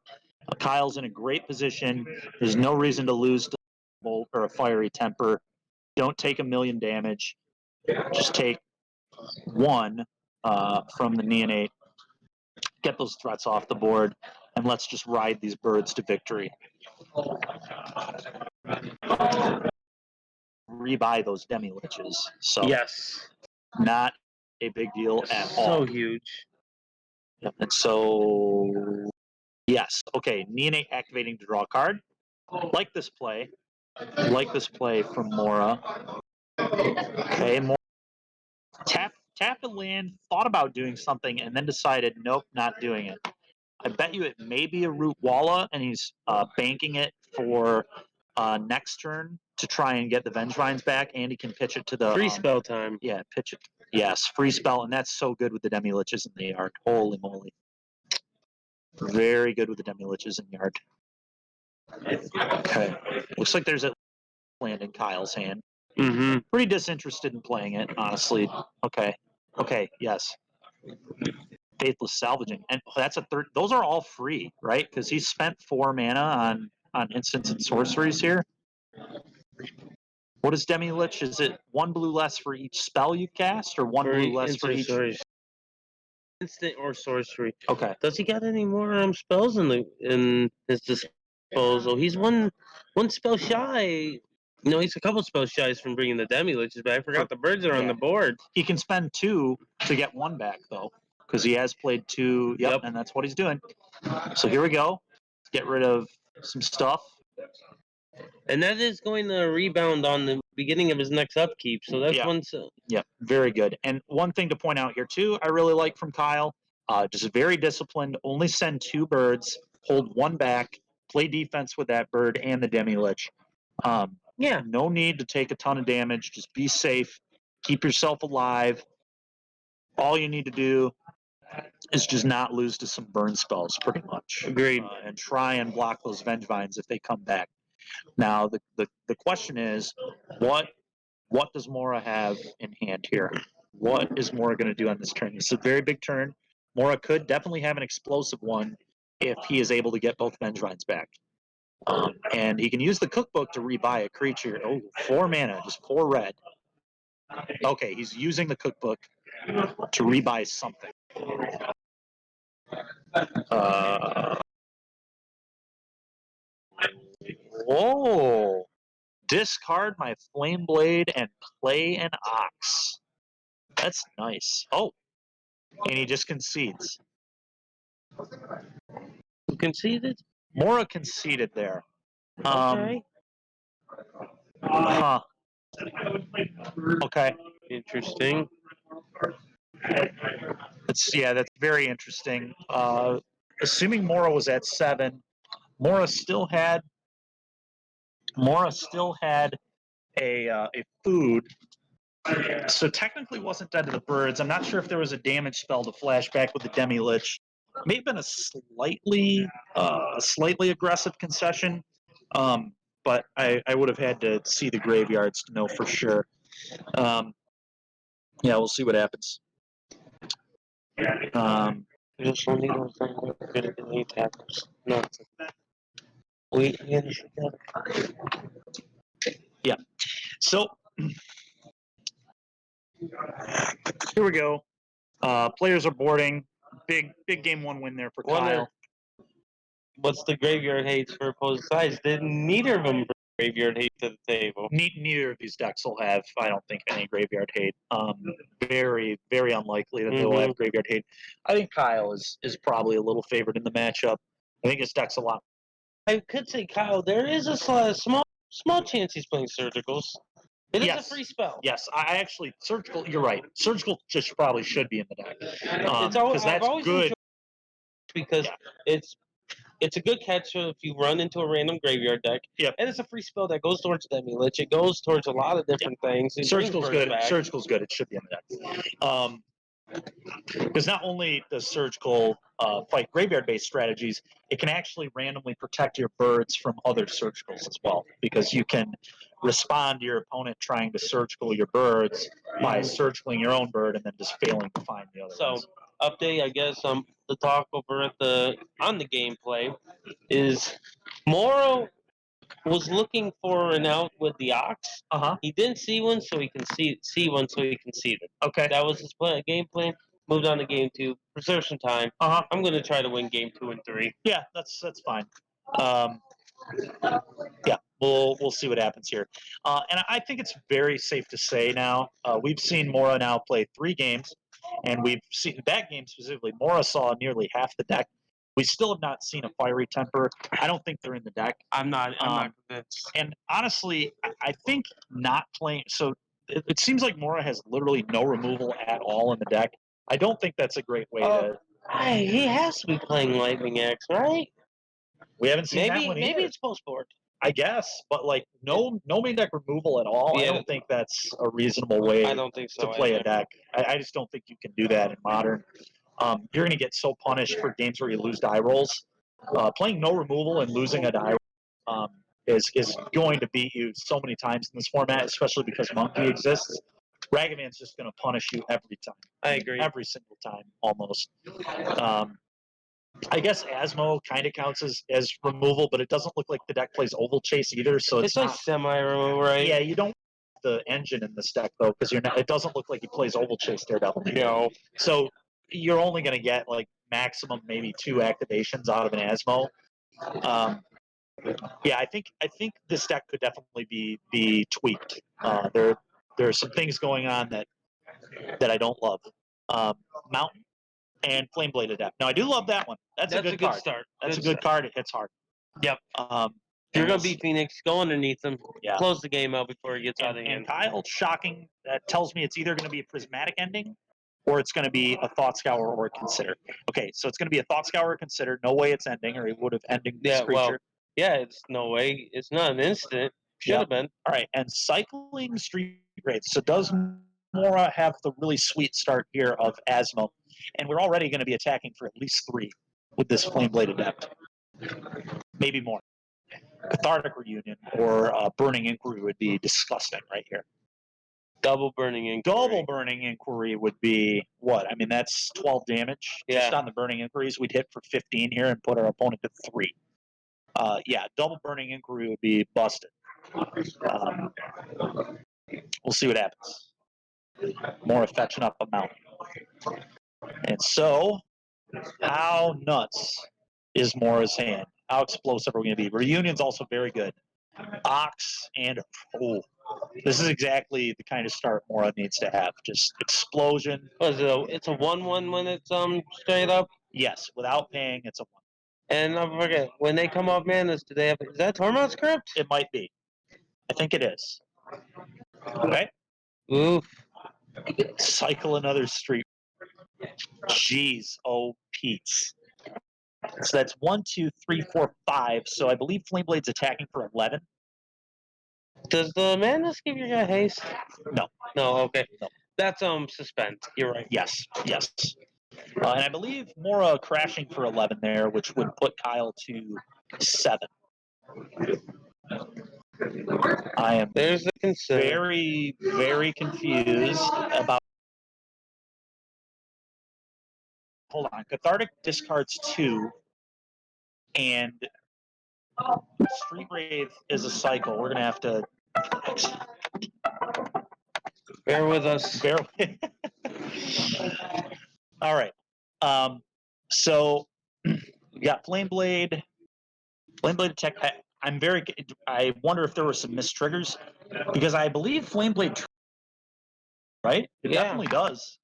Kyle's in a great position. There's no reason to lose to a bolt or a fiery temper. Don't take 1,000,000 damage. Just take 1 from the Neonate. Get those threats off the board, and let's just ride these birds to victory. Rebuy those Demi-Liches. So yes, not a big deal at all. So huge. Yep. And so, yes. Okay, Neonate activating to draw a card. Like this play from Mora. Okay, Mora tapped a land, thought about doing something, and then decided, nope, not doing it. I bet you it may be a Root Walla, and he's banking it for next turn to try and get the Vengevines back, and he can pitch it to the Free spell time. Yeah, pitch it. Yes, free spell, and that's so good with the Demi-Liches in the yard. Holy moly. Very good with the Demi-Liches in the yard. Okay. Looks like there's a land in Kyle's hand. Mm-hmm. Pretty disinterested in playing it, honestly. Okay. Okay, yes. Faithless Salvaging. And that's a third. Those are all free, right? Because he spent 4 mana on instants and sorceries here. What is Demi-Lich? Is it 1 blue less for each spell you cast, or 1 blue less for each? Instant or sorcery. Okay. Does he got any more spells in his disposal? He's one spell shy. No, he's a couple spells shy from bringing the Demi-Liches back. I forgot the birds are on the board. He can spend 2 to get 1 back, though, because he has played 2. Yep, and that's what he's doing. So here we go. Let's get rid of some stuff. And that is going to rebound on the beginning of his next upkeep. So that's one. Yeah, very good. And one thing to point out here, too, I really like from Kyle, just very disciplined, only send 2 birds, hold 1 back, play defense with that bird and the Demi-Lich. No need to take a ton of damage. Just be safe. Keep yourself alive. All you need to do is just not lose to some burn spells, pretty much. Agreed. And try and block those Vengevines if they come back. Now, the question is, what does Mora have in hand here? What is Mora going to do on this turn? It's a very big turn. Mora could definitely have an explosive one if he is able to get both Vengevines back. And he can use the cookbook to rebuy a creature. Oh, 4 mana, just 4 red. Okay, he's using the cookbook to rebuy something. Whoa! Discard my Flame Blade and play an Ox. That's nice. Oh, and he just concedes. Who conceded? Mora conceded there. Okay. Huh. Okay. Interesting. That's very interesting. Assuming Mora was at 7, Mora still had a food, so technically wasn't dead to the birds. I'm not sure if there was a damage spell to flashback with the Demi-Lich. May have been a slightly aggressive concession, but I would have had to see the graveyards to know for sure. We'll see what happens. Yeah. So here we go. Players are boarding. Big game 1 win there for Kyle. What's the graveyard hates for opposing sides? Neither of them bring graveyard hate to the table. Neither of these decks will have, I don't think, any graveyard hate. Very, very unlikely that they will have graveyard hate. I think Kyle is probably a little favored in the matchup. I think his deck's a lot. I could say Kyle. There is a small chance he's playing Surgicals. It is a free spell. Yes, I actually Surgical. You're right. Surgical just probably should be in the deck. It's always good because it's a good catch if you run into a random graveyard deck. Yep. And it's a free spell that goes towards Demi-Lich. It goes towards a lot of different things. Surgical's good. Surgical's good. It should be in the deck. Because not only does Surgical fight graveyard-based strategies, it can actually randomly protect your birds from other Surgicals as well. Because you can respond to your opponent trying to Surgical your birds by Surgicaling your own bird and then just failing to find the other ones. Update, I guess, the talk over on the gameplay is Moro was looking for an out with the Ox. He didn't see one, so he can see one, so he conceded. Okay. That was his game plan. Moved on to game 2. Preserve some time. I'm going to try to win game 2 and 3. Yeah, that's fine. We'll see what happens here. And I think it's very safe to say now, we've seen Mora now play 3 games, and we've seen that game specifically, Mora saw nearly half the deck. We still have not seen a Fiery Temper. I don't think they're in the deck. I'm not convinced. And honestly, I think not playing. So it seems like Mora has literally no removal at all in the deck. I don't think that's a great way to. He has to be playing Lightning Axe, right? We haven't seen that one either. Maybe it's post board. I guess, but like no main deck removal at all. I Yeah. don't think that's a reasonable way I don't think so. to play either. a deck. I just don't think you can do that in Modern. You're going to get so punished for games where you lose die rolls. Playing no removal and losing a die is going to beat you so many times in this format, especially because Monkey exists. Ragavan's just going to punish you every time. I agree. Every single time, almost. I guess Asmo kind of counts as removal, but it doesn't look like the deck plays Oval Chase either, so It's like not, semi-removal, right? yeah, you don't the engine in this deck though, because it doesn't look like he plays Oval Chase Daredevil. No. So you're only going to get like maximum maybe 2 activations out of an Asmo. Yeah, I think this deck could definitely be tweaked. There are some things going on that I don't love. Mountain and Flameblade Adept. Now I do love that one. That's a good card. start. That's a good card. It hits hard. Yep. If you're gonna beat Phoenix, go underneath him. Yeah. Close the game out before he gets out of hand. And Kyle, shocking, that tells me it's either going to be a prismatic ending or it's going to be a Thought Scour or a Consider. Okay, so it's going to be a Thought Scour or Consider. No way it's ending, or he would have ending this creature. Well, yeah, it's no way. It's not an instant. Should have been. All right, and cycling Street Wraith. So does Mora have the really sweet start here of Asmo? And we're already going to be attacking for at least 3 with this Flameblade Adept. Maybe more. Cathartic Reunion or Burning Inquiry would be disgusting right here. Double Burning Inquiry. Double Burning Inquiry would be what? I mean, that's 12 damage. Yeah. Just on the Burning Inquiries, we'd hit for 15 here and put our opponent to 3. Yeah, Double Burning Inquiry would be busted. We'll see what happens. More fetching up a mountain. And so, how nuts is Mora's hand? How explosive are we going to be? Reunion's also very good. Ox and this is exactly the kind of start Mora needs to have. Just explosion. Was it? It's a 1/1 when it's straight up. Yes, without paying, it's a 1. And I forget when they come off manas. Do they have? Is that Tormod's Crypt? It might be. I think it is. Okay. Oof. Cycle another street. Jeez, oh Pete's. So that's 1, 2, 3, 4, 5. So I believe Flameblade's attacking for 11. Does the madness give your guy haste? No. No. Okay. No. That's suspend. You're right. Yes. And I believe Mora crashing for 11 there, which would put Kyle to 7. I am There's the concern. very, very confused about. Hold on. Cathartic discards 2, and Street Wraith is a cycle. We're gonna have to Bear with us. bear with. All right. So we got Flameblade attack. I wonder if there were some missed triggers because I believe Flameblade. Right? It definitely does.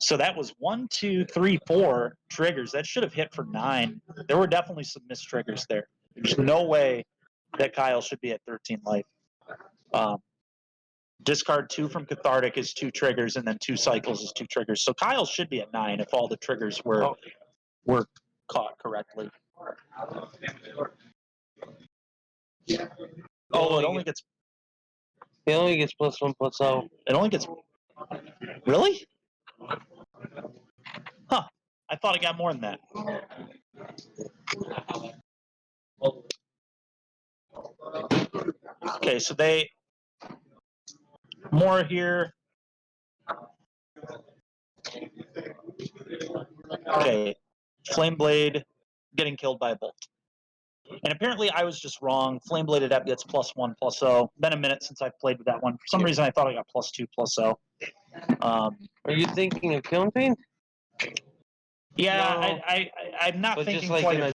So that was 1, 2, 3, 4 triggers. That should have hit for 9. There were definitely some missed triggers there. There's no way that Kyle should be at 13 life. Discard 2 from Cathartic is 2 triggers, and then 2 cycles is 2 triggers. So Kyle should be at 9 if all the triggers were caught correctly. Oh, it only gets. He only gets +1/+0. It only gets. Really? Huh. I thought it got more than that. Okay, so more here. Okay, Flameblade getting killed by a bolt. And apparently I was just wrong. Flameblade Adept gets +1/+0. Been a minute since I've played with that one. For some reason I thought I got +2/+0. Are you thinking of Killing Pain? Yeah, No. I'm not But thinking just like quite. in a-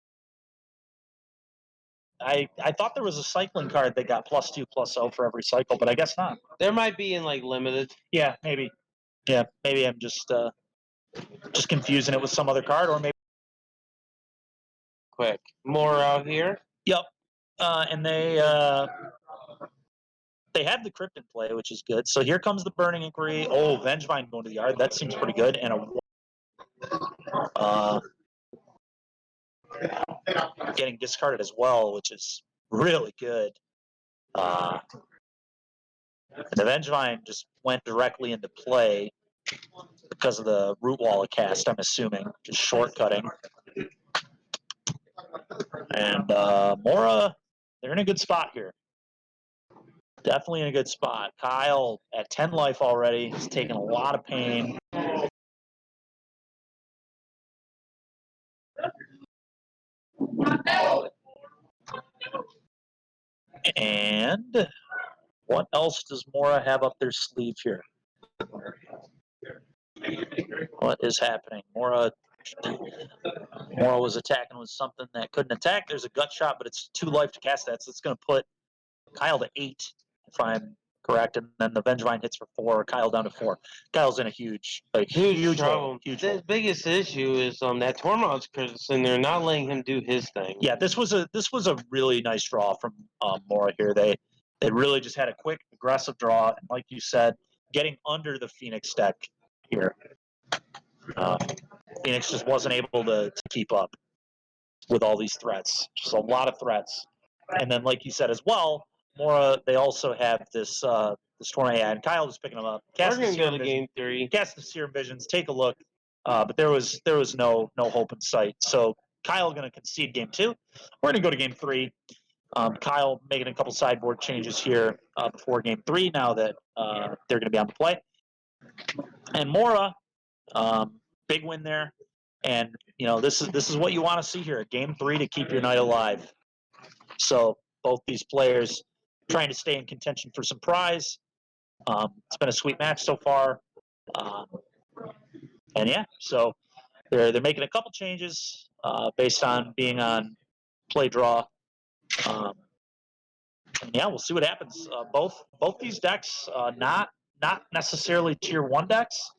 I thought there was a cycling card that got +2/+0 for every cycle, but I guess not. There might be in like limited. Yeah, maybe. Yeah, maybe I'm just confusing it with some other card, or maybe. Quick. More out here. Yep. And they have the Crypt in play, which is good. So here comes the Burning Inquiry. Oh, Vengevine going to the yard. That seems pretty good. And getting discarded as well, which is really good. And the Vengevine just went directly into play because of the root wall of cast, I'm assuming, just shortcutting. And Mora, they're in a good spot here. Definitely in a good spot. Kyle at 10 life already. He's taking a lot of pain. And what else does Mora have up their sleeve here? What is happening? Mora was attacking with something that couldn't attack. There's a gut shot, but it's 2 life to cast that, so it's going to put Kyle to 8, if I'm correct, and then the Vengevine hits for 4. Kyle down to 4. Kyle's in a huge problem. Huge the biggest issue is that Tormod's in there, not letting him do his thing. Yeah, this was a really nice draw from Mora here. They really just had a quick, aggressive draw, and like you said, getting under the Phoenix deck here. Phoenix just wasn't able to keep up with all these threats. Just a lot of threats. And then, like you said as well, Mora, they also have this Storm AI, and Kyle is picking them up. We're going to go to game 3. Cast the Serum Visions, take a look. But there was no hope in sight. So Kyle going to concede game 2. We're going to go to game 3. Kyle making a couple sideboard changes here before game 3 now that they're going to be on the play. And Mora, big win there. And, this is what you want to see here, game 3 to keep your night alive. So both these players trying to stay in contention for some prize. It's been a sweet match so far. And yeah, so they're making a couple changes based on being on play draw. And yeah, we'll see what happens. Both these decks not necessarily tier 1 decks.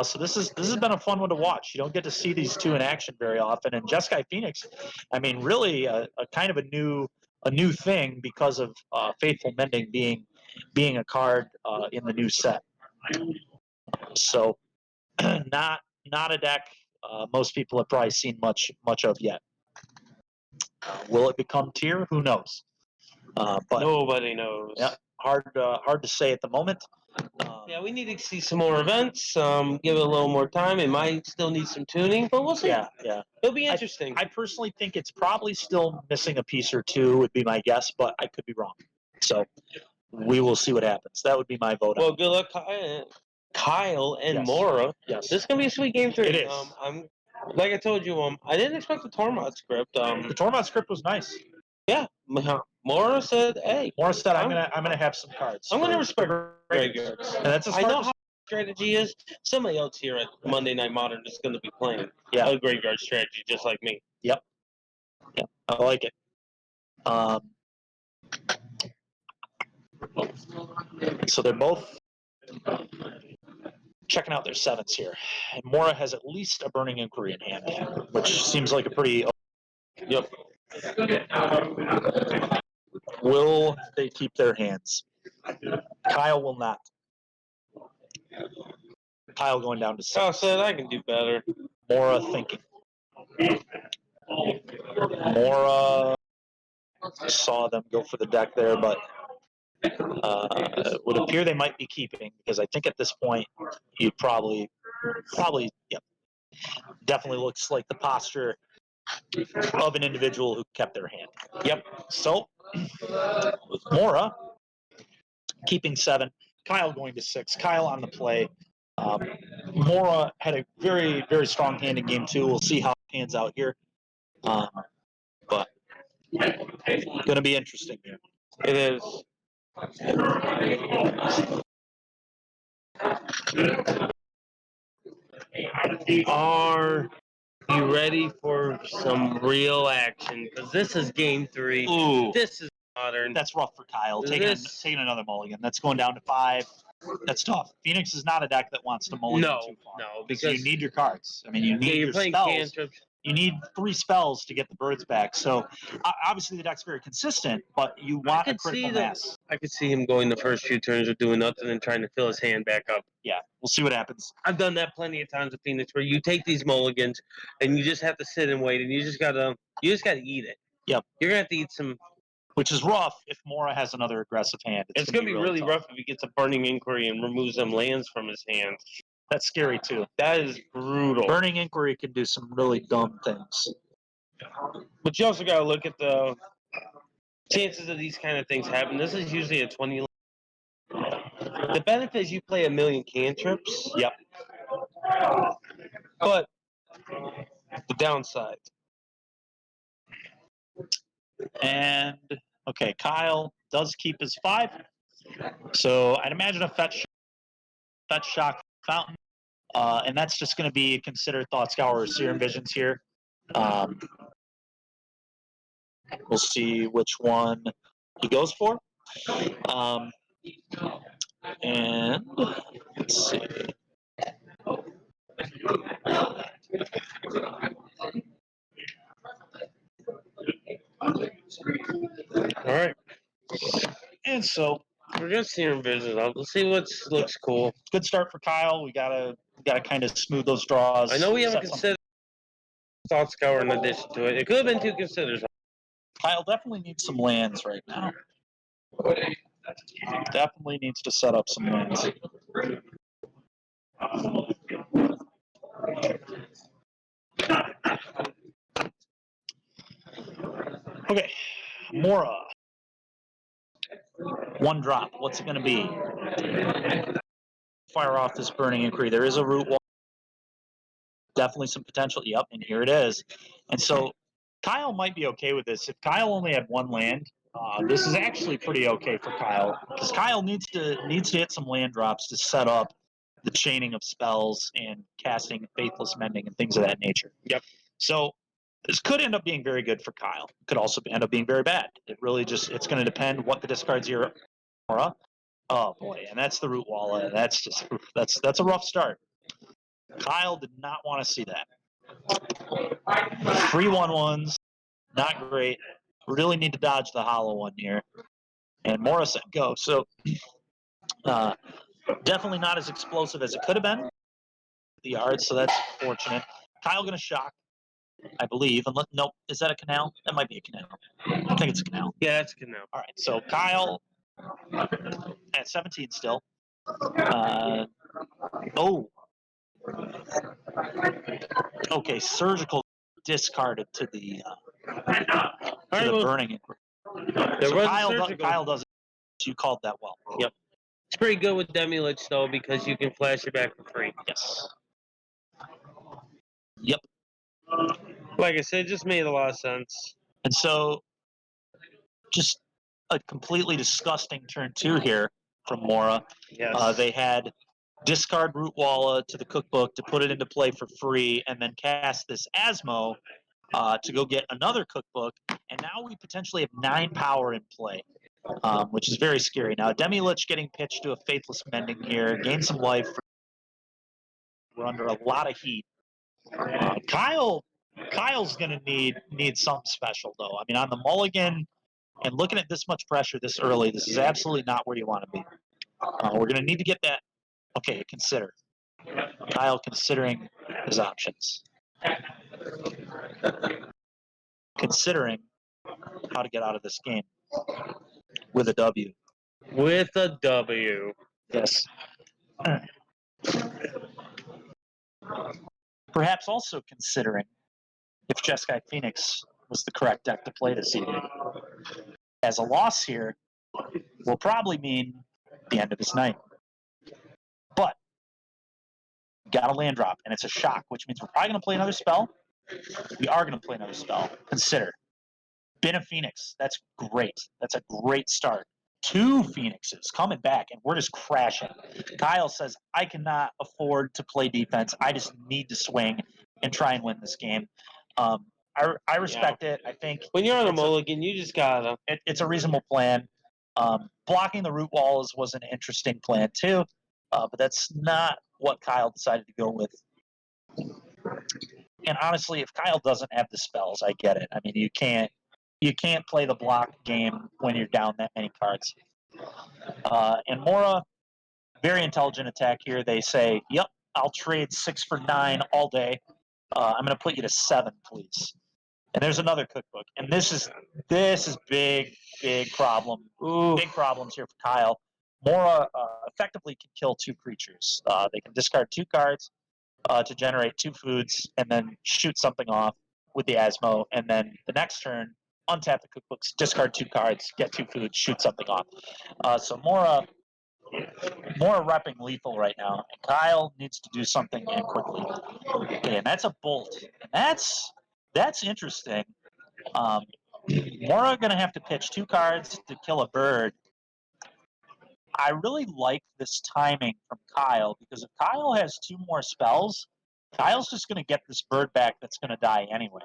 So this has been a fun one to watch. You don't get to see these two in action very often. And Jeskai Phoenix, I mean, really a kind of a new thing because of Faithful Mending being a card in the new set. So not a deck most people have probably seen much of yet. Will it become tier? Who knows? But nobody knows. Yeah, hard to say at the moment. Yeah, we need to see some more events. Give it a little more time. It might still need some tuning, but we'll see. Yeah. It'll be interesting. I personally think it's probably still missing a piece or two, would be my guess, but I could be wrong. So we will see what happens. That would be my vote. Well, good luck, Kyle and Mora. Yes. This is going to be a sweet game 3. It is. Like I told you, I didn't expect the Tormod script. The Tormod script was nice. Yeah. Mora said, "Hey." Mora said, "I'm gonna have some cards. I'm gonna respect graveyards." And that's I know how strategy is. Somebody else here at Monday Night Modern is going to be playing a graveyard strategy just like me. Yep. I like it. So they're both checking out their 7s here. And Mora has at least a Burning Inquiry in hand, which seems like a pretty... Yep. Will they keep their hands? Kyle will not. Kyle going down to 6. Kyle said, "I can do better." Mora thinking. Mora saw them go for the deck there, but it would appear they might be keeping, because I think at this point you'd probably definitely looks like the posture of an individual who kept their hand. Yep. So with Mora keeping 7, Kyle going to 6. Kyle on the play. Mora had a very, very strong hand in game 2. We'll see how it pans out here. But going to be interesting here. It is. Are you ready for some real action? Because this is game 3. Ooh. This is modern. That's rough for Kyle. Taking another mulligan. That's going down to 5. That's tough. Phoenix is not a deck that wants to mulligan too far. No, because you need your cards. I mean, you need you're your playing spells. cantrips. You need 3 spells to get the birds back. So obviously the deck's very consistent, but you want a critical mass. I could see him going the first few turns or doing nothing and trying to fill his hand back up. Yeah, we'll see what happens. I've done that plenty of times with Phoenix, where you take these mulligans and you just have to sit and wait, and you just gotta eat it. Yep. You're gonna have to eat some which is rough if Mora has another aggressive hand. It's going to be really tough. rough if he gets a Burning Inquiry and removes them lands from his hand. That's scary, too. That is brutal. Burning Inquiry can do some really dumb things. But you also got to look at the chances of these kind of things happen. This is usually a 20. The benefit is you play a million cantrips. Yep. But the downside. And, okay, Kyle does keep his 5. So I'd imagine a Fetch Shock Fountain. And that's just going to be considered Thought Scour or Serum Visions here. We'll see which one he goes for. And let's see. All right. And so we're just Serum Visions. Let's see what looks cool. Good start for Kyle. We gotta kind of smooth those draws. I know we haven't considered Thought Scour in addition to it. It could have been 2 considers. Kyle definitely needs some lands right now. Definitely needs to set up some lands. Okay, Mora. 1 drop. What's it going to be? Fire off this Burning Inquiry. There is a root wall. Definitely some potential. Yep, and here it is. And so Kyle might be okay with this. If Kyle only had 1 land, this is actually pretty okay for Kyle, because Kyle needs to hit some land drops to set up the chaining of spells and casting Faithless Mending and things of that nature. Yep. So this could end up being very good for Kyle. It could also end up being very bad. It really it's going to depend what the discards here are. Oh boy, and that's the Root Walla. That's a rough start. Kyle did not want to see that. 3 1/1s, not great. Really need to dodge the hollow one here. And Mora said go. So definitely not as explosive as it could have been. The yards, so that's fortunate. Kyle going to shock, I believe. Nope, is that a canal? That might be a canal. I think it's a canal. Yeah, that's a canal. All right, so Kyle at 17 still. Okay, Surgical discarded to the Burning Inquiry. So Kyle doesn't. You called that well. Yep. It's pretty good with Demi-Lich, though, because you can flash it back for free. Yes. Yep. Like I said, it just made a lot of sense. And so, just a completely disgusting turn 2 here from Mora. Yes. They had discard Root Walla to the cookbook to put it into play for free, and then cast this Asmo to go get another cookbook. And now we potentially have 9 power in play, which is very scary. Now, Demi-Lich getting pitched to a Faithless Mending here, gain some life. We're under a lot of heat. Kyle's going to need something special, though. I mean, on the mulligan and looking at this much pressure this early, this is absolutely not where you want to be. We're going to need to get that. Okay, consider. Kyle considering his options. Considering how to get out of this game with a W. With a W. Yes. Perhaps also considering if Jeskai Phoenix was the correct deck to play this evening. As a loss here will probably mean the end of his night. But got a land drop, and it's a shock, which means we're probably going to play another spell. We are going to play another spell. Consider. Bin of Phoenix. That's great. That's a great start. 2 Phoenixes coming back, and we're just crashing. Kyle says, I cannot afford to play defense. I just need to swing and try and win this game. I respect it. I think when you're on a mulligan, you just gotta. It's a reasonable plan. Blocking the Root Walls was an interesting plan too, but that's not what Kyle decided to go with. And honestly, if Kyle doesn't have the spells, I get it. I mean, you can't play the block game when you're down that many cards. And Mora, very intelligent attack here. They say, yep, I'll trade 6 for 9 all day. I'm going to put you to 7, please. And there's another cookbook, and this is big problem. Ooh. Big problems here for Kyle. Mora effectively can kill 2 creatures. They can discard 2 cards to generate 2 foods, and then shoot something off with the Asmo, and then the next turn untap the cookbooks, discard 2 cards, get 2 foods, shoot something off. So Mora repping lethal right now, and Kyle needs to do something and quickly. Okay, and that's a bolt, and that's interesting. Mora going to have to pitch 2 cards to kill a bird. I really like this timing from Kyle, because if Kyle has 2 more spells, Kyle's just going to get this bird back that's going to die anyway.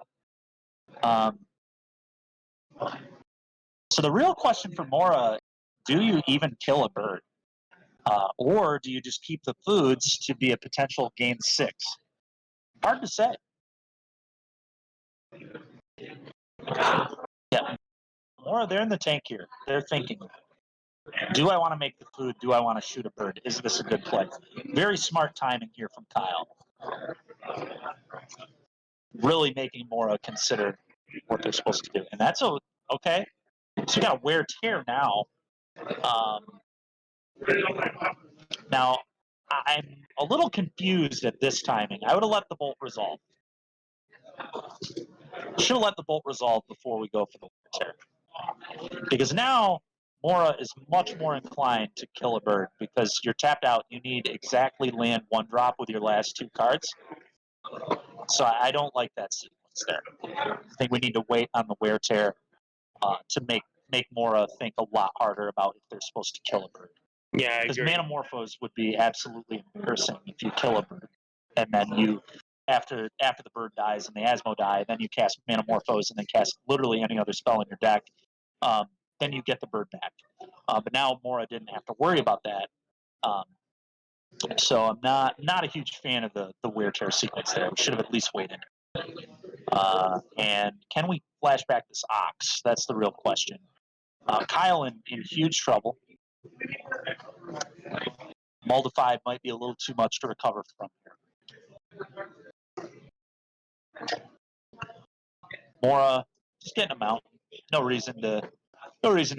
So the real question for Mora, do you even kill a bird? Or do you just keep the foods to be a potential gain 6? Hard to say. Yeah. Mora, they're in the tank here. They're thinking, do I want to make the food? Do I want to shoot a bird? Is this a good play? Very smart timing here from Kyle. Really making Mora consider what they're supposed to do. And that's okay. So you got a wear tear now. Now, I'm a little confused at this timing. I would have let the bolt resolve. Should have let the bolt resolve before we go for the wear tear. Because now Mora is much more inclined to kill a bird, because you're tapped out. You need exactly land 1 drop with your last 2 cards. So I don't like that sequence there. I think we need to wait on the wear tear to make Mora think a lot harder about if they're supposed to kill a bird. Yeah, I Because agree. Manamorphose would be absolutely embarrassing if you kill a bird, and then you, after the bird dies and the Asmo die, then you cast Manamorphose and then cast literally any other spell in your deck. Then you get the bird back. But now Mora didn't have to worry about that. So I'm not a huge fan of the wear tear sequence there. We should have at least waited. And can we flash back this Ox? That's the real question. Kyle in huge trouble. Moldify might be a little too much to recover from here. Mora just getting them out. No reason to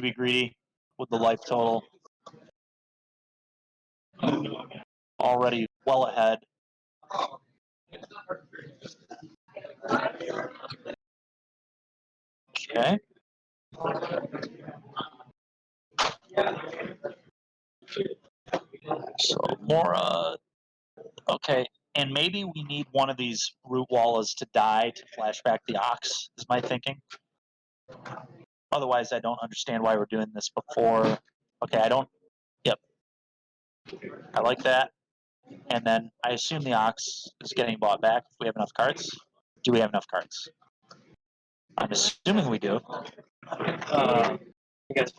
be greedy with the life total. Already well ahead. Okay. So Mora, okay, and maybe we need one of these root wallas to die to flash back the Ox, is my thinking. Otherwise, I don't understand why we're doing this before. Okay, yep. I like that. And then I assume the Ox is getting bought back if we have enough cards. Do we have enough cards? I'm assuming we do. I guess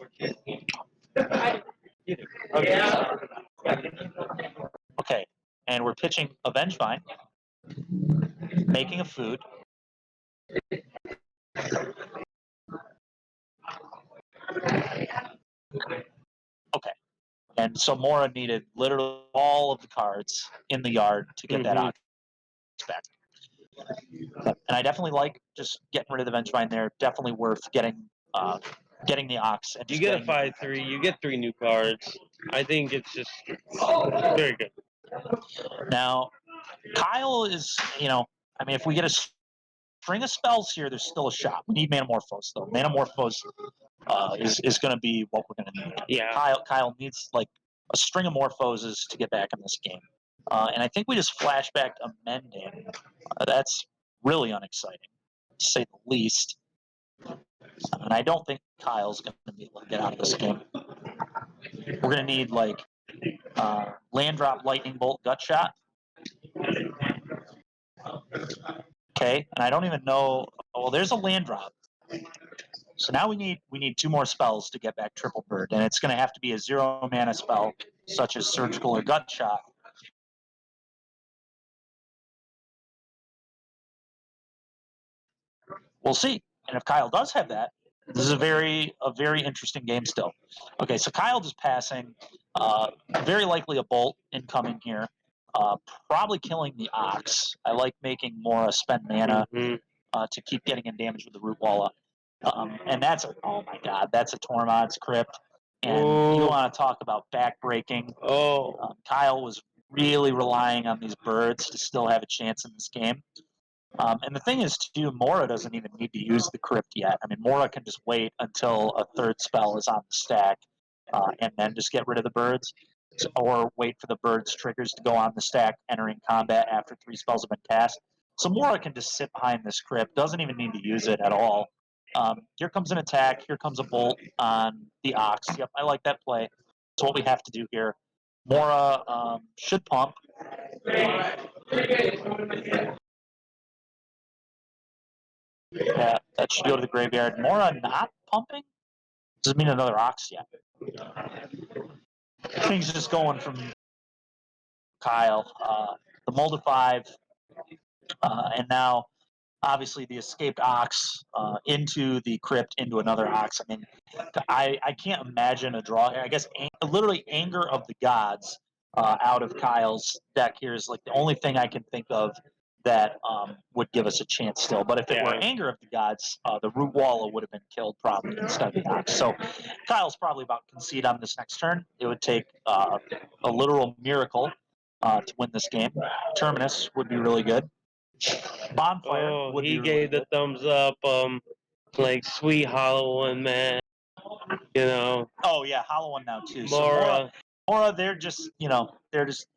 Okay, and we're pitching Avenge Vine, making a food. Okay, and so Mora needed literally all of the cards in the yard to get that Ox back. And I definitely like just getting rid of the Avenge Vine there. Definitely worth getting the Ox. And you just get a 5/3, you get 3 new cards. I think it's just very good. Now, Kyle is, I mean, if we get a string of spells here, there's still a shot. We need Manamorphose, though. Manamorphose is going to be what we're going to need. Yeah. Kyle needs, like, a string of Morphoses to get back in this game. And I think we just flashback Amending. That's really unexciting, to say the least. And I don't think Kyle's going to be able to get out of this game. We're going to need, like, land drop, lightning bolt, gut shot. Okay, and I don't even know. Well, there's a land drop. So now we need 2 more spells to get back triple bird, and it's going to have to be a 0 mana spell, such as surgical or gut shot. We'll see. And if Kyle does have that, this is a very interesting game still. Okay, so Kyle just passing. Very likely a bolt incoming here. Probably killing the Ox. I like making Mora spend mana. to keep getting in damage with the Root Walla. And that's oh my god, that's a Tormod's Crypt. And you want to talk about backbreaking. Kyle was really relying on these birds to still have a chance in this game. And the thing is, too, Mora doesn't even need to use the Crypt yet. I mean, Mora can just wait until a third spell is on the stack and then just get rid of the birds. Or wait for the birds' triggers to go on the stack, entering combat after 3 spells have been cast. So Mora can just sit behind this Crypt, doesn't even need to use it at all. Here comes an attack. Here comes a bolt on the Ox. Yep, I like that play. That's what we have to do here. Mora should pump. Yeah, that should go to the graveyard. Mora not pumping? Doesn't mean another Ox yet. Things just going from Kyle. The Mold 5, and now obviously the escaped Ox into the Crypt, into another Ox. I mean, I can't imagine a draw. I guess literally Anger of the Gods out of Kyle's deck here is like the only thing I can think of that would give us a chance still. But if it were Anger of the Gods, the Root Walla would have been killed probably instead of the Ox. So Kyle's probably about to concede on this next turn. It would take a literal miracle to win this game. Terminus would be really good. Bonfire would be really gave good. the thumbs up. Like Sweet Hollow One, man. You know. Oh yeah, Hollow One now too. So Mora, they're just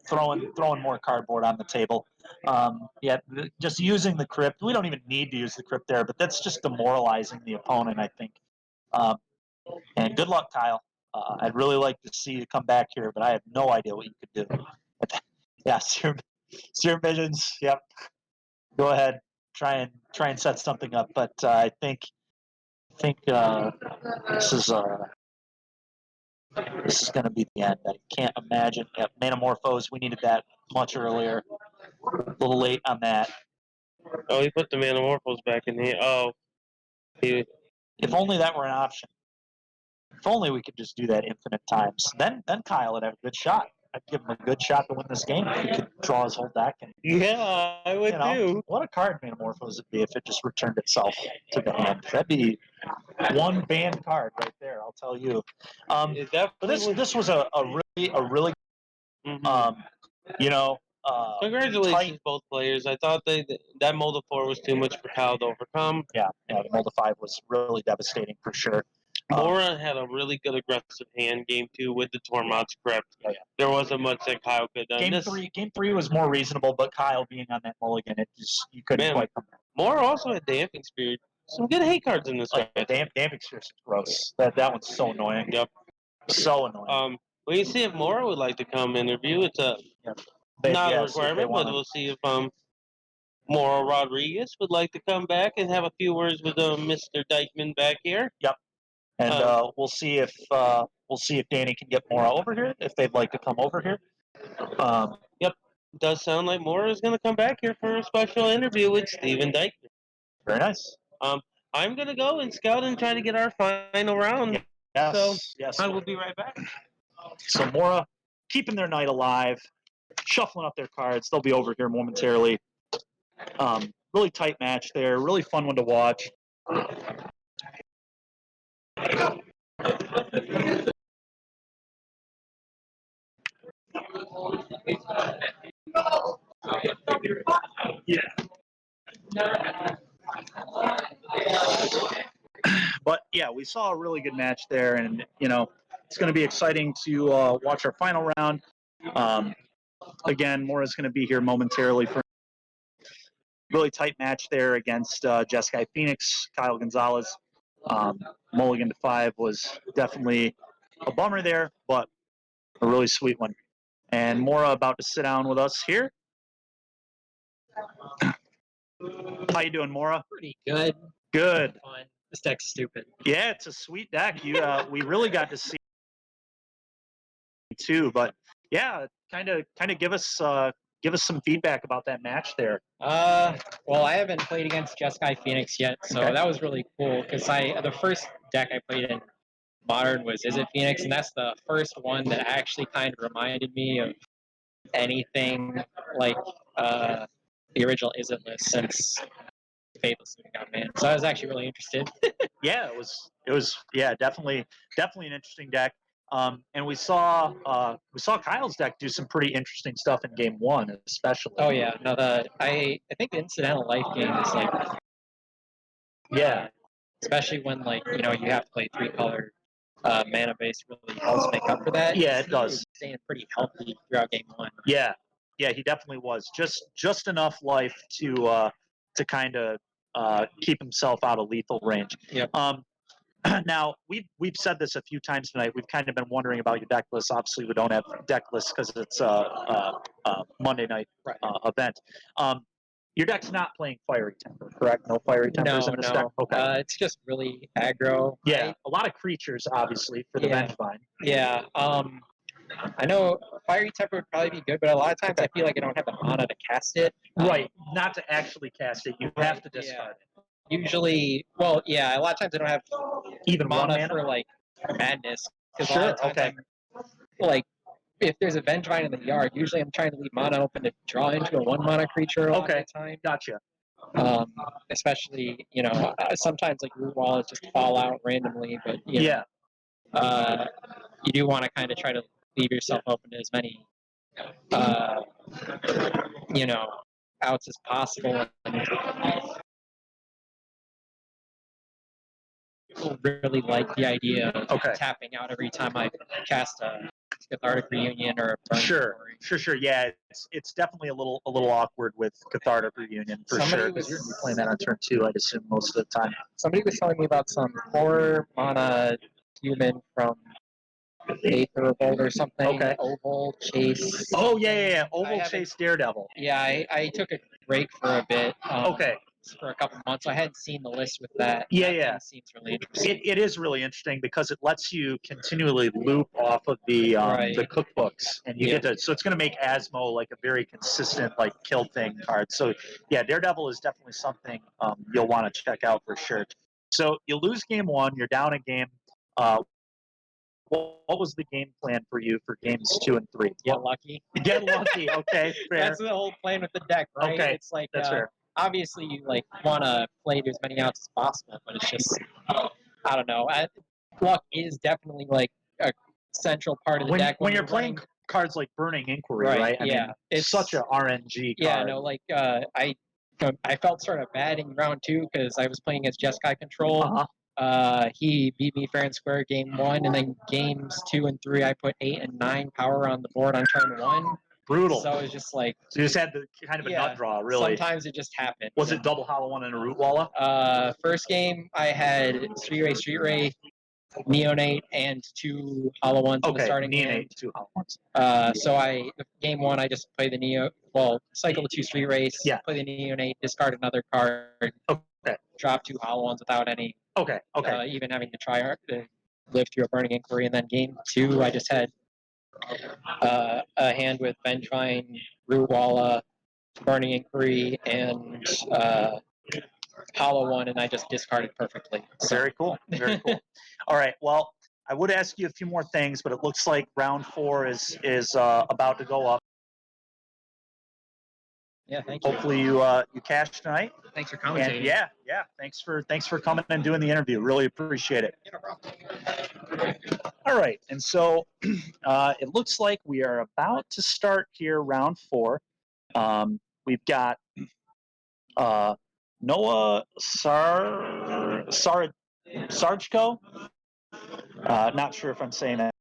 throwing more cardboard on the table. Just using the Crypt. We don't even need to use the Crypt there, but that's just demoralizing the opponent, I think. And good luck, Kyle. I'd really like to see you come back here, but I have no idea what you could do. Yeah, Serum Visions. Yep. Go ahead. Try and set something up, but I think this is going to be the end. I can't imagine. Yep, Manamorphose. We needed that much earlier. A little late on that. Oh, he put the Manamorphose back in here. Oh, if only that were an option. If only we could just do that infinite times. Then Kyle would have a good shot. I'd give him a good shot to win this game if he could draw his whole deck. And, yeah, I would too. What a card Manamorphose would be if it just returned itself to the hand. That'd be one banned card right there, I'll tell you. But this was a really congratulations both players. I thought that Mold of 4 was too much for Kyle to overcome. Yeah, the Mold of 5 was really devastating for sure. Mora had a really good aggressive hand game 2 with the Tormod's Crypt. There wasn't much that Kyle could have done. Game three was more reasonable, but Kyle being on that mulligan, you couldn't quite come back. Mora also had Damping Spirit. Some good hate cards in this game. Damping Spirit is gross. That one's so annoying. Yep. So annoying. We'll see if Mora would like to come interview. It's not a requirement, but we'll see if Mora Rodriguez would like to come back and have a few words with Mr. Dykeman back here. Yep. And we'll see if Danny can get Mora over here, if they'd like to come over here. Yep. It does sound like Mora is going to come back here for a special interview with Steven Dykeman. Very nice. I'm going to go and scout and try to get our final round. Yes. I will be right back. So Mora keeping their night alive, shuffling up their cards. They'll be over here momentarily. Really tight match there. Really fun one to watch. Yeah. But yeah, we saw a really good match there, and it's going to be exciting to watch our final round. Again, Mora's going to be here momentarily for a really tight match there against Jeskai Phoenix, Kyle Gonzalez. Mulligan to 5 was definitely a bummer there, but a really sweet one. And Mora about to sit down with us here. How you doing, Mora? Pretty good. Good. Fun. This deck's stupid. Yeah, it's a sweet deck. We really got to see too, but yeah, kind of give us some feedback about that match there. Well, I haven't played against Jeskai Phoenix yet, so that was really cool because the first deck I played in Modern was Is It Phoenix, and that's the first one that actually kind of reminded me of anything like the original Is It list, since Faithless Looting Out Man. So I was actually really interested. Yeah, it was definitely an interesting deck. And we saw Kyle's deck do some pretty interesting stuff in game one, especially. Oh yeah, no, I think the incidental life gain is like, especially when like you have to play 3-color mana base really helps make up for that. Yeah, it He does. was staying pretty healthy throughout game one. Yeah, he definitely was just enough life to kind of keep himself out of lethal range. Yep. Now we've said this a few times tonight. We've kind of been wondering about your deck list. Obviously, we don't have deck lists because it's a Monday night event. Your deck's not playing Fiery Temper, correct? No Fiery Tempers in this deck? Okay. It's just really aggro. Yeah, a lot of creatures, obviously, for the Vengevine. Yeah. I know Fiery Temper would probably be good, but a lot of times I feel like I don't have the mana to cast it. Right. Not to actually cast it, you have to discard it. Usually, a lot of times I don't have Even mana for like Madness. Because a lot of times like, if there's a Vengevine in the yard, usually I'm trying to leave mana open to draw into a 1-mana creature a lot of the time. Gotcha. Especially, sometimes like Root Walls just fall out randomly, but you do want to kind of try to leave yourself open to as many, outs as possible. People really like the idea of tapping out every time I cast a Cathartic Reunion or a Burn Story. Sure. Yeah, it's definitely a little awkward with Cathartic Reunion for sure. Because you're playing that on turn 2, I'd assume, most of the time. Somebody was telling me about some 4-mana human from Aether Revolt or something. Oval Chase. Oh yeah. Oval Chase Daredevil. Yeah, I took a break for a bit. For a couple months. I hadn't seen the list with that. That seems really interesting. It is really interesting because it lets you continually loop off of the cookbooks, and you get to. So it's going to make Asmo like a very consistent like kill thing card. So yeah, Daredevil is definitely something you'll want to check out for sure. So you lose game 1, you're down a game. What was the game plan for you for games 2 and 3? Get lucky. Get lucky. Okay, fair. That's the whole plan with the deck, right? Okay, it's like that's fair. Obviously you like want to play as many outs as possible, but it's just I don't know. Luck is definitely like a central part of the deck when you're playing cards like Burning Inquiry, right? I mean, it's such a RNG card. Yeah, no, like I felt sort of bad in round 2 because I was playing as Jeskai Control. He beat me fair and square game 1, and then games 2 and 3 I put 8 and 9 power on the board on turn 1. Brutal. So it was just like... So you just had the kind of a nut draw, really. Sometimes it just happened. Was it double Hollow One and a Root Walla? First game, I had Street Ray, Neonate, and 2 Hollow Ones in the starting Neonate, 2 Hollow Ones. So game 1, I just play the cycle the 2 Street Race, play the Neonate, discard another card, drop 2 Hollow Ones without any... even having to try to live through a Burning Inquiry, and then game 2, I just had a hand with Vengevine, Root Walla, Burning Inquiry, and Hollow One, and I just discarded perfectly. So. Very cool. Very cool. All right. Well, I would ask you a few more things, but it looks like round 4 is about to go up. Yeah, thank you. Hopefully you cash tonight. Thanks for commentating. And yeah. Thanks for coming and doing the interview. Really appreciate it. Yeah, no problem. All right, and so it looks like we are about to start here round 4. We've got Noah Sarjko. Not sure if I'm saying that.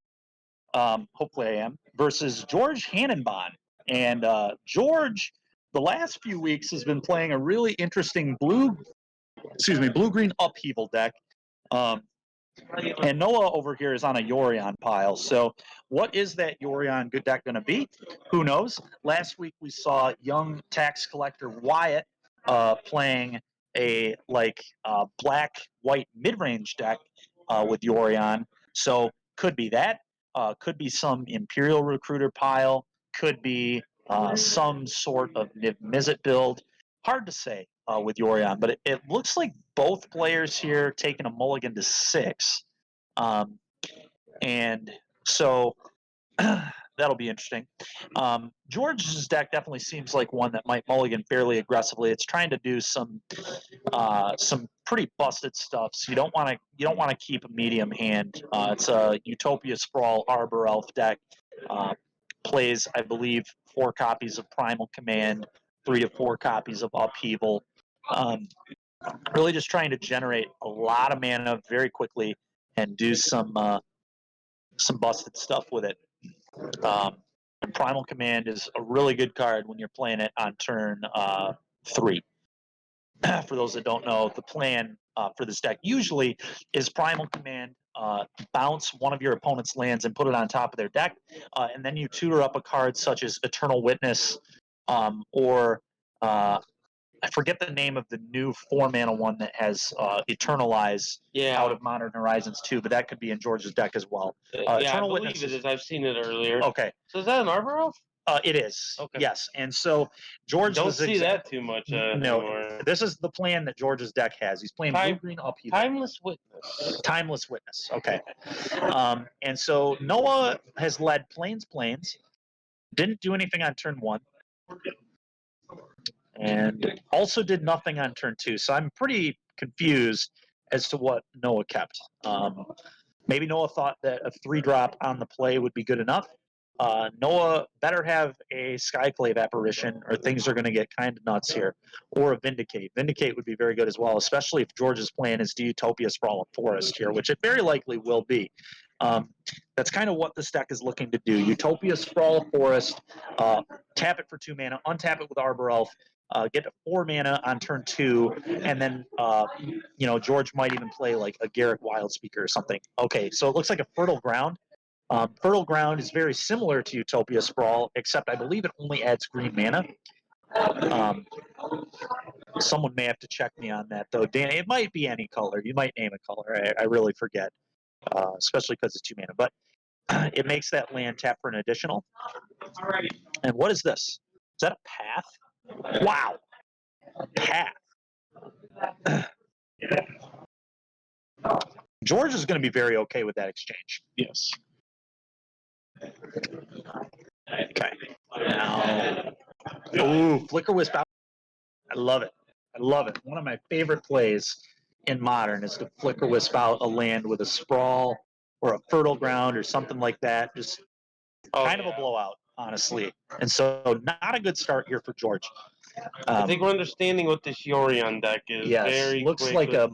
Hopefully I am. Versus George Hannenbahn. And George, the last few weeks, has been playing a really interesting blue-green upheaval deck. And Noah over here is on a Yorion pile. So what is that Yorion good deck going to be? Who knows? Last week we saw young tax collector Wyatt playing a black-white mid-range deck with Yorion. So could be that. Could be some Imperial Recruiter pile. Could be some sort of Niv Mizzet build. Hard to say with Yorion, but it looks like both players here taking a mulligan to 6. And so that'll be interesting. George's deck definitely seems like one that might mulligan fairly aggressively. It's trying to do some pretty busted stuff. So you don't want to keep a medium hand. It's a Utopia Sprawl Arbor Elf deck. Plays, I believe, 4 copies of Primal Command, 3 to 4 copies of Upheaval. Really just trying to generate a lot of mana very quickly and do some busted stuff with it. And Primal Command is a really good card when you're playing it on turn 3. For those that don't know, the plan for this deck usually is Primal Command, bounce one of your opponent's lands and put it on top of their deck, and then you tutor up a card such as Eternal Witness, or I forget the name of the new 4-mana one that has Eternalize out of Modern Horizons 2, but that could be in George's deck as well. Eternal I believe it is. I've seen it earlier. Okay. So is that an Arbor Elf? It is. Okay. Yes. And so George don't see that too much anymore. This is the plan that George's deck has. He's playing blue-green Upheaval. Timeless Witness. Timeless Witness. Okay. And so Noah has led Plains, didn't do anything on turn 1, and also did nothing on turn 2. So I'm pretty confused as to what Noah kept. Maybe Noah thought that a 3-drop on the play would be good enough. Noah better have a Skyclave Apparition, or things are going to get kind of nuts here. Or a Vindicate. Vindicate would be very good as well, especially if George's plan is to Utopia Sprawl and Forest here, which it very likely will be. That's kind of what this deck is looking to do. Utopia Sprawl, Forest, tap it for 2 mana, untap it with Arbor Elf, get to 4 mana on turn 2, and then George might even play like a Garruk Wildspeaker or something. Okay, so it looks like a Fertile Ground. Fertile Ground is very similar to Utopia Sprawl, except I believe it only adds green mana. Someone may have to check me on that, though. Dan, it might be any color. You might name a color. I really forget, especially because it's 2 mana. But it makes that land tap for an additional. And what is this? Is that a path? Wow. A path. George is going to be very okay with that exchange. Yes. Okay. Now, ooh, Flicker Wisp out. I love it. I love it. One of my favorite plays in Modern is to Flicker Wisp out a land with a Sprawl or a Fertile Ground or something like that. Just kind of a blowout, honestly. And so not a good start here for George. I think we're understanding what this Yorion deck is. Yes, very looks like a...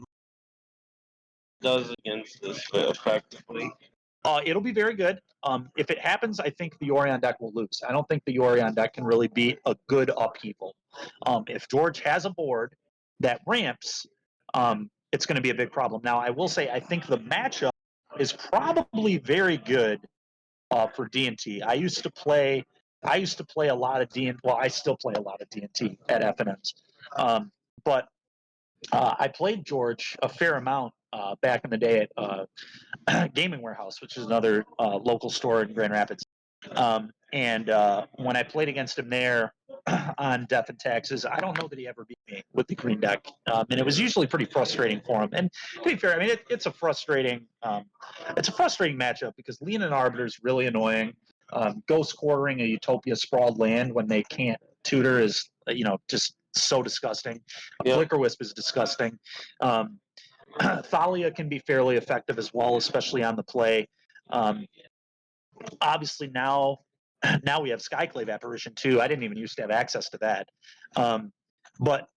does against this effectively. It'll be very good. If it happens, I think the Yorion deck will lose. I don't think the Yorion deck can really beat a good Upheaval. If George has a board that ramps, it's going to be a big problem. Now, I will say I think the matchup is probably very good for D&T. I used to play a lot of D&T. Well, I still play a lot of D&T at FNMs. But I played George a fair amount back in the day at Gaming Warehouse, which is another local store in Grand Rapids. And when I played against him there on Death and Taxes, I don't know that he ever beat me with the green deck. And it was usually pretty frustrating for him. And to be fair, I mean, it's a frustrating matchup because Leonin Arbiter is really annoying. Ghost Quartering a Utopia Sprawled land when they can't tutor is, just so disgusting. Yep. Flicker Wisp is disgusting. Thalia can be fairly effective as well, especially on the play. Obviously now we have Skyclave Apparition too. I didn't even used to have access to that. But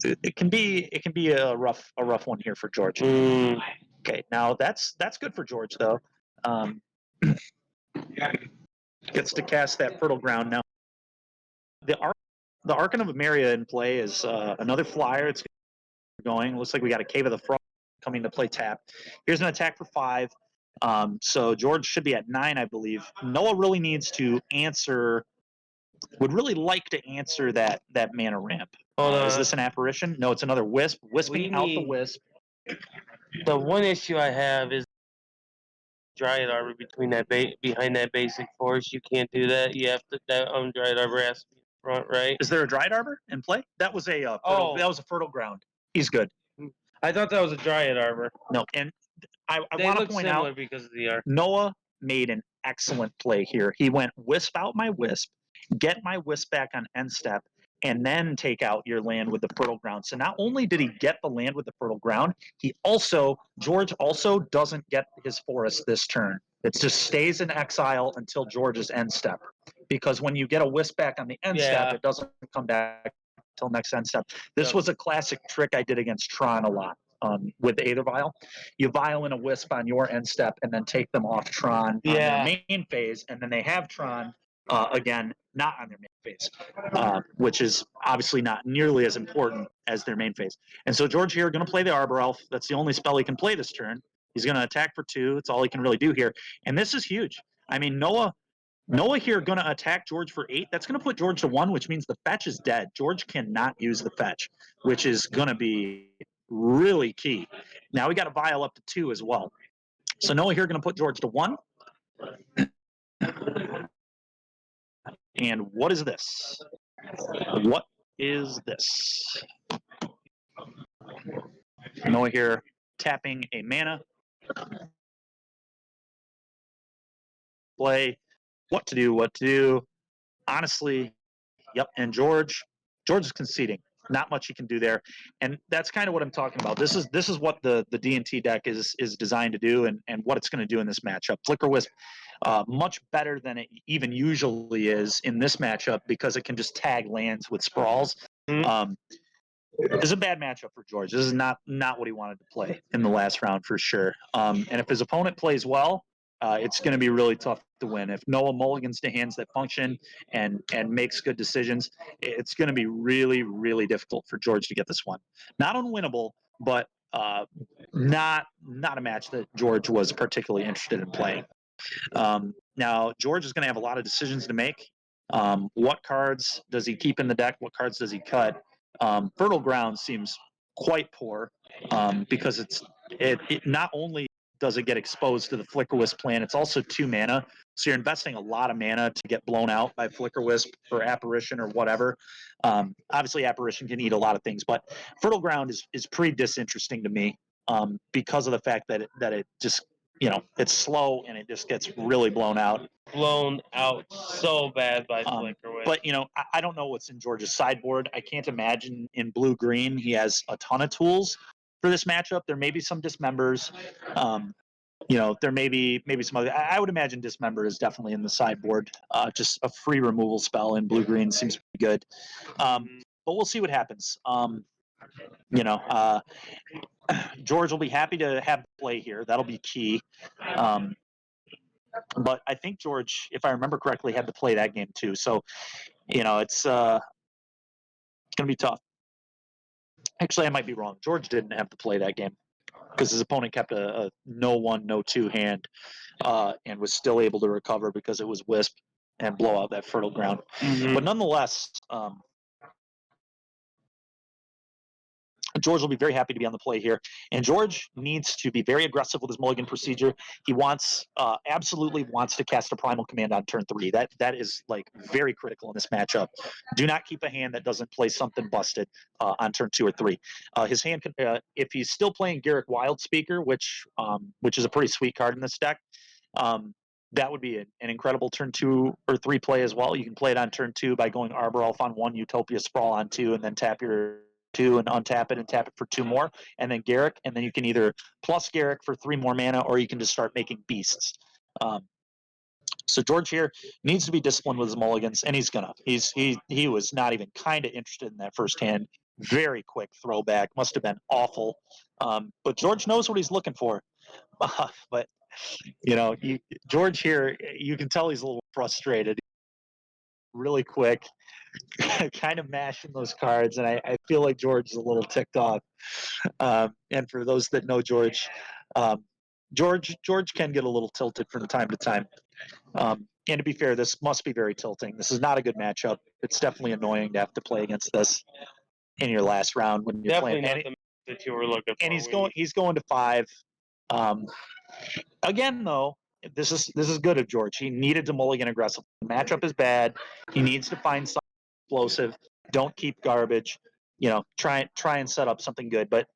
it can be a rough one here for George. Okay, now that's good for George though. Gets to cast that Fertile Ground now. The Archon of Emeria in play is another flyer. It's going. Looks like we got a Cave of the Frost coming to play tap. Here's an attack for 5. So George should be at 9, I believe. Noah really needs to answer. Would really like to answer that mana ramp. Is this an apparition? No, it's another wisp. Wisping out the wisp. The one issue I have is Dryad Arbor behind that basic force. You can't do that. You have to. That Dryad Arbor has to be front, right? Is there a Dryad Arbor in play? That was a that was a Fertile Ground. He's good. I thought that was a Dryad Arbor. No, and I want to point out because of the art. Noah made an excellent play here. He went wisp out my wisp, get my wisp back on end step, and then take out your land with the fertile ground. So not only did he get the land with the fertile ground, George also doesn't get his forest this turn. It just stays in exile until George's end step. Because when you get a wisp back on the end step, it doesn't come back until next end step. This was a classic trick I did against Tron a lot. With the Aether Vial, you vial in a wisp on your end step and then take them off Tron on their main phase, and then they have Tron again, not on their main phase, which is obviously not nearly as important as their main phase. And so George here going to play the Arbor Elf. That's the only spell he can play this turn. He's going to attack for 2. It's all he can really do here. And this is huge. I mean, Noah here going to attack George for 8. That's going to put George to 1, which means the fetch is dead. George cannot use the fetch, which is going to be really key. Now we got a vial up to 2 as well. So Noah here going to put George to 1. And what is this? What is this? Noah here tapping a mana. Play. What to do. Honestly, yep. And George is conceding. Not much he can do there. And that's kind of what I'm talking about. This is what the D&T deck is designed to do and what it's going to do in this matchup. Flicker Wisp, much better than it even usually is in this matchup because it can just tag lands with sprawls. This is a bad matchup for George. This is not what he wanted to play in the last round for sure. And if his opponent plays well, it's going to be really tough to win. If Noah mulligans to hands that function and makes good decisions, it's going to be really, really difficult for George to get this one. Not unwinnable, but not a match that George was particularly interested in playing. Now, George is going to have a lot of decisions to make. What cards does he keep in the deck? What cards does he cut? Fertile Ground seems quite poor because it not only does it get exposed to the Flicker Wisp plan, it's also 2 mana. So you're investing a lot of mana to get blown out by Flicker Wisp for Apparition or whatever. Obviously, Apparition can eat a lot of things, but Fertile Ground is pretty disinteresting to me because of the fact that it just, it's slow and it just gets really blown out. Blown out so bad by Flicker Wisp. But, I don't know what's in George's sideboard. I can't imagine in blue-green he has a ton of tools for this matchup. There may be some Dismembers. There may be some other. I would imagine Dismember is definitely in the sideboard. Just a free removal spell in blue-green seems pretty good. But we'll see what happens. George will be happy to have play here. That'll be key. But I think George, if I remember correctly, had to play that game too. So, it's going to be tough. Actually, I might be wrong. George didn't have to play that game because his opponent kept a no-1, no-2 hand and was still able to recover because it was Wisp and blow out that Fertile Ground. Mm-hmm. But nonetheless, George will be very happy to be on the play here. And George needs to be very aggressive with his mulligan procedure. He absolutely wants to cast a Primal Command on turn 3. That is very critical in this matchup. Do not keep a hand that doesn't play something busted on turn 2 or 3. His hand can, if he's still playing Garruk Wildspeaker, which is a pretty sweet card in this deck, that would be an incredible turn 2 or 3 play as well. You can play it on turn 2 by going Arbor Elf on 1, Utopia Sprawl on 2, and then tap your 2 and untap it and tap it for 2 more, and then Garruk, and then you can either plus Garruk for 3 more mana, or you can just start making beasts. So George here needs to be disciplined with his mulligans, and he's gonna. He was not even kind of interested in that first hand. Very quick throwback, must have been awful. But George knows what he's looking for. But George here, you can tell he's a little frustrated. Really quick. Kind of mashing those cards, and I feel like George is a little ticked off. And for those that know George, George can get a little tilted from time to time. And to be fair, this must be very tilting. This is not a good matchup. It's definitely annoying to have to play against this in your last round when you're definitely playing. Not the that you were looking for. And he's going to 5. Again, though, this is good of George. He needed to mulligan aggressive. The matchup is bad. He needs to find something explosive. Don't keep garbage. Try and set up something good. But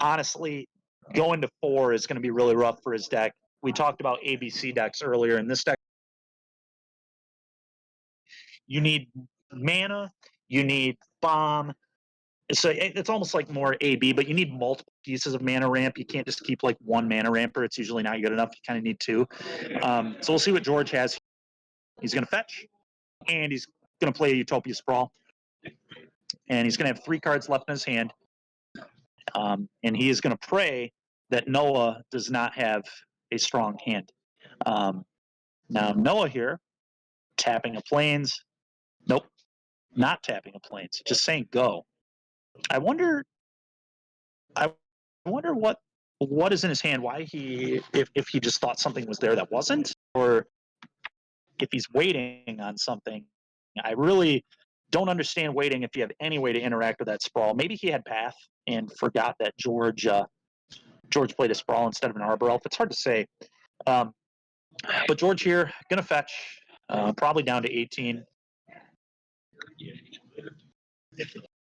honestly, going to 4 is going to be really rough for his deck. we talked about ABC decks earlier. In this deck, you need mana, you need bomb. So it's almost like more AB, but you need multiple pieces of mana ramp. You can't just keep like one mana ramper. It's usually not good enough. You kind of need two. So we'll see what George has. He's going to fetch, and he's going to play a Utopia Sprawl. And he's going to have 3 cards left in his hand. And he is going to pray that Noah does not have a strong hand. Now, Noah here, tapping a plains. Nope, not tapping a plains. Just saying go. I wonder what is in his hand. Why if he just thought something was there that wasn't, or if he's waiting on something. I really don't understand waiting if you have any way to interact with that sprawl. Maybe he had path and forgot that George played a sprawl instead of an Arbor Elf. It's hard to say. But George here, gonna fetch, probably down to 18.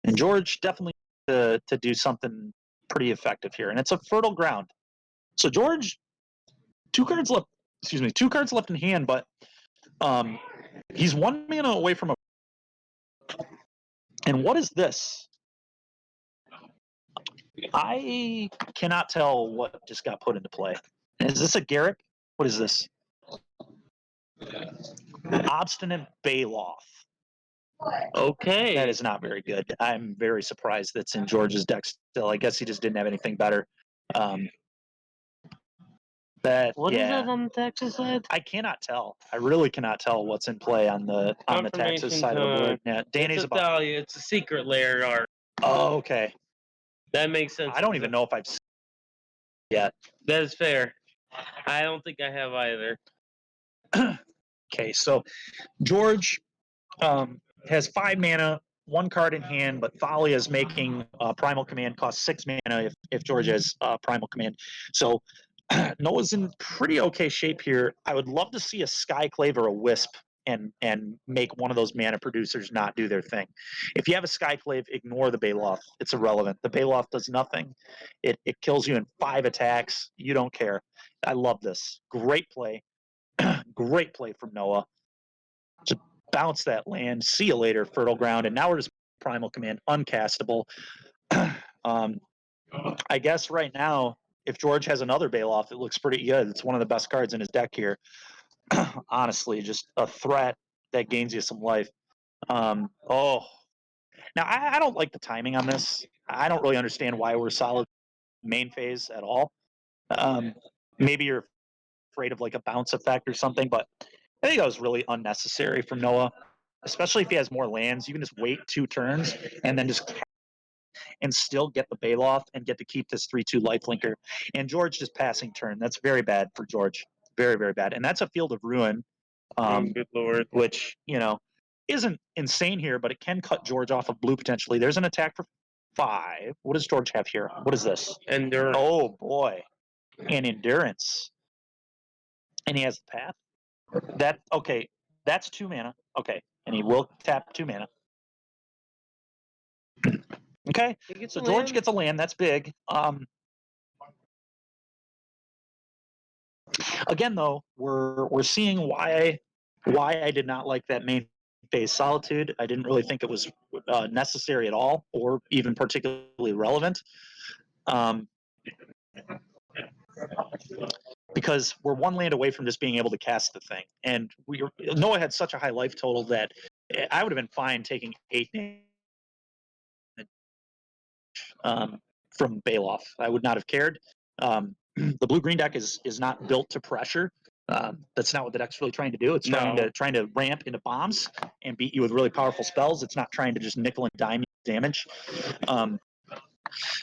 And George definitely to do something pretty effective here, and it's a fertile ground. So George, 2 cards left. Excuse me, 2 cards left in hand, but he's 1 mana away from a. And what is this? I cannot tell what just got put into play. Is this a Garrick? What is this? Obstinate Baloth. Okay. That is not very good. I'm very surprised that's in George's deck still. I guess he just didn't have anything better. What is that on the Texas side? I cannot tell. I really cannot tell what's in play on the Texas side of the board. Yeah, Danny's it's Thalia. It's a secret layer art. Oh, okay. That makes sense. I don't even know if I've seen it yet. That is fair. I don't think I have either. Okay, so George has 5 mana, 1 card in hand, but Thalia is making Primal Command cost 6 mana if George has Primal Command. So Noah's in pretty okay shape here. I would love to see a Skyclave or a Wisp and make one of those mana producers not do their thing. If you have a Skyclave, ignore the Baloth. It's irrelevant. The Baloth does nothing. It kills you in 5 attacks. You don't care. I love this. Great play. Great play from Noah. Just bounce that land. See you later, Fertile Ground. And now we're just Primal Command, uncastable. I guess right now, if George has another Baloth, it looks pretty good. It's one of the best cards in his deck here. Honestly, just a threat that gains you some life. Now I don't like the timing on this. I don't really understand why we're solid main phase at all. Maybe you're afraid of like a bounce effect or something, but I think that was really unnecessary from Noah, especially if he has more lands. You can just wait 2 turns and then just and still get the Baloth and get to keep this 3/2 lifelinker. And George just passing turn. That's very bad for George. Very, very bad. And that's a Field of Ruin, Good lord. which, isn't insane here, but it can cut George off of blue potentially. There's an attack for 5. What does George have here? What is this? Endurance. Oh, boy. And Endurance. And he has the path. Okay, that's 2 mana. Okay, and he will tap 2 mana. Okay, so George gets a land. That's big. Again, though, we're seeing why I did not like that main phase Solitude. I didn't really think it was necessary at all, or even particularly relevant. Because we're 1 land away from just being able to cast the thing, and Noah had such a high life total that I would have been fine taking 8 from Baloth. I would not have cared. The blue-green deck is not built to pressure. That's not what the deck's really trying to do. It's trying to ramp into bombs and beat you with really powerful spells. It's not trying to just nickel and dime damage.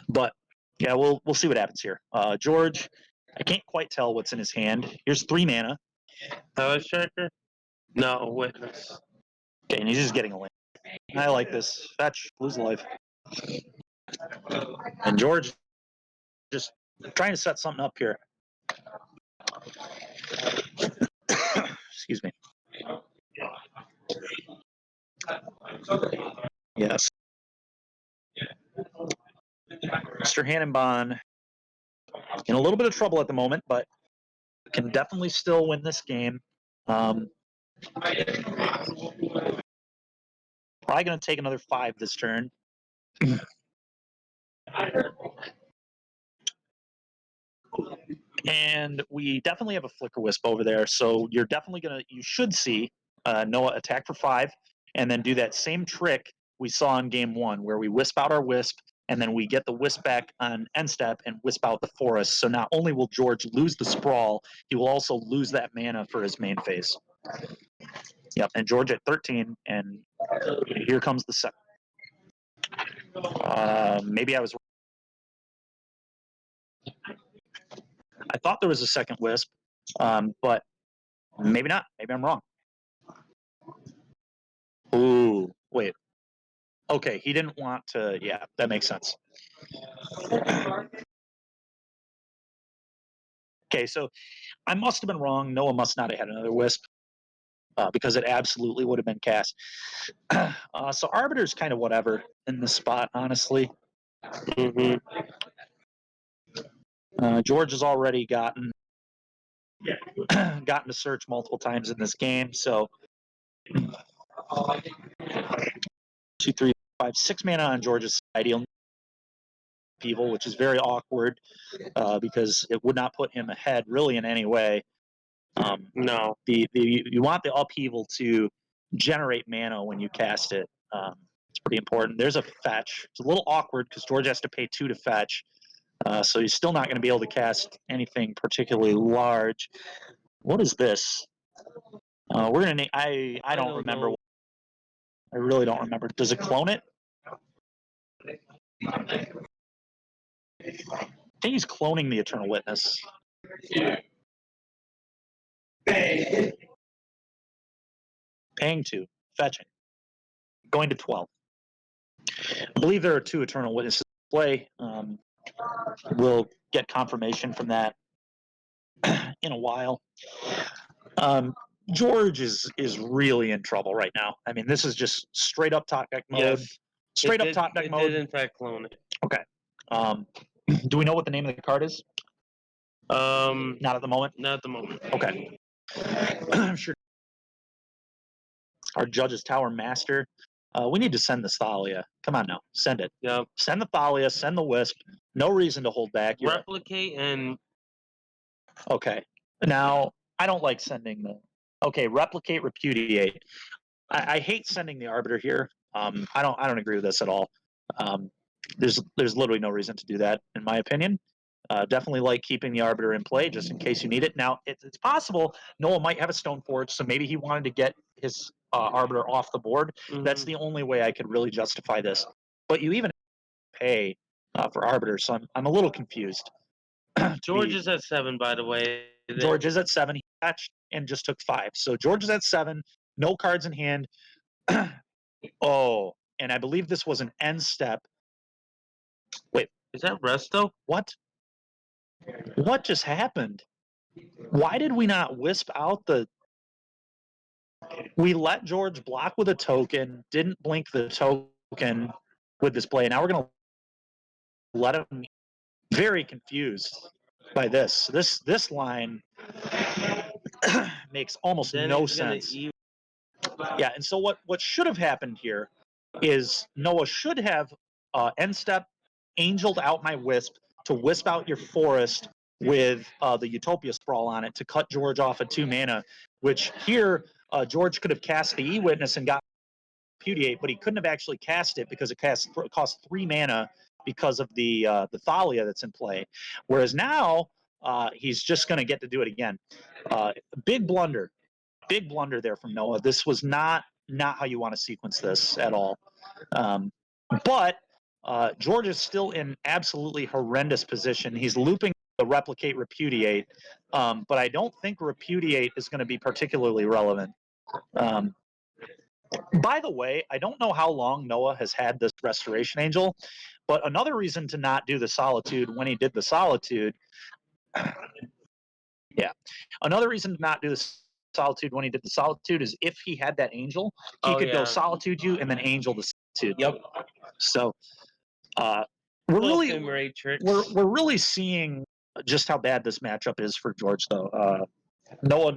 But yeah, we'll see what happens here. George, I can't quite tell what's in his hand. Here's 3 mana. Palace Tracker? No, Witness. Okay, and he's just getting a land. I like this. Fetch, lose life. And George just trying to set something up here. Excuse me. Yes. Mr. Hannenbahn in a little bit of trouble at the moment, but can definitely still win this game. Probably going to take another 5 this turn. And we definitely have a Flicker Wisp over there, so you're definitely you should see Noah attack for 5, and then do that same trick we saw in game 1, where we wisp out our Wisp, and then we get the Wisp back on end step and wisp out the Forest. So not only will George lose the Sprawl, he will also lose that mana for his main phase. Yep, and George at 13, and here comes the second. Maybe I was. I thought there was a second Wisp, but maybe not. Maybe I'm wrong. Ooh, wait. Okay, he didn't want to. Yeah, that makes sense. Okay, so I must have been wrong. Noah must not have had another Wisp because it absolutely would have been cast. So Arbiter's kind of whatever in this spot, honestly. Mm-hmm. George has already gotten to search multiple times in this game, so 2, 3, 5, 6 mana on George's side. He'll upheaval, which is very awkward because it would not put him ahead really in any way. No. You want the upheaval to generate mana when you cast it. It's pretty important. There's a fetch. It's a little awkward because George has to pay 2 to fetch, so he's still not going to be able to cast anything particularly large. What is this? We're gonna. I don't remember. Know. I really don't remember. Does it clone it? I think he's cloning the Eternal Witness. Paying 2, fetching, going to 12. I believe there are 2 Eternal Witnesses in play. We'll get confirmation from that in a while. George is really in trouble right now. I mean, this is just straight up top deck mode. Yes. Straight up top deck mode. It did in fact clone it. Okay. Do we know what the name of the card is? Not at the moment? Not at the moment. Okay. I'm sure. Our Judge's Tower Master. We need to send the Thalia. Come on now. Send it. Yep. Send the Thalia. Send the Wisp. No reason to hold back. Replicate and... Okay. Now, I don't like sending the... Okay, Replicate, Repudiate. I hate sending the Arbiter here. I don't agree with this at all. There's literally no reason to do that, in my opinion. Definitely like keeping the Arbiter in play just in case you need it. Now, it's possible Noah might have a Stoneforge, so maybe he wanted to get his Arbiter off the board. Mm-hmm. That's the only way I could really justify this. But you even pay for Arbiter, so I'm a little confused. George is at 7, by the way. George is at 7. He fetched and just took 5. So George is at 7. No cards in hand. Oh, and I believe this was an end step. Wait. Is that Resto? What? What just happened? Why did we not wisp out the... We let George block with a token, didn't blink the token with this play. Now we're going to let him... Very confused by this. This line makes almost no sense. Yeah, and so what should have happened here is Noah should have end step angeled out my Wisp to wisp out your Forest with the Utopia Sprawl on it to cut George off at 2 mana, which here George could have cast the E-Witness and got Repudiate, but he couldn't have actually cast it because it costs 3 mana because of the Thalia that's in play. Whereas now he's just going to get to do it again. Big blunder there from Noah. This was not how you want to sequence this at all. But George is still in absolutely horrendous position. He's looping the Replicate, Repudiate, but I don't think Repudiate is going to be particularly relevant. By the way, I don't know how long Noah has had this Restoration Angel, but another reason to not do the Solitude when he did the Solitude, another reason to not do the Solitude when he did the Solitude is if he had that Angel, he could go Solitude you and then Angel the Solitude. Yep. So we're really seeing just how bad this matchup is for George, though. Noah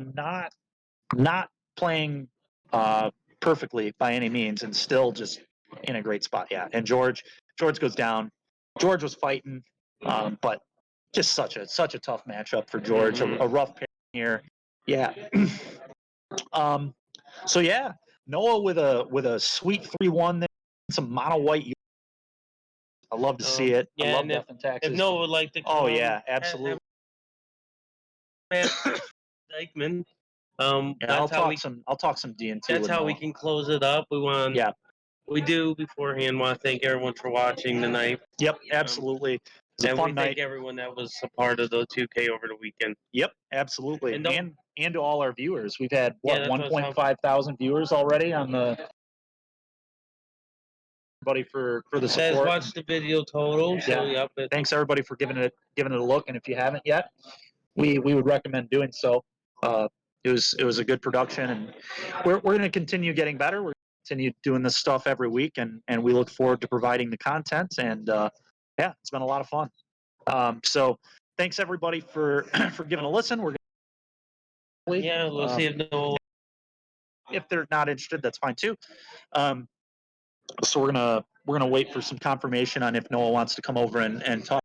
not playing perfectly by any means, and still just in a great spot. Yeah, and George goes down. George was fighting, but just such a tough matchup for George. A rough pair here. Yeah. So yeah, Noah with a sweet 3-1 there, some mono white. I love to see it. Yeah, I love and Death and Taxes. if Noah would like to come Oh on, yeah, absolutely. Dykeman. Yeah, That's I'll talk some D&T. That's how we can close it up. Yeah. We do beforehand want to thank everyone for watching tonight. Yep, absolutely. It was a And fun we night. thank everyone that was a part of the 2K over the weekend. Yep, absolutely. And And to all our viewers. We've had Yeah, that's what I was 1.5 thousand viewers already on the everybody for the Says support. watch the video total. So Yeah. yep. Thanks everybody for giving it a look, and if you haven't yet, we would recommend doing so. It was a good production, and we're going to continue getting better. We're going to continue doing this stuff every week, and we look forward to providing the content. And yeah, it's been a lot of fun. So thanks everybody for for giving a listen. We're Yeah, we'll see if Noah. if they're not interested, that's fine too. So we're gonna wait for some confirmation on if Noah wants to come over and talk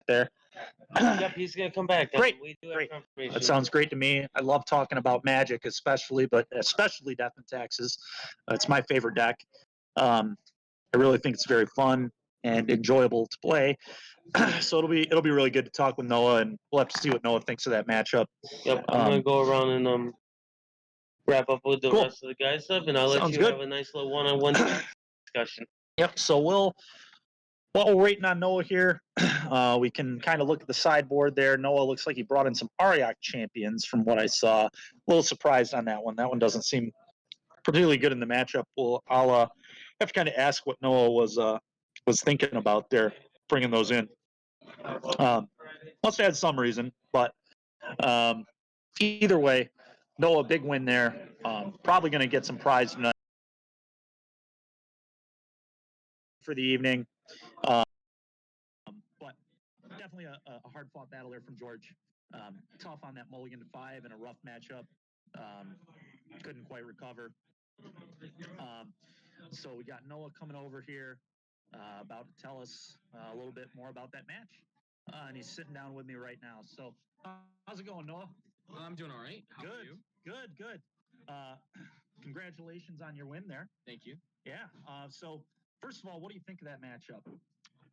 there. Yep, he's gonna come back. Great, We do have great. confirmation. That sounds great to me. I love talking about Magic, especially Death and Taxes. It's my favorite deck. I really think it's very fun and enjoyable to play. So it'll be really good to talk with Noah, and we'll have to see what Noah thinks of that matchup. Yep, I'm gonna go around and wrap up with the Cool. rest of the guys stuff, and I'll let Sounds you good. have a nice little one-on-one discussion. Yep. So while we're waiting on Noah here, we can kind of look at the sideboard there. Noah looks like he brought in some Ariok champions from what I saw. A little surprised on that one. That one doesn't seem particularly good in the matchup. Well, I'll have to kind of ask what Noah was thinking about there, bringing those in. Must have had some reason, but either way, Noah, big win there. Probably going to get some prize tonight for the evening. But definitely a hard-fought battle there from George. Tough on that mulligan to 5 in a rough matchup. Couldn't quite recover. So we got Noah coming over here, about to tell us a little bit more about that match. And he's sitting down with me right now. So how's it going, Noah? I'm doing all right. How are you? Good. Congratulations on your win there. Thank you. Yeah. So first of all, what do you think of that matchup?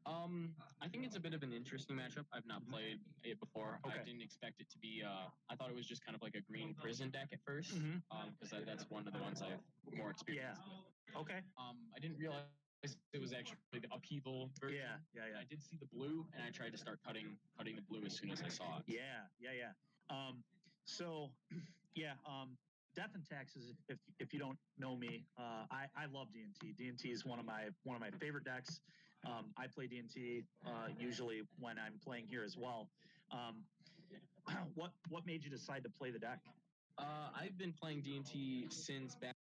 I think it's a bit of an interesting matchup. I've not played it before. Okay. I didn't expect it to be. I thought it was just kind of like a green prison deck at first, because that's one of the ones I've more experienced. Yeah. Okay. I didn't realize it was actually the upheaval version. Yeah. I did see the blue, and I tried to start cutting the blue as soon as I saw it. Yeah. So, yeah. Death and Taxes. If you don't know me, I love D&T. D&T is one of my favorite decks. I play D&T usually when I'm playing here as well. What made you decide to play the deck? I've been playing D&T since back.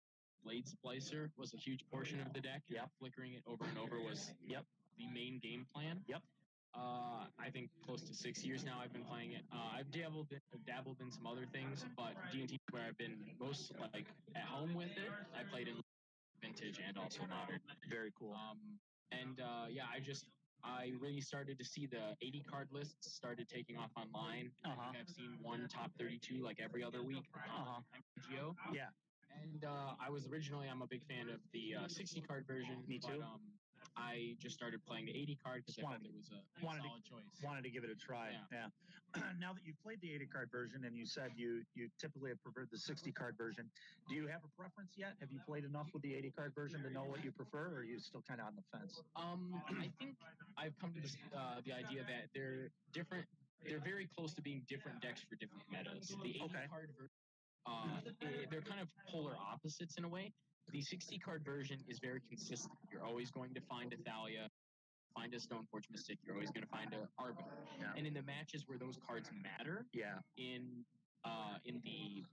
Blade Splicer was a huge portion of the deck. Yep. Flickering it over and over was the main game plan. Yep. I think close to 6 years now I've been playing it. I've dabbled in some other things, but D&T where I've been most like at home with it. I played in Vintage and also Modern. Very cool. I really started to see the 80 card lists started taking off online. I think I've seen one top 32 like every other week. MGO. Yeah. And I'm a big fan of the 60 card version. Me too. But, I just started playing the 80 card because I thought it was a solid choice. Wanted to give it a try. Yeah. Now that you've played the 80 card version and you said you typically have preferred the 60 card version, do you have a preference yet? Have you played enough with the 80 card version to know what you prefer, or are you still kind of on the fence? I think I've come to the idea that they're different. They're very close to being different decks for different metas. The 80 card version, they're kind of polar opposites in a way. The 60 card version is very consistent. You're always going to find a Thalia, find a Stoneforge Mystic. You're always going to find a Arbiter. Yeah. And in the matches where those cards matter, in the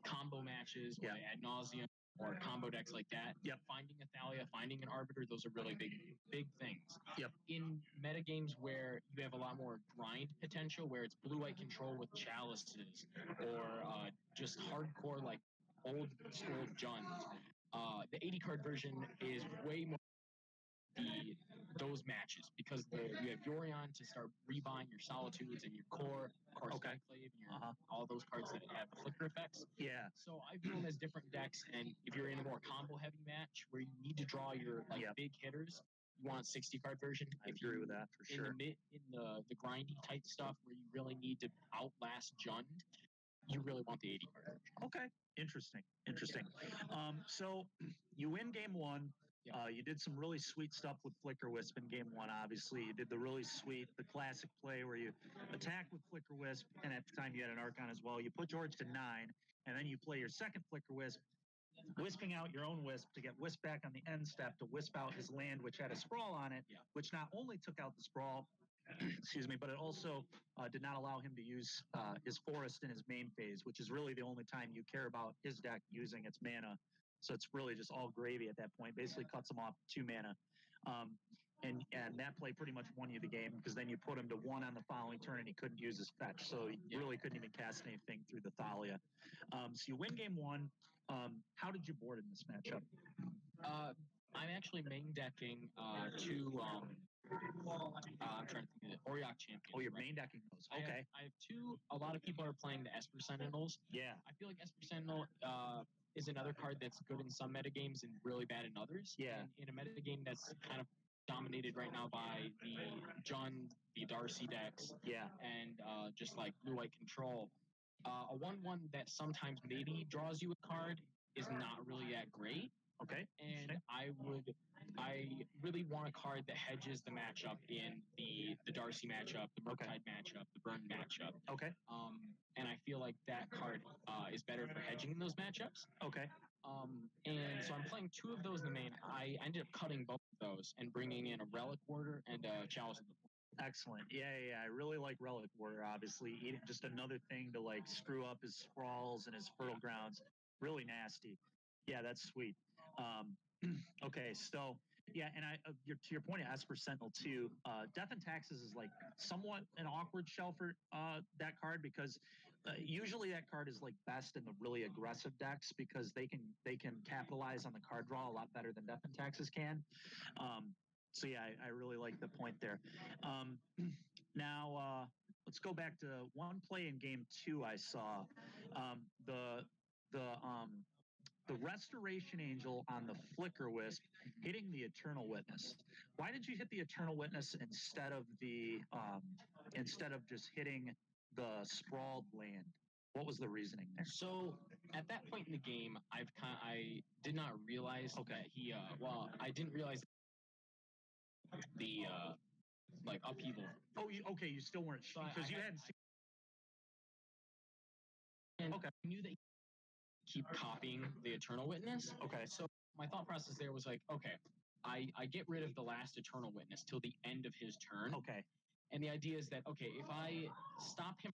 combo matches or ad nauseum or combo decks like that, finding a Thalia, finding an Arbiter, those are really big things. Yep. In metagames where you have a lot more grind potential, where it's blue-white control with chalices, or just hardcore, like, old school Jund. The 80 card version is way more those matches because you have Yorion to start rebuying your Solitudes and your Core, of course, Skyclave, and your, all those cards that have the flicker effects. Yeah. So I view them as different decks, and if you're in a more combo-heavy match where you need to draw your big hitters, you want 60 card version. I agree with that for sure. In the grindy type stuff where you really need to outlast Jund, you really want the 80 card version. Okay. Interesting. So you win game one. You did some really sweet stuff with Flicker Wisp in game one, obviously. You did the really sweet, the classic play where you attack with Flicker Wisp, and at the time you had an Archon as well. You put George to 9, and then you play your second Flicker Wisp, wisping out your own Wisp to get Wisp back on the end step to wisp out his land, which had a Sprawl on it, which not only took out the Sprawl, excuse me, but it also did not allow him to use his Forest in his main phase, which is really the only time you care about his deck using its mana. So it's really just all gravy at that point. Basically cuts him off 2 mana. And that play pretty much won you the game because then you put him to 1 on the following turn and he couldn't use his fetch. So he really couldn't even cast anything through the Thalia. So you win game one. How did you board in this matchup? I'm actually main decking 2. I'm trying to think of it. Auriok Champions. Oh, you're main decking those. Okay. I have 2. A lot of people are playing the Esper Sentinels. Yeah. I feel like Esper Sentinel is another card that's good in some metagames and really bad in others. Yeah. And in a metagame that's kind of dominated right now by the Jund, the Darcy decks, and just like blue-white control, a 1/1 that sometimes maybe draws you a card is not really that great. Okay. And I really want a card that hedges the matchup in the Darcy matchup, the Murktide matchup, the Burn matchup. Okay. And I feel like that card is better for hedging in those matchups. Okay. And so I'm playing 2 of those in the main. I ended up cutting both of those and bringing in a Relic Warder and a Chalice of the Void. Excellent. Yeah. I really like Relic Warder, obviously. Just another thing to, like, screw up his Sprawls and his Fertile Grounds. Really nasty. Yeah, that's sweet. Okay, so, and to your point, Esper Sentinel too, Death and Taxes is like somewhat an awkward shell for that card because usually that card is like best in the really aggressive decks because they can capitalize on the card draw a lot better than Death and Taxes can. So I really like the point there. Now let's go back to one play in game 2 I saw. The Restoration Angel on the Flicker Wisp hitting the Eternal Witness. Why did you hit the Eternal Witness instead of just hitting the sprawled land? What was the reasoning there? So at that point in the game, I did not realize that he. I didn't realize the like upheaval. Oh, you still weren't because you hadn't seen. I knew that. Keep copying the Eternal Witness. Okay. So my thought process there was like, okay, I get rid of the last Eternal Witness till the end of his turn. Okay. And the idea is that, okay, if I stop him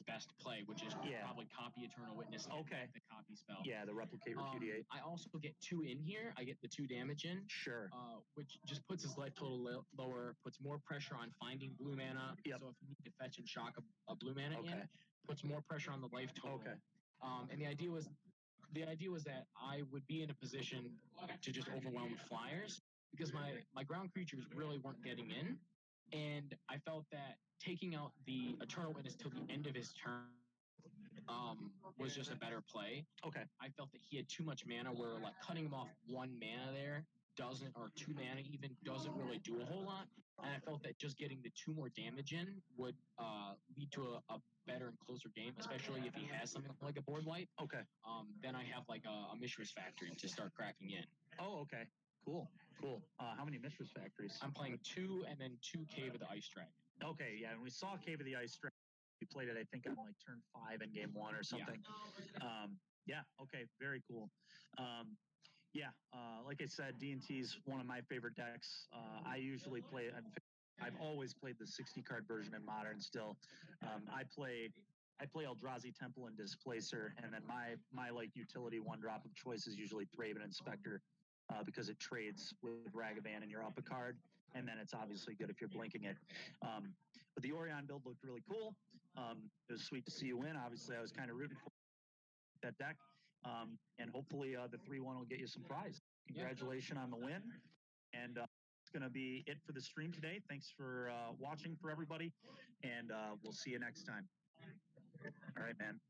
best play, which is probably copy Eternal Witness and the copy spell. Yeah, the replicate repudiate. I also get 2 in here. I get the 2 damage in. Sure. Which just puts his life total lower, puts more pressure on finding blue mana. Yep. So if you need to fetch and shock a blue mana in, puts more pressure on the life total. Okay. And the idea was that I would be in a position to just overwhelm flyers because my ground creatures really weren't getting in, and I felt that taking out the Eternal Witness till the end of his turn was just a better play. Okay. I felt that he had too much mana where like cutting him off 1 mana there doesn't, or 2 mana even, doesn't really do a whole lot. And I felt that just getting the 2 more damage in would lead to a better and closer game, especially if he has something like a board wipe. Okay. Then I have like a Mishra's Factory to start cracking in. Oh, okay. Cool. How many Mishra's Factories? I'm playing 2 and then 2 Cave of the Ice Dragon. Okay, yeah. And we saw Cave of the Ice Dragon. We played it, I think, on like turn 5 in game 1 or something. Yeah. Okay. Very cool. Like I said, D&T's one of my favorite decks. I usually play. I've always played the 60 card version in Modern. Still, I play Eldrazi Temple and Displacer, and then my like utility 1-drop of choice is usually Thraben Inspector because it trades with Ragavan and you're up a card. and then it's obviously good if you're blinking it. But the Orion build looked really cool. It was sweet to see you win. Obviously, I was kind of rooting for that deck, and hopefully the 3-1 will get you some prize. Congratulations on the win, and it's going to be it for the stream today. Thanks for watching for everybody, and we'll see you next time. All right, man.